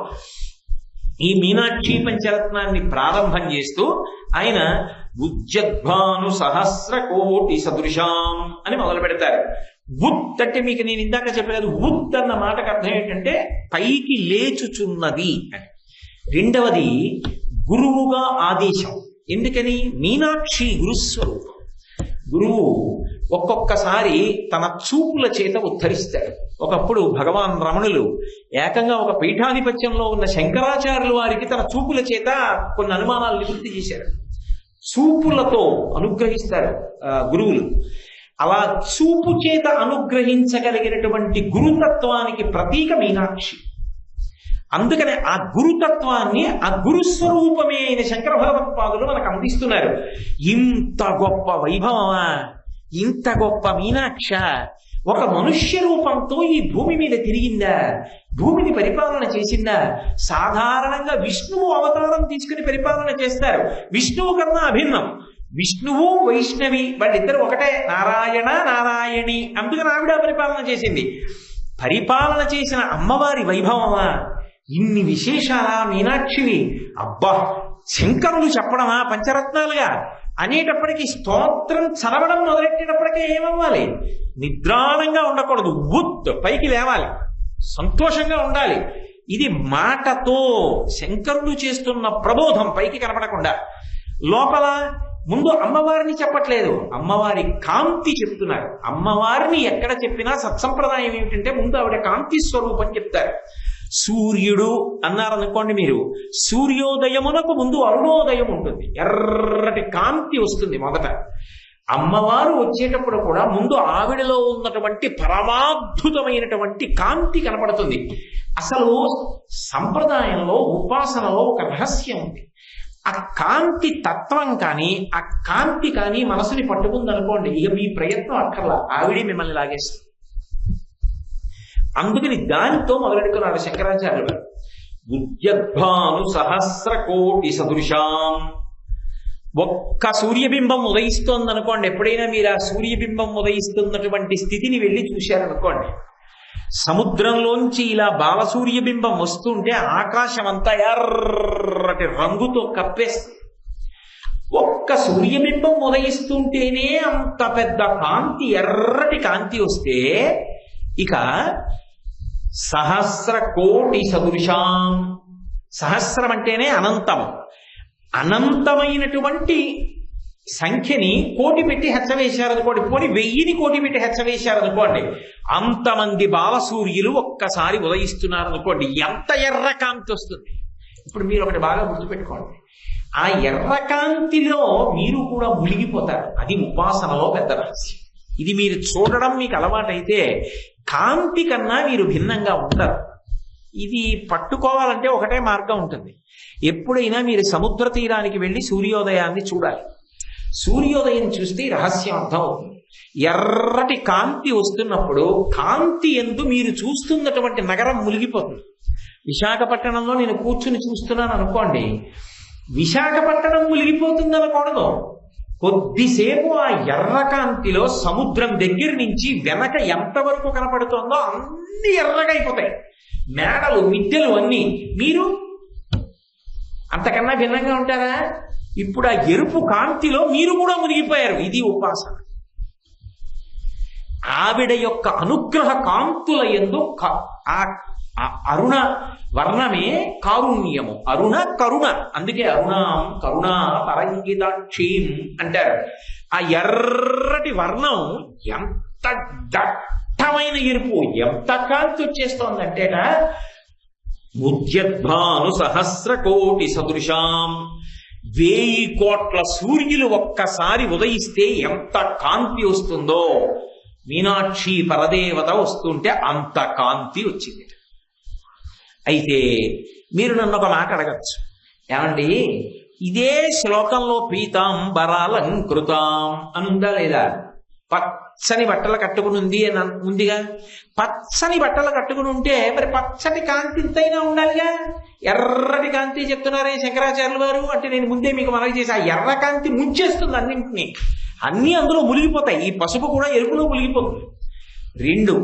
ఈ మీనాక్షి పంచరత్నాన్ని ప్రారంభం చేస్తూ ఆయన ఉజ్జద్భాను సహస్ర కోటి సదృశాం అని మొదలు పెడతారు. ఉత్ అంటే మీకు నేను ఇందాక చెప్పలేదు, ఉత్ అన్న మాటకు అర్థం ఏంటంటే పైకి లేచుచున్నది అని. రెండవది గురువుగా ఆదేశం. ఎందుకని? మీనాక్షి గురుస్వరూపం. గురువు ఒక్కొక్కసారి తన చూపుల చేత ఉద్ధరిస్తాడు. ఒకప్పుడు భగవాన్ రమణులు ఏకంగా ఒక పీఠాధిపత్యంలో ఉన్న శంకరాచార్యుల వారికి తన చూపుల చేత కొన్ని అనుమానాలు నివృత్తి చేశారు. చూపులతో అనుగ్రహిస్తారు గురువులు. అలా చూపు చేత అనుగ్రహించగలిగినటువంటి గురుతత్వానికి ప్రతీక మీనాక్షి. అందుకనే ఆ గురుతత్వాన్ని, ఆ గురుస్వరూపమే అయిన శంకర భగవత్పాదులు మనకు అందిస్తున్నారు. ఇంత గొప్ప వైభవమా, ఇంత గొప్ప మీనాక్ష ఒక మనుష్య రూపంతో ఈ భూమి మీద తిరిగిందా, భూమిని పరిపాలన చేసిందా? సాధారణంగా విష్ణువు అవతారం తీసుకుని పరిపాలన చేస్తారు. విష్ణువు కన్నా అభిన్నం. విష్ణువు వైష్ణవి వాళ్ళిద్దరు ఒకటే, నారాయణ నారాయణి. అందుకని ఆవిడ పరిపాలన చేసింది. పరిపాలన చేసిన అమ్మవారి వైభవమా, ఇన్ని విశేషాలా మీనాక్షివి? అబ్బా, శంకరులు చెప్పడమా పంచరత్నాలుగా అనేటప్పటికీ స్తోత్రం చదవడం మొదలెట్టేటప్పటికే ఏమవ్వాలి? నిద్రాణంగా ఉండకూడదు, ఉత్ పైకి లేవాలి, సంతోషంగా ఉండాలి. ఇది మాటతో శంకరులు చేస్తున్న ప్రబోధం పైకి కనపడకుండా. లోపల ముందు అమ్మవారిని చెప్పట్లేదు, అమ్మవారి కాంతి చెప్తున్నారు. అమ్మవారిని ఎక్కడ చెప్పినా సత్సంప్రదాయం ఏమిటంటే ముందు ఆవిడ కాంతి స్వరూపం చెప్తారు. సూర్యుడు అన్నారనుకోండి మీరు, సూర్యోదయమునకు ముందు అరుణోదయం ఉంటుంది, ఎర్రటి కాంతి వస్తుంది మొదట. అమ్మవారు వచ్చేటప్పుడు కూడా ముందు ఆవిడలో ఉన్నటువంటి పరమాద్భుతమైనటువంటి కాంతి కనపడుతుంది. అసలు సంప్రదాయంలో ఉపాసనలో ఒక రహస్యం ఉంది. ఆ కాంతి తత్వం కానీ, ఆ కాంతి కానీ మనసుని పట్టుకుందనుకోండి, ఇక మీ ప్రయత్నం అక్కర్లా, ఆవిడే మిమ్మల్ని లాగేస్తుంది. అందుకని దానితో మొదలెడుతున్నాడు శంకరాచార్యులు గారు. ఉద్యద్భాను సహస్ర కోటి సదృశాం. ఒక్క సూర్యబింబం ఉదయిస్తోందనుకోండి, ఎప్పుడైనా మీరు ఆ సూర్యబింబం ఉదయిస్తున్నటువంటి స్థితిని వెళ్ళి చూశారనుకోండి, సముద్రంలోంచి ఇలా బాలసూర్యబింబం వస్తుంటే ఆకాశం అంతా ఎర్రటి రంగుతో కప్పేస్తుంది. ఒక్క సూర్యబింబం ఉదయిస్తుంటేనే అంత పెద్ద కాంతి, ఎర్రటి కాంతి వస్తే ఇక సహస్ర కోటి సదృశాం. సహస్రం అంటేనే అనంతము. అనంతమైనటువంటి సంఖ్యని కోటి పెట్టి హెచ్చవేశారనుకోండి, పోనీ 1000ని కోటి పెట్టి హెచ్చవేశారనుకోండి, అంతమంది బాలసూర్యులు ఒక్కసారి ఉదయిస్తున్నారనుకోండి, ఎంత ఎర్రకాంతి వస్తుంది. ఇప్పుడు మీరు ఒకటి బాగా గుర్తుపెట్టుకోండి, ఆ ఎర్రకాంతిలో మీరు కూడా మునిగిపోతారు. అది ఉపాసనలో పెద్ద రహస్యం. ఇది మీరు చూడడం మీకు అలవాటైతే కాంతి కన్నా మీరు భిన్నంగా ఉండరు. ఇది పట్టుకోవాలంటే ఒకటే మార్గం ఉంటుంది. ఎప్పుడైనా మీరు సముద్ర తీరానికి వెళ్ళి సూర్యోదయాన్ని చూడాలి. సూర్యోదయం చూస్తే రహస్యం అర్థం అవుతుంది. ఎర్రటి కాంతి వస్తున్నప్పుడు కాంతి యందు మీరు చూస్తున్నటువంటి నగరం మునిగిపోతుంది. విశాఖపట్నంలో నేను కూర్చుని చూస్తున్నాను అనుకోండి, విశాఖపట్నం మునిగిపోతుంది అనకూడదు. కొద్దిసేపు ఆ ఎర్రకాంతిలో సముద్రం దగ్గర నుంచి వెనక ఎంతవరకు కనపడుతుందో అన్ని ఎర్రగా అయిపోతాయి, మేడలు మిద్దెలు అన్నీ. మీరు అంతకన్నా భిన్నంగా ఉంటారా? ఇప్పుడు ఆ ఎరుపు కాంతిలో మీరు కూడా మునిగిపోయారు. ఇది ఉపాసన. ఆవిడ యొక్క అనుగ్రహ కాంతుల యందు అరుణ వర్ణమే కారుణ్యము. అరుణ కరుణ, అందుకే అరుణాం కరుణా తరంగితాక్షీం అంటారు. ఆ ఎర్రటి వర్ణం ఎంత దట్టమైన ఎరుపు, ఎంత కాంతి వచ్చేస్తోందంటేట ఉద్యద్భాను సహస్ర కోటి సదృశాం. 1000 కోట్ల సూర్యులు ఒక్కసారి ఉదయిస్తే ఎంత కాంతి వస్తుందో, మీనాక్షి పరదేవత వస్తుంటే అంత కాంతి వచ్చింది. అయితే మీరు నన్ను ఒక మాట అడగచ్చు, ఏమండి ఇదే శ్లోకంలో పీతాంబరాలంకృతాం అని ఉందా లేదా? పచ్చని బట్టలు కట్టుకుని ఉంది అని ఉందిగా. పచ్చని బట్టలు కట్టుకుని ఉంటే మరి పచ్చటి కాంతి ఇంతైనా ఉండాలిగా. ఎర్రటి కాంతి చెప్తున్నారే శంకరాచార్యులు వారు అంటే నేను ముందే మీకు మనవి చేసి, ఆ ఎర్ర కాంతి ముంచేస్తుంది అన్నింటినీ, అన్నీ అందులో మునిగిపోతాయి. ఈ పసుపు కూడా ఎరుపులో మునిగిపోతుంది. 2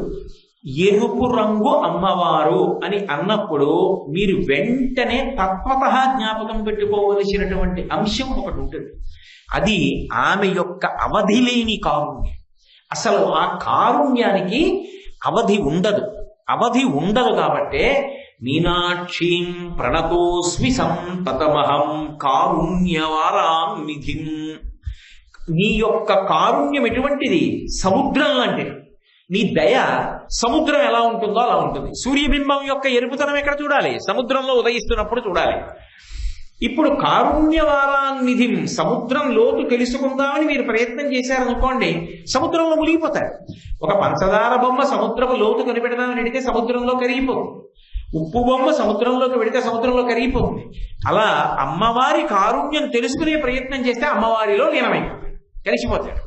ఎరుపు రంగు అమ్మవారు అని అన్నప్పుడు మీరు వెంటనే తత్వత జ్ఞాపకం పెట్టుకోవలసినటువంటి అంశం ఒకటి ఉంటుంది. అది ఆమె యొక్క అవధి లేని కారుణ్యం. అసలు ఆ కారుణ్యానికి అవధి ఉండదు. అవధి ఉండదు కాబట్టే మీనాక్షీం ప్రణతోస్మి సంతతమహం కారుణ్యవారాం నిధిం. నీ యొక్క కారుణ్యం ఎటువంటిది? సముద్రం లాంటిది. నీ దయ సముద్రం ఎలా ఉంటుందో అలా ఉంటుంది. సూర్యబింబం యొక్క ఎరుపుతనం ఎక్కడ చూడాలి? సముద్రంలో ఉదయిస్తున్నప్పుడు చూడాలి. ఇప్పుడు కారుణ్యవారాన్నిధిం, సముద్రం లోతు తెలుసుకుందామని మీరు ప్రయత్నం చేశారనుకోండి, సముద్రంలో మునిగిపోతారు. ఒక పంచదార బొమ్మ సముద్రపు లోతు కనిపెడదామని అడిగితే సముద్రంలో కరిగిపోతుంది. ఉప్పు బొమ్మ సముద్రంలోకి పెడితే సముద్రంలో కరిగిపోతుంది. అలా అమ్మవారి కారుణ్యం తెలుసుకునే ప్రయత్నం చేస్తే అమ్మవారిలో లీనమైపోతాడు, కలిసిపోతాడు.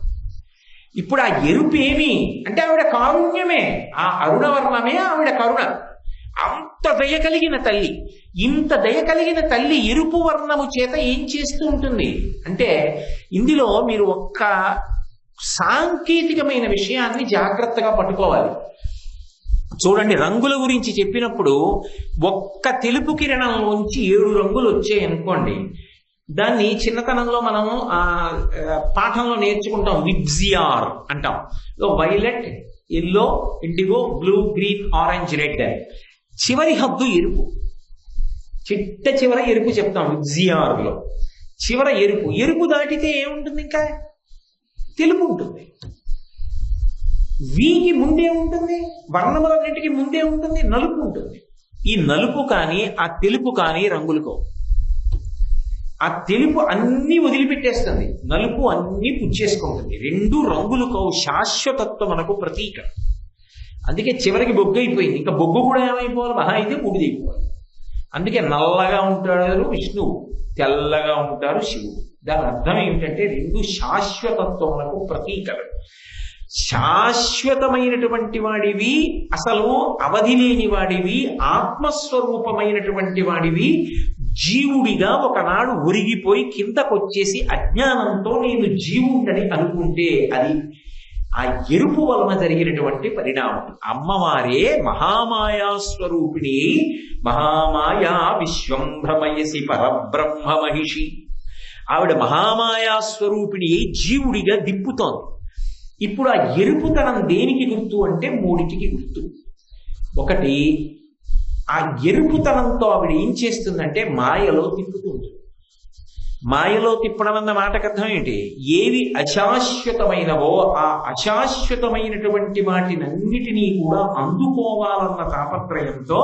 ఇప్పుడు ఆ ఎరుపు ఏమి అంటే ఆవిడ కారుణ్యమే, ఆ అరుణవర్ణమే ఆవిడ కరుణ. అంత దయ కలిగిన తల్లి, ఇంత దయ కలిగిన తల్లి ఎరుపు వర్ణము చేత ఏం చేస్తూ ఉంటుంది అంటే, ఇందులో మీరు ఒక్క సాంకేతికమైన విషయాన్ని జాగ్రత్తగా పట్టుకోవాలి. చూడండి, రంగుల గురించి చెప్పినప్పుడు ఒక్క తెలుపు కిరణంలోంచి 7 రంగులు వచ్చాయి అనుకోండి, దాన్ని చిన్నతనంలో మనం పాఠంలో నేర్చుకుంటాం, విబ్జిఆర్ అంటాం. Violet, yellow, IndiGo, blue, green, orange, red. చివరి హద్దు ఎరుపు, చిట్ట చివర ఎరుపు చెప్తాం విబ్జిఆర్ లో. చివర ఎరుపు, ఎరుపు దాటితే ఏముంటుంది? ఇంకా తెలుపు ఉంటుంది. వీకి ముందే ఉంటుంది, వర్ణములన్నిటికీ ముందే ఉంటుంది, నలుపు ఉంటుంది. ఈ నలుపు కానీ ఆ తెలుపు కానీ రంగులుకో. ఆ తెలుపు అన్ని వదిలిపెట్టేస్తుంది, నలుపు అన్ని పుచ్చేసుకుంటుంది. 2 రంగులుకో శాశ్వతత్వం మనకు ప్రతీక. అందుకే చివరికి బొగ్గు అయిపోయింది, ఇంకా బొగ్గు కూడా ఏమైపోవాలి? మహా అయితే బూడిదైపోవాలి. అందుకే నల్లగా ఉంటాడు విష్ణువు, తెల్లగా ఉంటారు శివుడు. దాని అర్థం ఏమిటంటే 2 శాశ్వతత్వములకు ప్రతీకలు. శాశ్వతమైనటువంటి వాడివి, అసలు అవధి లేని వాడివి, ఆత్మస్వరూపమైనటువంటి వాడివి. జీవుడిగా ఒకనాడు ఒరిగిపోయి కిందకొచ్చేసి అజ్ఞానంతో నేను జీవుడని అనుకుంటే అది ఆ ఎరుపు వలన జరిగినటువంటి పరిణామం. అమ్మవారే మహామాయా స్వరూపిణి, మహామాయా విశ్వం భ్రమయసి పరబ్రహ్మ మహిషి. ఆవిడ మహామాయా స్వరూపిణి జీవుడిగా దిప్పుతోంది. ఇప్పుడు ఆ ఎరుపుతనం దేనికి గుర్తు అంటే 3టికి గుర్తు. ఒకటి, ఆ ఎరుపుతనంతో ఆవిడ ఏం చేస్తుందంటే మాయలో తిప్పుతుంది. మాయలో తిప్పడం అన్న మాటకు అర్థం ఏంటి? ఏవి అశాశ్వతమైనవో ఆ అశాశ్వతమైనటువంటి వాటినన్నిటినీ కూడా అందుకోవాలన్న తాపత్రయంతో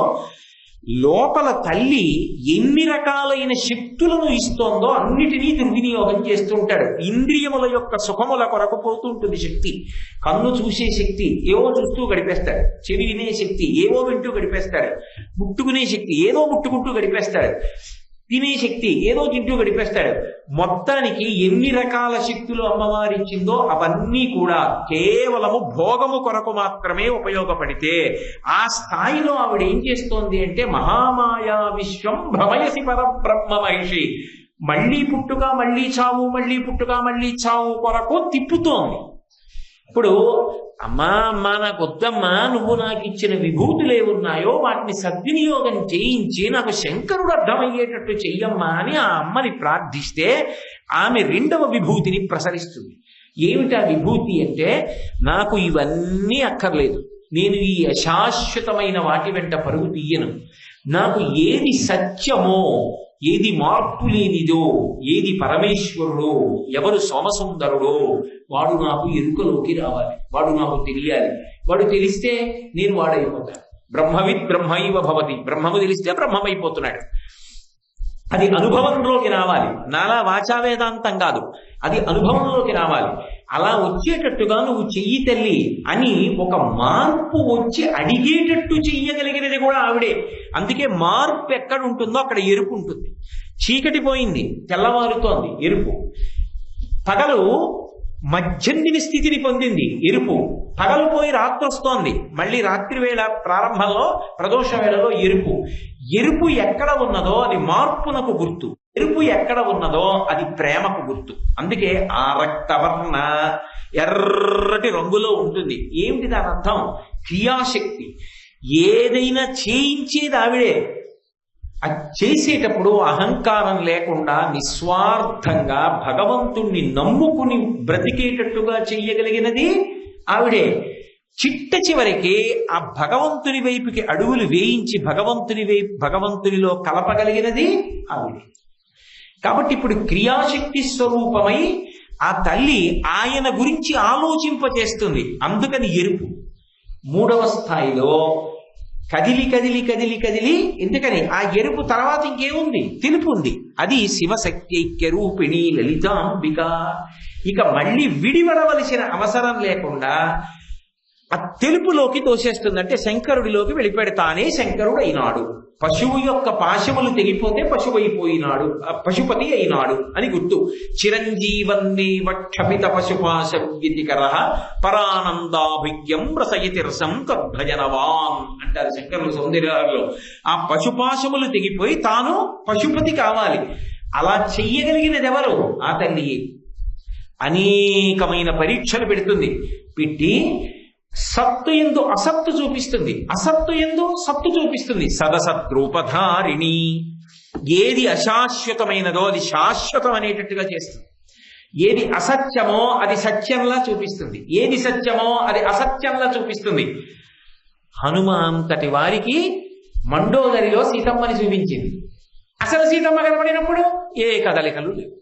లోపల తల్లి ఎన్ని రకాలైన శక్తులను ఇస్తోందో అన్నిటినీ దుర్వినియోగం చేస్తుంటాడు. ఇంద్రియముల యొక్క సుఖముల కొరకు పోతుంటుంది శక్తి. కన్ను చూసే శక్తి ఏవో చూస్తూ గడిపేస్తాడు, చెవి వినే శక్తి ఏవో వింటూ గడిపేస్తాడు, ముట్టుకునే శక్తి ఏదో ముట్టుకుంటూ గడిపేస్తాడు, తినే శక్తి ఏదో తింటూ గడిపేస్తాడు. మొత్తానికి ఎన్ని రకాల శక్తులు అమ్మవారిచ్చిందో అవన్నీ కూడా కేవలము భోగము కొరకు మాత్రమే ఉపయోగపడితే ఆ స్థాయిలో ఆవిడ ఏం చేస్తోంది అంటే మహామాయా విశ్వం భ్రమయసి పరబ్రహ్మ మహిషి, మళ్ళీ పుట్టుక మళ్ళీ చావు, మళ్ళీ పుట్టుక మళ్ళీ చావు కొరకు తిప్పుతోంది. ఇప్పుడు అమ్మా అమ్మా నాకు వద్దమ్మా, నువ్వు నాకు ఇచ్చిన విభూతులు ఏమున్నాయో వాటిని సద్వినియోగం చేయించి నాకు శంకరుడు అర్థమయ్యేటట్టు చెయ్యమ్మా అని ఆ అమ్మని ప్రార్థిస్తే ఆమె రెండవ విభూతిని ప్రసరిస్తుంది. ఏమిటా విభూతి అంటే, నాకు ఇవన్నీ అక్కర్లేదు, నేను ఈ అశాశ్వతమైన వాటి వెంట పరుగు తీయను, నాకు ఏది సత్యమో, ఏది మార్పు లేనిదో, ఏది పరమేశ్వరుడో, ఎవరు సోమసుందరుడో వాడు నాకు ఎరుకలోకి రావాలి, వాడు నాకు తెలియాలి. వాడు తెలిస్తే నేను వాడైపోతాను. బ్రహ్మవిత్ బ్రహ్మైవ భవతి, బ్రహ్మము తెలిస్తే బ్రహ్మమైపోతున్నాడు. అది అనుభవంలోకి రావాలి, నాలా వాచా వేదాంతం కాదు, అది అనుభవంలోకి రావాలి. అలా వచ్చేటట్టుగా నువ్వు చెయ్యి తల్లి అని ఒక మార్పు వచ్చి అడిగేటట్టు చెయ్యగలిగినది కూడా ఆవిడే. అందుకే మార్పు ఎక్కడ ఉంటుందో అక్కడ ఎరుపు ఉంటుంది. చీకటి పోయింది, తెల్లవారుతోంది, ఎరుపు. పగలు మధ్యందిని స్థితిని పొందింది, ఎరుపు. పగలు పోయి రాత్రి వస్తోంది, మళ్ళీ రాత్రి వేళ ప్రారంభంలో ప్రదోష వేళలో ఎరుపు. ఎరుపు ఎక్కడ ఉన్నదో అది మార్పునకు గుర్తు, ఎరుపు ఎక్కడ ఉన్నదో అది ప్రేమకు గుర్తు. అందుకే ఆ రక్తవర్ణ ఎర్రటి రంగులో ఉంటుంది. ఏమిటి దాని అర్థం? క్రియాశక్తి. ఏదైనా చేయించేది ఆవిడే. అది చేసేటప్పుడు అహంకారం లేకుండా నిస్వార్థంగా భగవంతుణ్ణి నమ్ముకుని బ్రతికేటట్టుగా చెయ్యగలిగినది ఆవిడే. చిట్ట చివరికి ఆ భగవంతుని వైపుకి అడుగులు వేయించి భగవంతునిలో కలపగలిగినది ఆవిడే. కాబట్టి ఇప్పుడు క్రియాశక్తి స్వరూపమై ఆ తల్లి ఆయన గురించి ఆలోచింపజేస్తుంది. అందుకని ఎరుపు. మూడవ స్థాయిలో కదిలి కదిలి కదిలి కదిలి, ఎందుకని ఆ ఎరుపు తర్వాత ఇంకేముంది? తెలుపు ఉంది. అది శివశక్త్యైక్య రూపిణి లలితాంబిక. ఇక మళ్ళీ విడివడవలసిన అవసరం లేకుండా ఆ తెలుపులోకి తోసేస్తుంది. అంటే శంకరుడిలోకి వెళ్ళిపెడతానే శంకరుడు అయినాడు. పశువు యొక్క పాశములు తెగిపోతే పశువైపోయినాడు, పశుపతి అయినాడు అని గుర్తు. చిరంజీవన్నేవ క్షపిత పశుపాశ వ్యతికర పరానందాభిజ్ఞం రసయతి రసం తద్భజనవాన్ అంటారు శంకరులు సౌందర్యాలలో. ఆ పశుపాశములు తెగిపోయి తాను పశుపతి కావాలి. అలా చెయ్యగలిగినది ఎవరు? ఆ తల్లి. అనేకమైన పరీక్షలు పెడుతుంది. పెట్టి సత్తు ఎందు అసత్తు చూపిస్తుంది, అసత్తు ఎందు సత్తు చూపిస్తుంది. సదసద్రూపధారిణి. ఏది అశాశ్వతమైనదో అది శాశ్వతం అనేటట్టుగా చేస్తుంది. ఏది అసత్యమో అది సత్యంలా చూపిస్తుంది, ఏది సత్యమో అది అసత్యంలా చూపిస్తుంది. హనుమంతటి వారికి మండోదరిలో సీతమ్మని చూపించింది. అసలు సీతమ్మ కనబడినప్పుడు ఏ కదలికలు లేవు.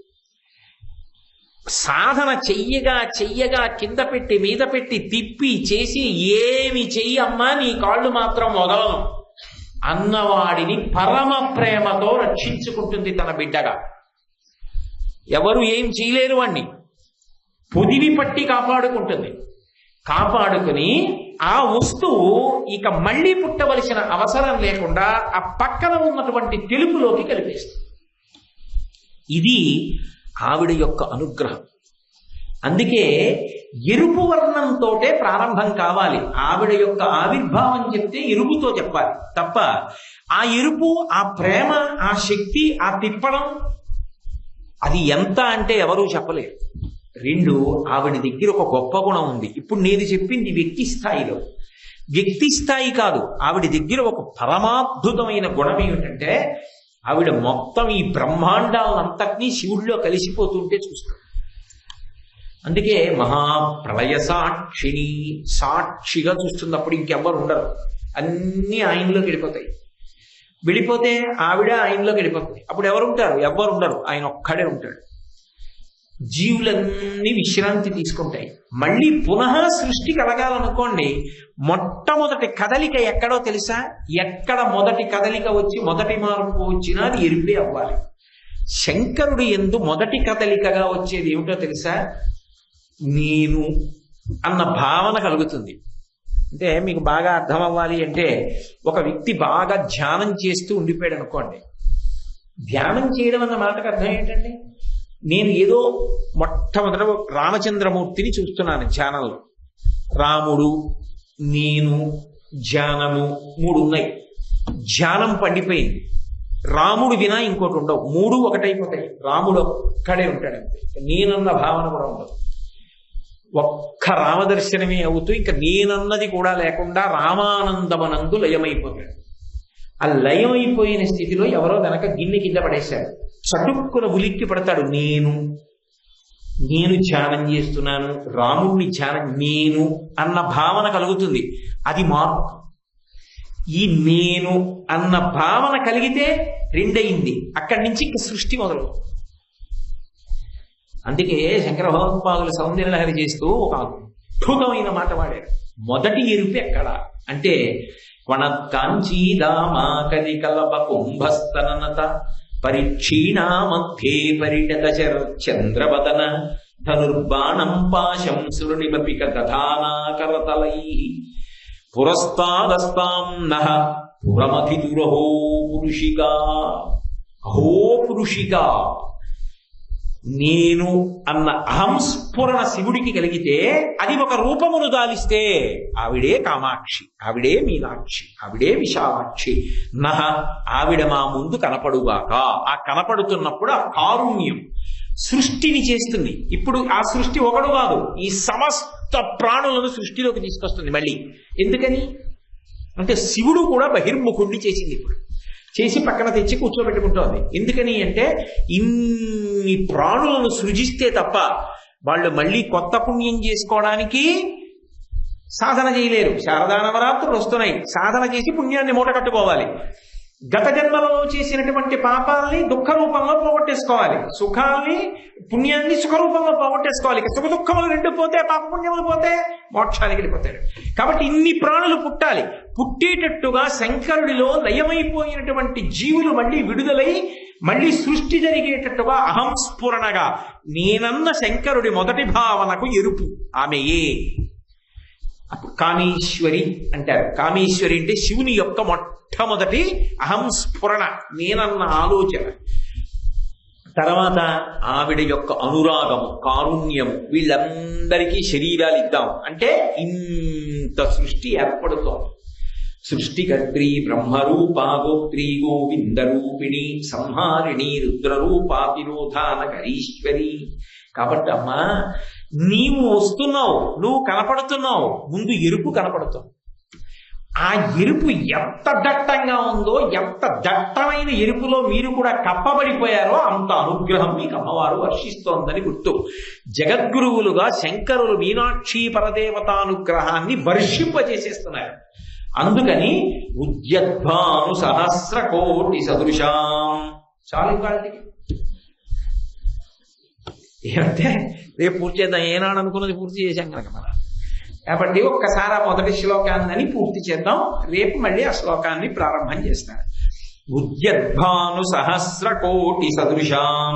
సాధన చెయ్యగా చెయ్యగా కింద పెట్టి మీద పెట్టి తిప్పి చేసి ఏమి చెయ్యమ్మా నీ కాళ్ళు మాత్రం వదలను అన్నవాడిని పరమ ప్రేమతో రక్షించుకుంటుంది తన బిడ్డగా. ఎవరు ఏం చేయలేరు వాణ్ణి. పొదివి పట్టి కాపాడుకుంటుంది. కాపాడుకుని ఆ వస్తువు ఇక మళ్ళీ పుట్టవలసిన అవసరం లేకుండా ఆ పక్కన ఉన్నటువంటి తెలుపులోకి కలిపేస్తుంది. ఇది ఆవిడ యొక్క అనుగ్రహం. అందుకే ఎరుపు వర్ణంతోటే ప్రారంభం కావాలి. ఆవిడ యొక్క ఆవిర్భావం చెప్తే ఎరుపుతో చెప్పాలి తప్ప ఆ ఎరుపు, ఆ ప్రేమ, ఆ శక్తి, ఆ తిప్పడం అది ఎంత అంటే ఎవరూ చెప్పలేరు. రెండు, ఆవిడ దగ్గర ఒక గొప్ప గుణం ఉంది. ఇప్పుడు నేను చెప్పింది వ్యక్తి స్థాయిలో, వ్యక్తి స్థాయి కాదు. ఆవిడ దగ్గర ఒక పరమాద్భుతమైన గుణం ఏమిటంటే ఆవిడ మొత్తం ఈ బ్రహ్మాండాలంతటినీ శివుడిలో కలిసిపోతుంటే చూస్తాం. అందుకే మహాప్రళయ సాక్షిని, సాక్షిగా చూస్తున్నప్పుడు ఇంకెవ్వరు ఉండరు, అన్నీ ఆయనలోకి వెళ్ళిపోతాయి. వెళ్ళిపోతే ఆవిడ ఆయనలోకి వెళ్ళిపోతుంది. అప్పుడు ఎవరు ఉంటారు? ఎవ్వరు ఉండరు, ఆయన ఒక్కడే ఉంటాడు. జీవులన్నీ విశ్రాంతి తీసుకుంటాయి. మళ్ళీ పునః సృష్టి కలగాలనుకోండి, మొట్టమొదటి కదలిక ఎక్కడో తెలుసా? ఎక్కడ మొదటి కదలిక వచ్చి మొదటి మార్పు వచ్చినా అది ఎరుపే అవ్వాలి. శంకరుడు యందు మొదటి కదలికగా వచ్చేది ఏమిటో తెలుసా? నేను అన్న భావన కలుగుతుంది. అంటే మీకు బాగా అర్థం అవ్వాలి అంటే, ఒక వ్యక్తి బాగా ధ్యానం చేస్తూ ఉండిపోయాడు అనుకోండి. ధ్యానం చేయడం అన్న మాటకు అర్థం ఏంటండి? నేను ఏదో మొట్టమొదట రామచంద్రమూర్తిని చూస్తున్నాను ధ్యానంలో. రాముడు, నేను, ధ్యానము 3 ఉన్నాయి. ధ్యానం పండిపోయింది. రాముడు వినా ఇంకోటి ఉండవు, 3 ఒకటైపోతాయి. రాముడు ఒక్కడే ఉంటాడు అంతే. నేనన్న భావన కూడా ఉండదు. ఒక్క రామదర్శనమే అవుతూ ఇంకా నేనన్నది కూడా లేకుండా రామానందమనందు లయమైపోతాడు. ఆ లయమైపోయిన స్థితిలో ఎవరో వెనక గిన్నె కింద పడేశాడు. చటుక్కున ఉలిక్కి పడతాడు. నేను ధ్యానం చేస్తున్నాను, రాముణ్ణి ధ్యానం, నేను అన్న భావన కలుగుతుంది. అది మార్పు. ఈ నేను అన్న భావన కలిగితే రెండయింది. అక్కడి నుంచి ఇంక సృష్టి మొదలు. అందుకే శంకర భగవత్పాదులు సౌందర్యలహరి చేస్తూ ఒక అద్భుతమైన మాట వాడారు. మొదటి ఎరుపు ఎక్కడ అంటే, వణత్కాంచీదామాకరి కలప కుంభస్తననత పరిక్షీణా మధ్యే పరిణత చంద్రవదన ధనుర్బాణం పాశం సురునిమపిక దధానాకరతలై పురస్తాదస్తాం నః పురమధిదురహో పురుషికా. అహో పురుషికా. నేను అన్న అహంస్ఫురణ శివుడికి కలిగితే అది ఒక రూపమును దాలిస్తే ఆవిడే కామాక్షి, ఆవిడే మీనాక్షి, ఆవిడే విశాలాక్షి. నహ, ఆవిడ మా ముందు కనపడుగాక. ఆ కనపడుతున్నప్పుడు ఆ కారుణ్యం సృష్టిని చేస్తుంది. ఇప్పుడు ఆ సృష్టి ఒకడు కాదు, ఈ సమస్త ప్రాణులను సృష్టిలోకి తీసుకొస్తుంది మళ్ళీ. ఎందుకని అంటే శివుడు కూడా బహిర్ముఖుణ్ణి చేసింది. ఇప్పుడు చేసి పక్కన తెచ్చి కూర్చోబెట్టుకుంటోంది. ఎందుకని అంటే ఇన్ని ప్రాణులను సృజిస్తే తప్ప వాళ్ళు మళ్ళీ కొత్త పుణ్యం చేసుకోవడానికి సాధన చేయలేరు. శారదా నవరాత్రులు వస్తున్నాయి, సాధన చేసి పుణ్యాన్ని మూట కట్టుకోవాలి. గత జన్మలో చేసినటువంటి పాపాలని దుఃఖ రూపంలో పోగొట్టేసుకోవాలి, సుఖాల్ని పుణ్యాన్ని సుఖ రూపంలో పోగొట్టేసుకోవాలి. సుఖ దుఃఖములు 2 పోతే, పాప పుణ్యములు పోతే మోక్షానికి వెళ్ళిపోతాడు. కాబట్టి ఇన్ని ప్రాణులు పుట్టాలి. పుట్టేటట్టుగా శంకరుడిలో లయమైపోయినటువంటి జీవులు మళ్ళీ విడుదలై మళ్ళీ సృష్టి జరిగేటట్టుగా అహంస్ఫురణగా నేనన్న శంకరుడి మొదటి భావనకు ఎరుపు ఆమెయే. కామేశ్వరి అంటారు. కామేశ్వరి అంటే శివుని యొక్క మొట్టమొదటి అహంస్ఫురణ, నేనన్న ఆలోచన. తర్వాత ఆవిడ యొక్క అనురాగము, కారుణ్యము. వీళ్ళందరికీ శరీరాలు ఇద్దాం అంటే ఇంత సృష్టి ఏర్పడుతోంది. సృష్టికర్త్రి బ్రహ్మరూపా గోత్రీ గోవిందరూపిణి సంహారిణి రుద్రరూపాతిరోధానకరీశ్వరి. కాబట్టి అమ్మా, నీవు వస్తున్నావు, నువ్వు కనపడుతున్నావు, ముందు ఎరుపు కనపడుతావు. ఆ ఎరుపు ఎంత దట్టంగా ఉందో, ఎంత దట్టమైన ఎరుపులో మీరు కూడా కప్పబడిపోయారో అంత అనుగ్రహం మీకు అమ్మవారు వర్షిస్తోందని గుర్తు. జగద్గురువులుగా శంకరులు మీనాక్షి పరదేవతానుగ్రహాన్ని వర్షింపజేసేస్తున్నారు. అందుకని ఉద్యద్భాను సహస్ర కోటి సదృశాం. చాలు వాళ్ళకి ఏమంటే రేపు పూర్తి చేద్దాం, ఏనాడు అనుకున్నది పూర్తి చేశాం కనుక మనం. కాబట్టి ఒక్కసారి ఆ మొదటి శ్లోకాన్ని పూర్తి చేద్దాం, రేపు మళ్ళీ ఆ శ్లోకాన్ని ప్రారంభం చేస్తాడు. ఉద్యద్భాను సహస్ర కోటి సదృశాం